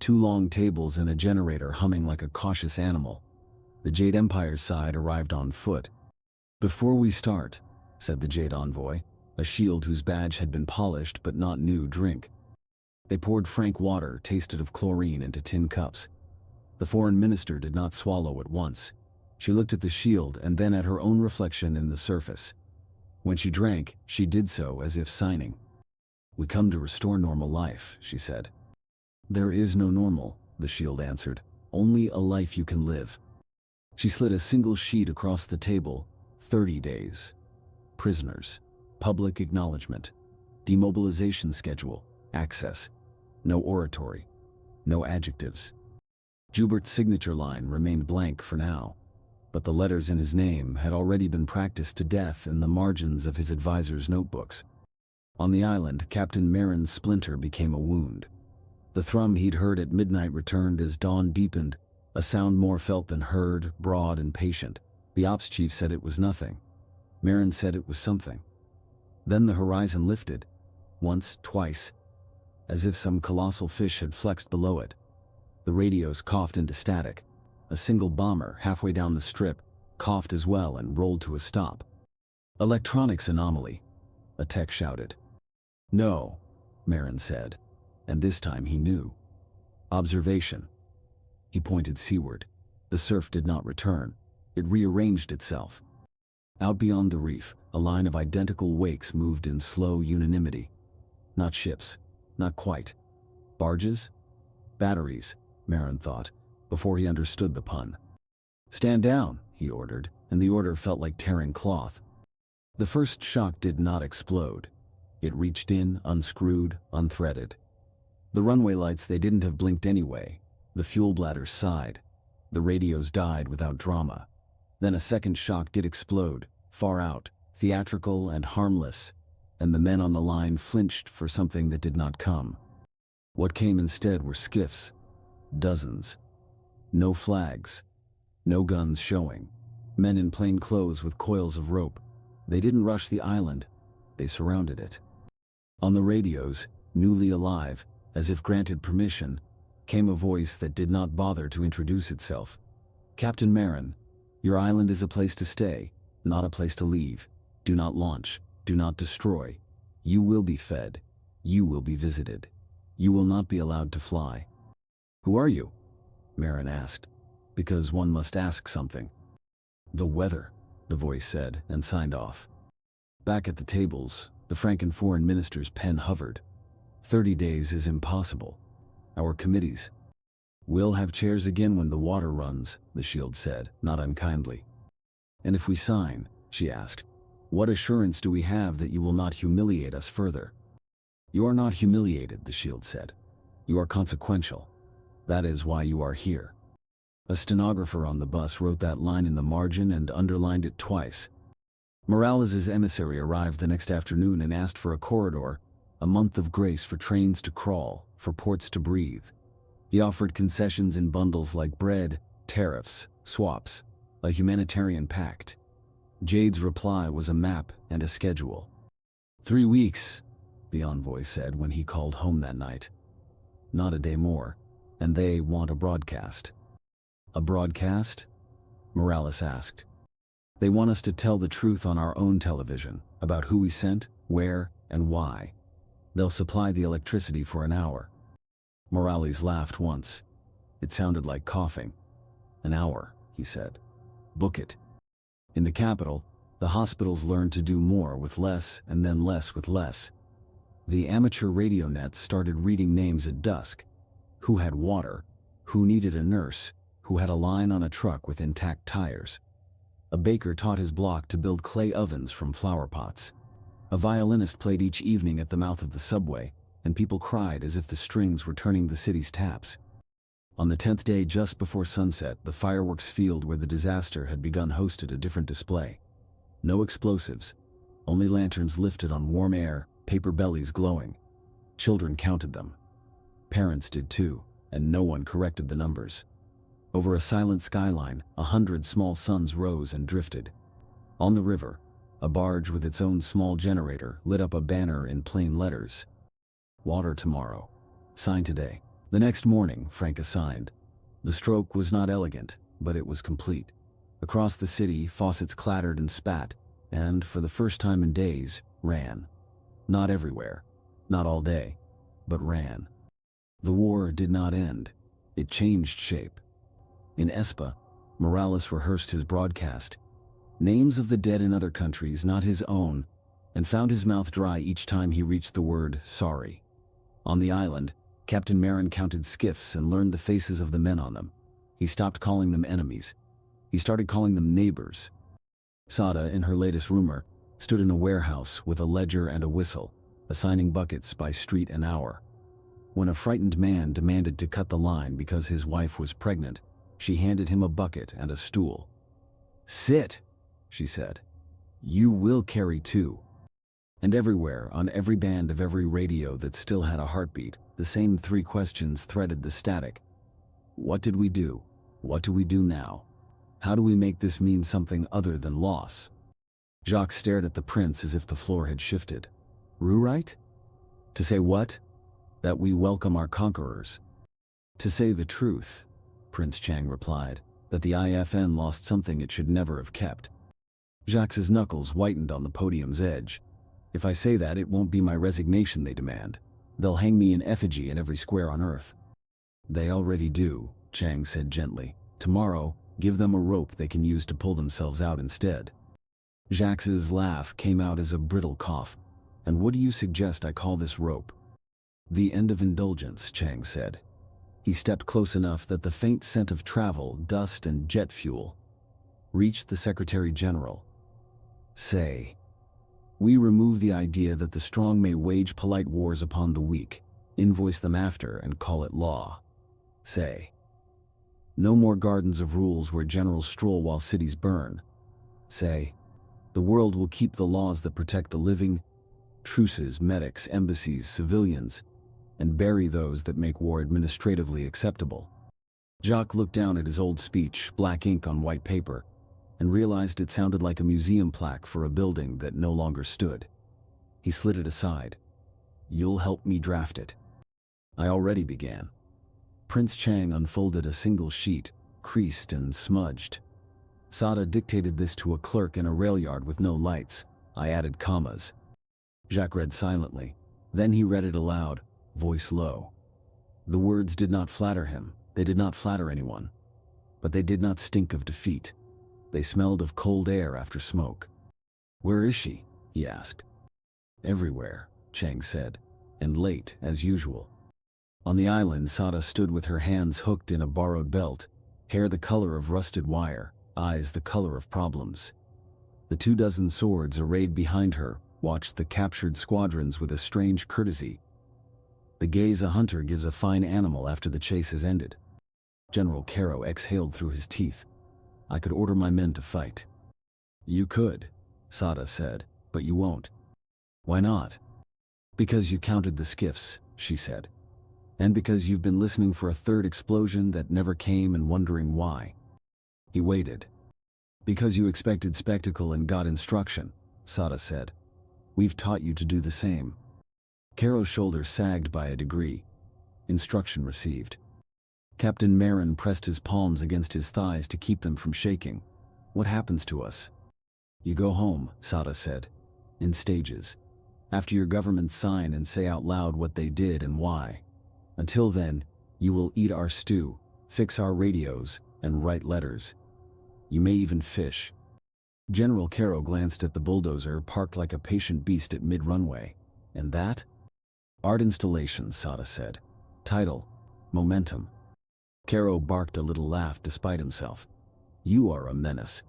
2 long tables and a generator humming like a cautious animal. The Jade Empire's side arrived on foot. Before we start, said the Jade envoy, a shield whose badge had been polished but not new, drink. They poured frank water tasted of chlorine into tin cups. The foreign minister did not swallow at once. She looked at the shield and then at her own reflection in the surface. When she drank, she did so as if signing. We come to restore normal life, she said. There is no normal, the shield answered. Only a life you can live. She slid a single sheet across the table. 30 days. Prisoners. Public acknowledgement. Demobilization schedule. Access. No oratory. No adjectives. Jubert's signature line remained blank for now, but the letters in his name had already been practiced to death in the margins of his advisor's notebooks. On the island, Captain Marin's splinter became a wound. The thrum he'd heard at midnight returned as dawn deepened, a sound more felt than heard, broad and patient. The ops chief said it was nothing. Marin said it was something. Then the horizon lifted, once, twice, as if some colossal fish had flexed below it. The radios coughed into static. A single bomber, halfway down the strip, coughed as well and rolled to a stop. Electronics anomaly, a tech shouted. No, Marin said, and this time he knew. Observation. He pointed seaward. The surf did not return. It rearranged itself. Out beyond the reef, a line of identical wakes moved in slow unanimity. Not ships, not quite. Barges? Batteries, Marin thought, before he understood the pun. Stand down, he ordered, and the order felt like tearing cloth. The first shock did not explode. It reached in, unscrewed, unthreaded. The runway lights, they didn't have blinked anyway. The fuel bladders sighed. The radios died without drama. Then a second shock did explode, far out, theatrical and harmless, and the men on the line flinched for something that did not come. What came instead were skiffs. Dozens. No flags. No guns showing. Men in plain clothes with coils of rope. They didn't rush the island, they surrounded it. On the radios, newly alive, as if granted permission, came a voice that did not bother to introduce itself. "Captain Marin, your island is a place to stay, not a place to leave. Do not launch, do not destroy. You will be fed, you will be visited. You will not be allowed to fly." "Who are you?" Marin asked, because one must ask something. "The weather," the voice said, and signed off. Back at the tables, the Franken foreign minister's pen hovered. 30 days is impossible. Our committees. "We'll have chairs again when the water runs," the shield said, not unkindly. "And if we sign," she asked, "what assurance do we have that you will not humiliate us further?" "You are not humiliated," the shield said. "You are consequential. That is why you are here." A stenographer on the bus wrote that line in the margin and underlined it twice. Morales' emissary arrived the next afternoon and asked for a corridor, a month of grace for trains to crawl, for ports to breathe. He offered concessions in bundles like bread, tariffs, swaps, a humanitarian pact. Jade's reply was a map and a schedule. 3 weeks, the envoy said when he called home that night. Not a day more, and they want a broadcast. "A broadcast?" Morales asked. "They want us to tell the truth on our own television, about who we sent, where, and why. They'll supply the electricity for an hour." Morales laughed once. It sounded like coughing. "An hour," he said. "Book it." In the capital, the hospitals learned to do more with less and then less with less. The amateur radio nets started reading names at dusk. Who had water? Who needed a nurse? Who had a line on a truck with intact tires? A baker taught his block to build clay ovens from flower pots. A violinist played each evening at the mouth of the subway, and people cried as if the strings were turning the city's taps. On the 10th day, just before sunset, the fireworks field where the disaster had begun hosted a different display. No explosives, only lanterns lifted on warm air, paper bellies glowing. Children counted them. Parents did too, and no one corrected the numbers. Over a silent skyline, 100 small suns rose and drifted. On the river, a barge with its own small generator lit up a banner in plain letters. "Water tomorrow. Sign today." The next morning, Franca signed. The stroke was not elegant, but it was complete. Across the city, faucets clattered and spat, and, for the first time in days, ran. Not everywhere, not all day, but ran. The war did not end. It changed shape. In Espa, Morales rehearsed his broadcast. Names of the dead in other countries, not his own, and found his mouth dry each time he reached the word sorry. On the island, Captain Marin counted skiffs and learned the faces of the men on them. He stopped calling them enemies. He started calling them neighbors. Sada, in her latest rumor, stood in a warehouse with a ledger and a whistle, assigning buckets by street and hour. When a frightened man demanded to cut the line because his wife was pregnant, she handed him a bucket and a stool. "Sit," she said. "You will carry too." And everywhere, on every band of every radio that still had a heartbeat, the same 3 questions threaded the static. What did we do? What do we do now? How do we make this mean something other than loss? Jacques stared at the prince as if the floor had shifted. Reroute? To say what? That we welcome our conquerors. To say the truth, Prince Chang replied, that the IFN lost something it should never have kept. Jacques' knuckles whitened on the podium's edge. If I say that, it won't be my resignation they demand. They'll hang me in effigy in every square on earth. They already do, Chang said gently. Tomorrow, give them a rope they can use to pull themselves out instead. Jacques' laugh came out as a brittle cough. And what do you suggest I call this rope? The end of indulgence, Chang said. He stepped close enough that the faint scent of travel, dust, and jet fuel reached the Secretary General. Say, we remove the idea that the strong may wage polite wars upon the weak, invoice them after, and call it law. Say, no more gardens of rules where generals stroll while cities burn. Say, the world will keep the laws that protect the living, truces, medics, embassies, civilians, and bury those that make war administratively acceptable. Jacques looked down at his old speech, black ink on white paper, and realized it sounded like a museum plaque for a building that no longer stood. He slid it aside. "You'll help me draft it." I already began. Prince Chang unfolded a single sheet, creased and smudged. Sada dictated this to a clerk in a rail yard with no lights. I added commas. Jacques read silently. Then he read it aloud, voice low. The words did not flatter him. They did not flatter anyone. But they did not stink of defeat. They smelled of cold air after smoke. "Where is she?" he asked. "Everywhere," Chang said, "and late, as usual." On the island, Sada stood with her hands hooked in a borrowed belt, hair the color of rusted wire, eyes the color of problems. The 24 swords arrayed behind her watched the captured squadrons with a strange courtesy. The gaze a hunter gives a fine animal after the chase is ended. General Caro exhaled through his teeth. "I could order my men to fight." "You could," Sada said, "but you won't." "Why not?" "Because you counted the skiffs," she said. "And because you've been listening for a third explosion that never came and wondering why." He waited. "Because you expected spectacle and got instruction," Sada said. "We've taught you to do the same." Caro's shoulders sagged by a degree. Instruction received. Captain Marin pressed his palms against his thighs to keep them from shaking. "What happens to us?" "You go home," Sada said. "In stages. After your governments sign and say out loud what they did and why. Until then, you will eat our stew, fix our radios, and write letters. You may even fish." General Caro glanced at the bulldozer parked like a patient beast at mid-runway. "And that?" "Art installations," Sada said. "Title, Momentum." Caro barked a little laugh despite himself. "You are a menace."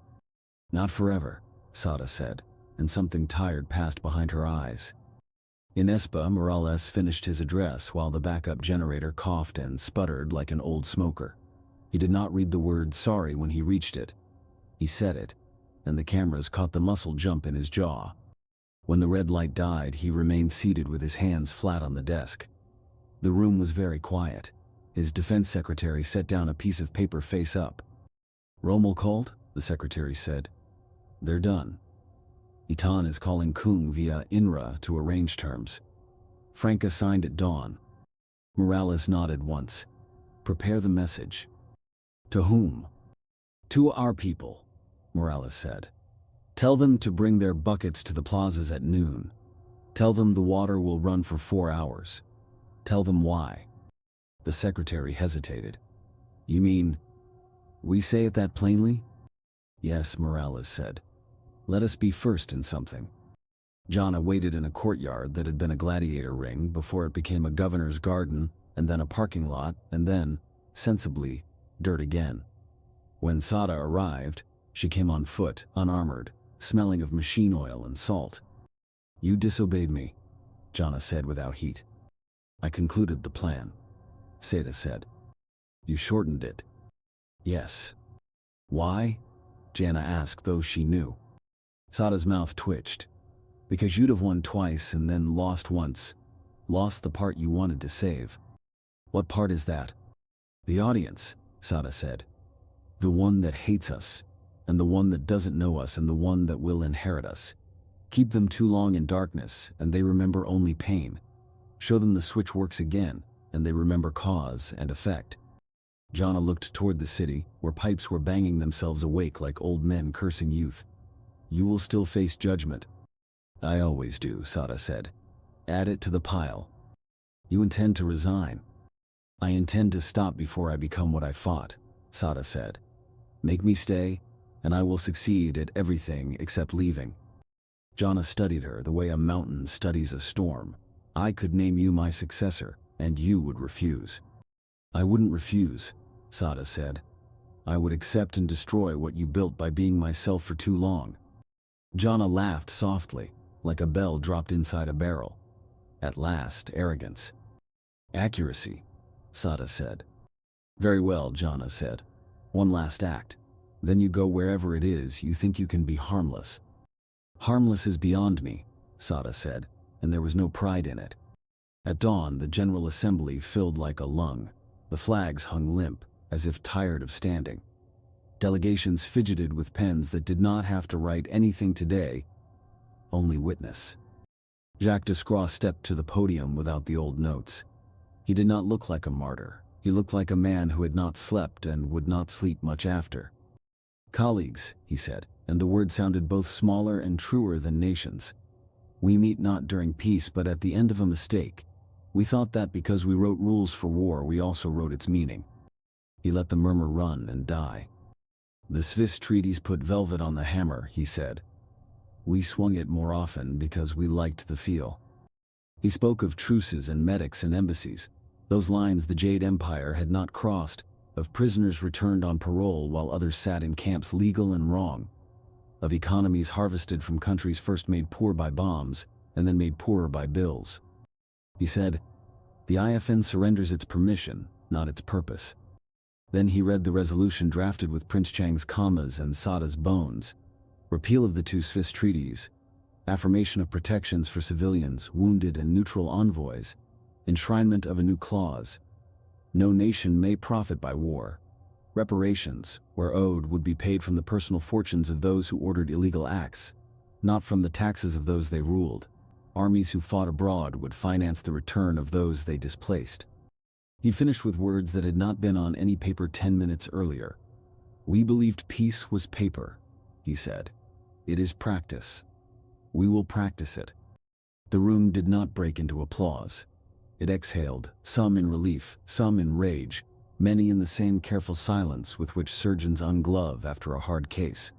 "Not forever," Sada said, and something tired passed behind her eyes. In Espa, Morales finished his address while the backup generator coughed and sputtered like an old smoker. He did not read the word sorry when he reached it. He said it, and the cameras caught the muscle jump in his jaw. When the red light died, he remained seated with his hands flat on the desk. The room was very quiet. His defense secretary set down a piece of paper face up. "Rommel called," the secretary said. "They're done. Itan is calling Kung via INRA to arrange terms. Franca signed at dawn." Morales nodded once. "Prepare the message." "To whom?" "To our people," Morales said. "Tell them to bring their buckets to the plazas at noon. Tell them the water will run for 4 hours. Tell them why." The secretary hesitated. "You mean, we say it that plainly?" "Yes," Morales said. "Let us be first in something." Jana waited in a courtyard that had been a gladiator ring before it became a governor's garden, and then a parking lot, and then, sensibly, dirt again. When Sada arrived, she came on foot, unarmored, smelling of machine oil and salt. "You disobeyed me," Jana said without heat. "I concluded the plan," Seda said. "You shortened it." "Yes." "Why?" Jana asked, though she knew. Sada's mouth twitched. "Because you'd have won twice and then lost once. Lost the part you wanted to save." "What part is that?" "The audience," Sada said. "The one that hates us, and the one that doesn't know us, and the one that will inherit us. Keep them too long in darkness, and they remember only pain. Show them the switch works again, and they remember cause and effect." Jana looked toward the city, where pipes were banging themselves awake like old men cursing youth. "You will still face judgment." "I always do," Sada said. "Add it to the pile." "You intend to resign." "I intend to stop before I become what I fought," Sada said. "Make me stay, and I will succeed at everything except leaving." Jana studied her the way a mountain studies a storm. "I could name you my successor, and you would refuse." "I wouldn't refuse," Sada said. "I would accept and destroy what you built by being myself for too long." Jana laughed softly, like a bell dropped inside a barrel. "At last, arrogance." "Accuracy," Sada said. "Very well," Jana said. "One last act. Then you go wherever it is you think you can be harmless." "Harmless is beyond me," Sada said, and there was no pride in it. At dawn, the General Assembly filled like a lung. The flags hung limp, as if tired of standing. Delegations fidgeted with pens that did not have to write anything today, only witness. Jacques Descroix stepped to the podium without the old notes. He did not look like a martyr. He looked like a man who had not slept and would not sleep much after. "Colleagues," he said, and the word sounded both smaller and truer than nations. "We meet not during peace but at the end of a mistake. We thought that because we wrote rules for war we also wrote its meaning." He let the murmur run and die. "The Swiss treaties put velvet on the hammer," he said. "We swung it more often because we liked the feel." He spoke of truces and medics and embassies, those lines the Jade Empire had not crossed, of prisoners returned on parole while others sat in camps legal and wrong, of economies harvested from countries first made poor by bombs and then made poorer by bills. He said, "The IFN surrenders its permission, not its purpose." Then he read the resolution drafted with Prince Chang's commas and Sada's bones: repeal of the two Swiss treaties, affirmation of protections for civilians, wounded and neutral envoys, enshrinement of a new clause: no nation may profit by war. Reparations, where owed, would be paid from the personal fortunes of those who ordered illegal acts, not from the taxes of those they ruled. Armies who fought abroad would finance the return of those they displaced. He finished with words that had not been on any paper 10 minutes earlier. "We believed peace was paper," he said. "It is practice. We will practice it." The room did not break into applause. It exhaled, some in relief, some in rage, many in the same careful silence with which surgeons unglove after a hard case.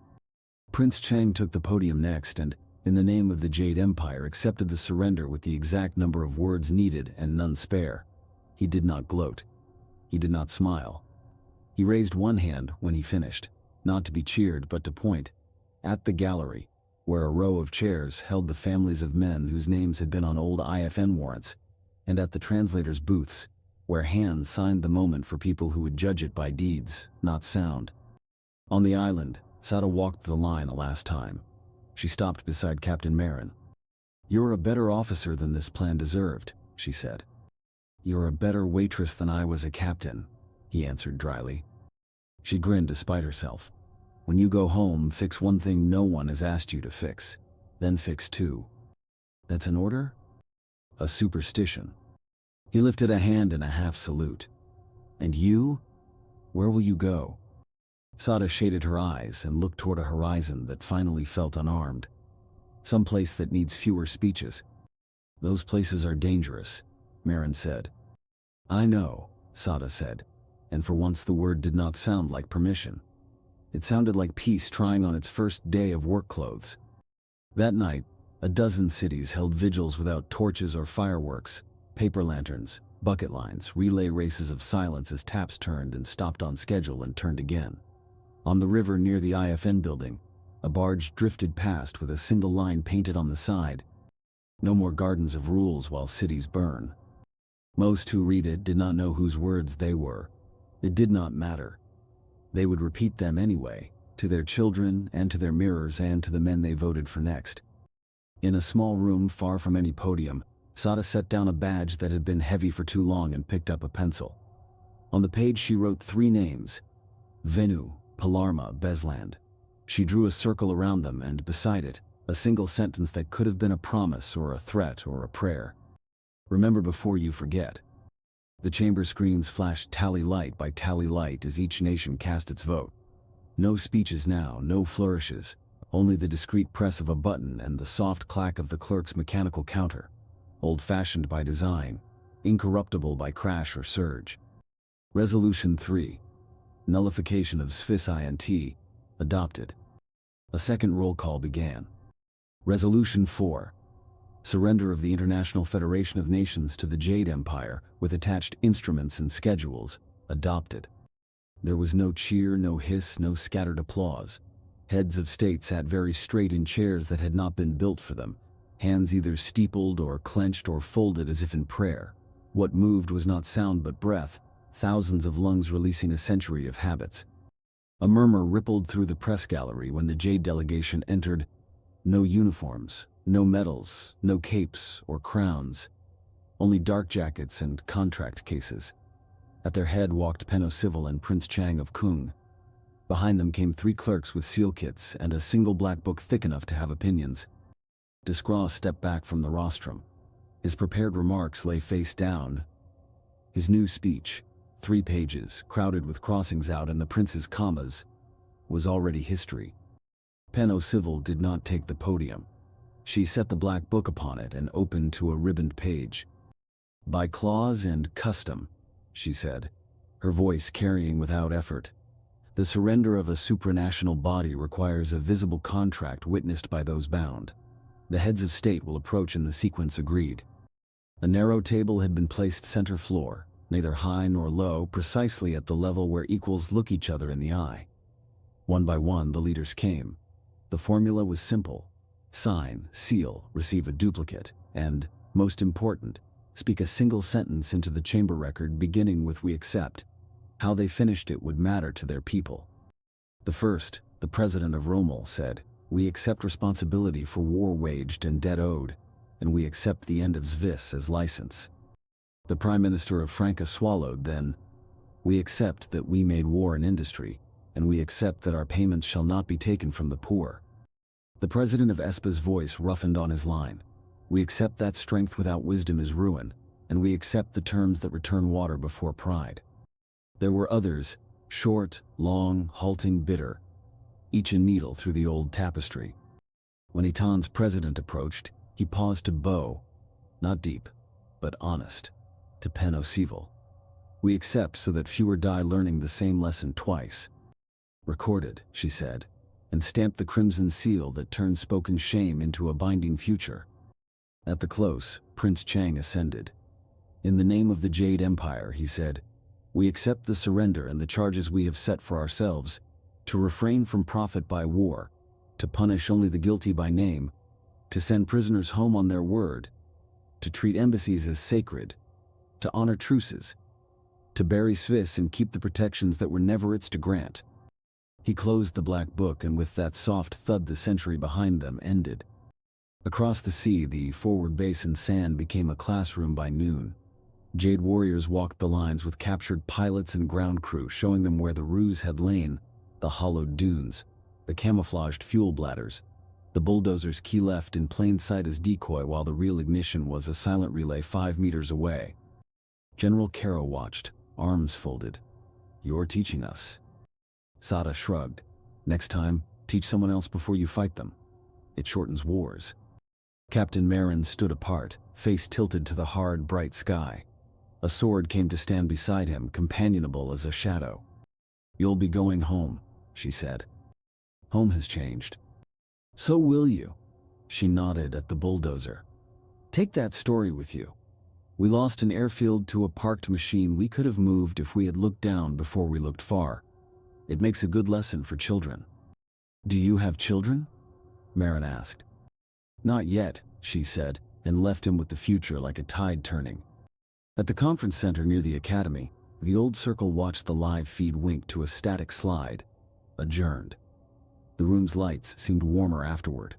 Prince Chang took the podium next and, in the name of the Jade Empire, accepted the surrender with the exact number of words needed and none spare. He did not gloat. He did not smile. He raised one hand when he finished, not to be cheered but to point at the gallery, where a row of chairs held the families of men whose names had been on old IFN warrants, and at the translators' booths, where hands signed the moment for people who would judge it by deeds, not sound. On the island, Sada walked the line a last time. She stopped beside Captain Marin. "You're a better officer than this plan deserved," she said. "You're a better waitress than I was a captain," he answered dryly. She grinned despite herself. "When you go home, fix one thing no one has asked you to fix. Then fix two." "That's an order?" "A superstition." He lifted a hand in a half salute. "And you? Where will you go?" Sada shaded her eyes and looked toward a horizon that finally felt unarmed. "Some place that needs fewer speeches." "Those places are dangerous," Marin said. "I know," Sada said, and for once the word did not sound like permission. It sounded like peace trying on its first day of work clothes. That night, a dozen cities held vigils without torches or fireworks, paper lanterns, bucket lines, relay races of silence as taps turned and stopped on schedule and turned again. On the river near the IFN building, a barge drifted past with a single line painted on the side: "No more gardens of rules while cities burn." Most who read it did not know whose words they were. It did not matter. They would repeat them anyway, to their children and to their mirrors and to the men they voted for next. In a small room far from any podium, Sada set down a badge that had been heavy for too long and picked up a pencil. On the page she wrote 3 names: Venu, Palermo, Besland. She drew a circle around them and, beside it, a single sentence that could have been a promise or a threat or a prayer. "Remember before you forget." The chamber screens flashed tally light by tally light as each nation cast its vote. No speeches now, no flourishes, only the discreet press of a button and the soft clack of the clerk's mechanical counter, old-fashioned by design, incorruptible by crash or surge. Resolution 3. Nullification of Swiss INT, adopted. A second roll call began. Resolution 4. Surrender of the International Federation of Nations to the Jade Empire with attached instruments and schedules, adopted. There was no cheer, no hiss, no scattered applause. Heads of state sat very straight in chairs that had not been built for them, hands either steepled or clenched or folded as if in prayer. What moved was not sound but breath, thousands of lungs releasing a century of habits. A murmur rippled through the press gallery when the Jade delegation entered. No uniforms, no medals, no capes or crowns, only dark jackets and contract cases. At their head walked Penno Civil and Prince Chang of Kung. Behind them came 3 clerks with seal kits and a single black book thick enough to have opinions. Descroix stepped back from the rostrum. His prepared remarks lay face down. His new speech, 3 pages, crowded with crossings out and the prince's commas, was already history. Pen Civil did not take the podium. She set the black book upon it and opened to a ribboned page. "By clause and custom," she said, her voice carrying without effort, "the surrender of a supranational body requires a visible contract witnessed by those bound. The heads of state will approach in the sequence agreed." A narrow table had been placed center floor, neither high nor low, precisely at the level where equals look each other in the eye. One by one, the leaders came. The formula was simple: sign, seal, receive a duplicate, and, most important, speak a single sentence into the chamber record beginning with "we accept." How they finished it would matter to their people. The first, the president of Rommel, said, "We accept responsibility for war waged and debt owed, and we accept the end of Swiss as license." The prime minister of Franca swallowed, then, "We accept that we made war an industry, and we accept that our payments shall not be taken from the poor." The president of Espa's voice roughened on his line. "We accept that strength without wisdom is ruin, and we accept the terms that return water before pride." There were others, short, long, halting, bitter, each a needle through the old tapestry. When Etan's president approached, he paused to bow, not deep, but honest, to Pen Civil. "We accept so that fewer die learning the same lesson twice." "Recorded," she said, and stamped the crimson seal that turned spoken shame into a binding future. At the close, Prince Chang ascended. "In the name of the Jade Empire," he said, "we accept the surrender and the charges we have set for ourselves, to refrain from profit by war, to punish only the guilty by name, to send prisoners home on their word, to treat embassies as sacred, to honor truces, to bury Swiss and keep the protections that were never its to grant." He closed the black book, and with that soft thud the century behind them ended. Across the sea, the forward basin sand became a classroom by noon. Jade warriors walked the lines with captured pilots and ground crew, showing them where the ruse had lain: the hollowed dunes, the camouflaged fuel bladders, the bulldozers key left in plain sight as decoy, while the real ignition was a silent relay 5 meters away. General Caro watched, arms folded. "You're teaching us." Sada shrugged. "Next time, teach someone else before you fight them. It shortens wars." Captain Marin stood apart, face tilted to the hard, bright sky. A sword came to stand beside him, companionable as a shadow. "You'll be going home," she said. "Home has changed." "So will you." She nodded at the bulldozer. "Take that story with you. We lost an airfield to a parked machine we could have moved if we had looked down before we looked far. It makes a good lesson for children." "Do you have children?" Marin asked. "Not yet," she said, and left him with the future like a tide turning. At the conference center near the academy, the old circle watched the live feed wink to a static slide. Adjourned. The room's lights seemed warmer afterward.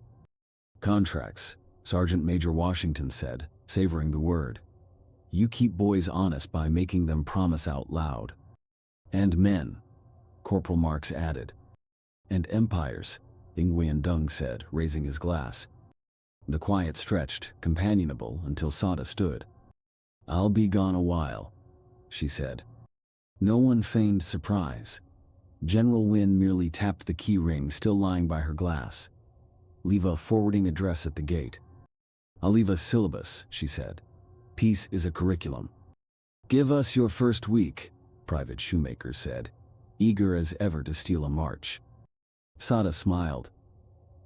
"Contracts," Sergeant Major Washington said, savoring the word. "You keep boys honest by making them promise out loud." "And men," Corporal Marks added. "And empires," Nguyen Dung said, raising his glass. The quiet stretched, companionable, until Sada stood. "I'll be gone a while," she said. No one feigned surprise. General Wynne merely tapped the key ring still lying by her glass. "Leave a forwarding address at the gate." "I'll leave a syllabus," she said. "Peace is a curriculum." "Give us your first week," Private Shoemaker said, eager as ever to steal a march. Sada smiled.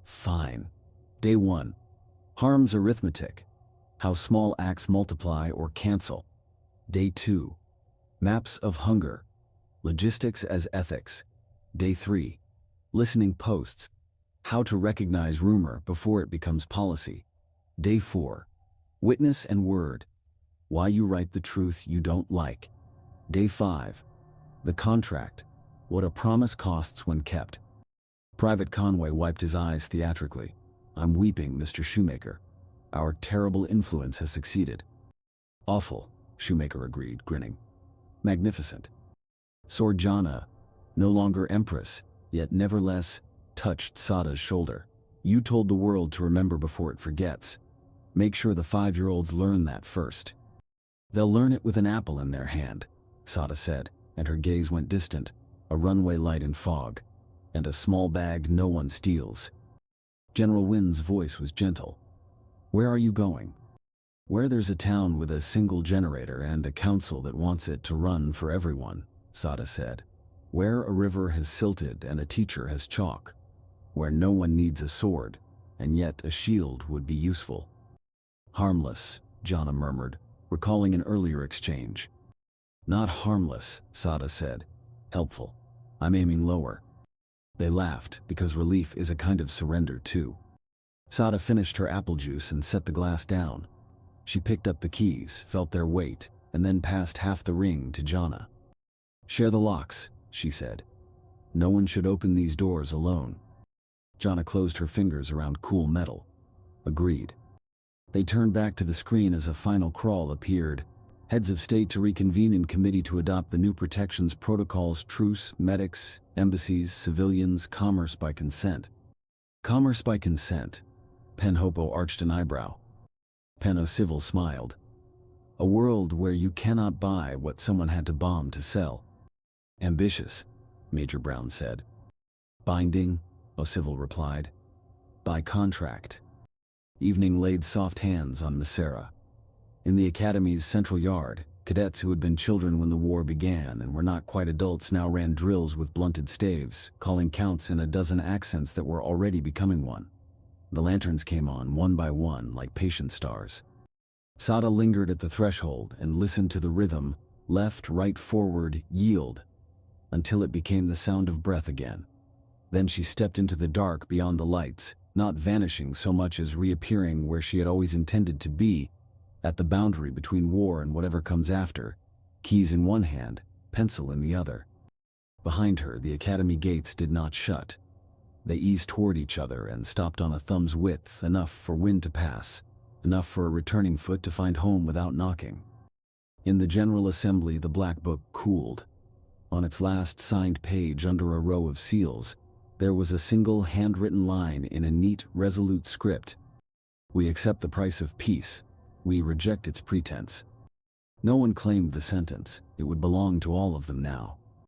"Fine. Day 1. Harm's arithmetic. How small acts multiply or cancel. Day 2. Maps of hunger. Logistics as ethics. Day 3. Listening posts. How to recognize rumor before it becomes policy. Day 4. Witness and word. Why you write the truth you don't like. Day 5. The contract. What a promise costs when kept." Private Conway wiped his eyes theatrically. "I'm weeping, Mr. Shoemaker. Our terrible influence has succeeded." "Awful," Shoemaker agreed, grinning. "Magnificent. Sorjana, no longer empress, yet nevertheless touched Sada's shoulder. "You told the world to remember before it forgets. Make sure the 5-year-olds learn that first." "They'll learn it with an apple in their hand," Sada said, and her gaze went distant, a runway light in fog, and a small bag no one steals. General Wynn's voice was gentle. "Where are you going?" "Where there's a town with a single generator and a council that wants it to run for everyone," Sada said. "Where a river has silted and a teacher has chalk. Where no one needs a sword, and yet a shield would be useful." "Harmless," Jana murmured, recalling an earlier exchange. "Not harmless," Sada said. "Helpful. I'm aiming lower." They laughed, because relief is a kind of surrender too. Sada finished her apple juice and set the glass down. She picked up the keys, felt their weight, and then passed half the ring to Jana. "Share the locks," she said. "No one should open these doors alone." Jana closed her fingers around cool metal. Agreed. They turned back to the screen as a final crawl appeared. Heads of state to reconvene in committee to adopt the new protections protocols: truce, medics, embassies, civilians, commerce by consent. Commerce by consent. Penhopo arched an eyebrow. Civil smiled. "A world where you cannot buy what someone had to bomb to sell." "Ambitious," Major Brown said. "Binding," Civil replied. "By contract." Evening laid soft hands on Masera. In the academy's central yard, cadets who had been children when the war began and were not quite adults now ran drills with blunted staves, calling counts in a dozen accents that were already becoming one. The lanterns came on one by one like patient stars. Sada lingered at the threshold and listened to the rhythm, left, right, forward, yield, until it became the sound of breath again. Then she stepped into the dark beyond the lights, not vanishing so much as reappearing where she had always intended to be, at the boundary between war and whatever comes after, keys in one hand, pencil in the other. Behind her, the academy gates did not shut. They eased toward each other and stopped on a thumb's width, enough for wind to pass, enough for a returning foot to find home without knocking. In the General Assembly, the black book cooled. On its last signed page, under a row of seals, there was a single handwritten line in a neat, resolute script. "We accept the price of peace. We reject its pretense." No one claimed the sentence. It would belong to all of them now.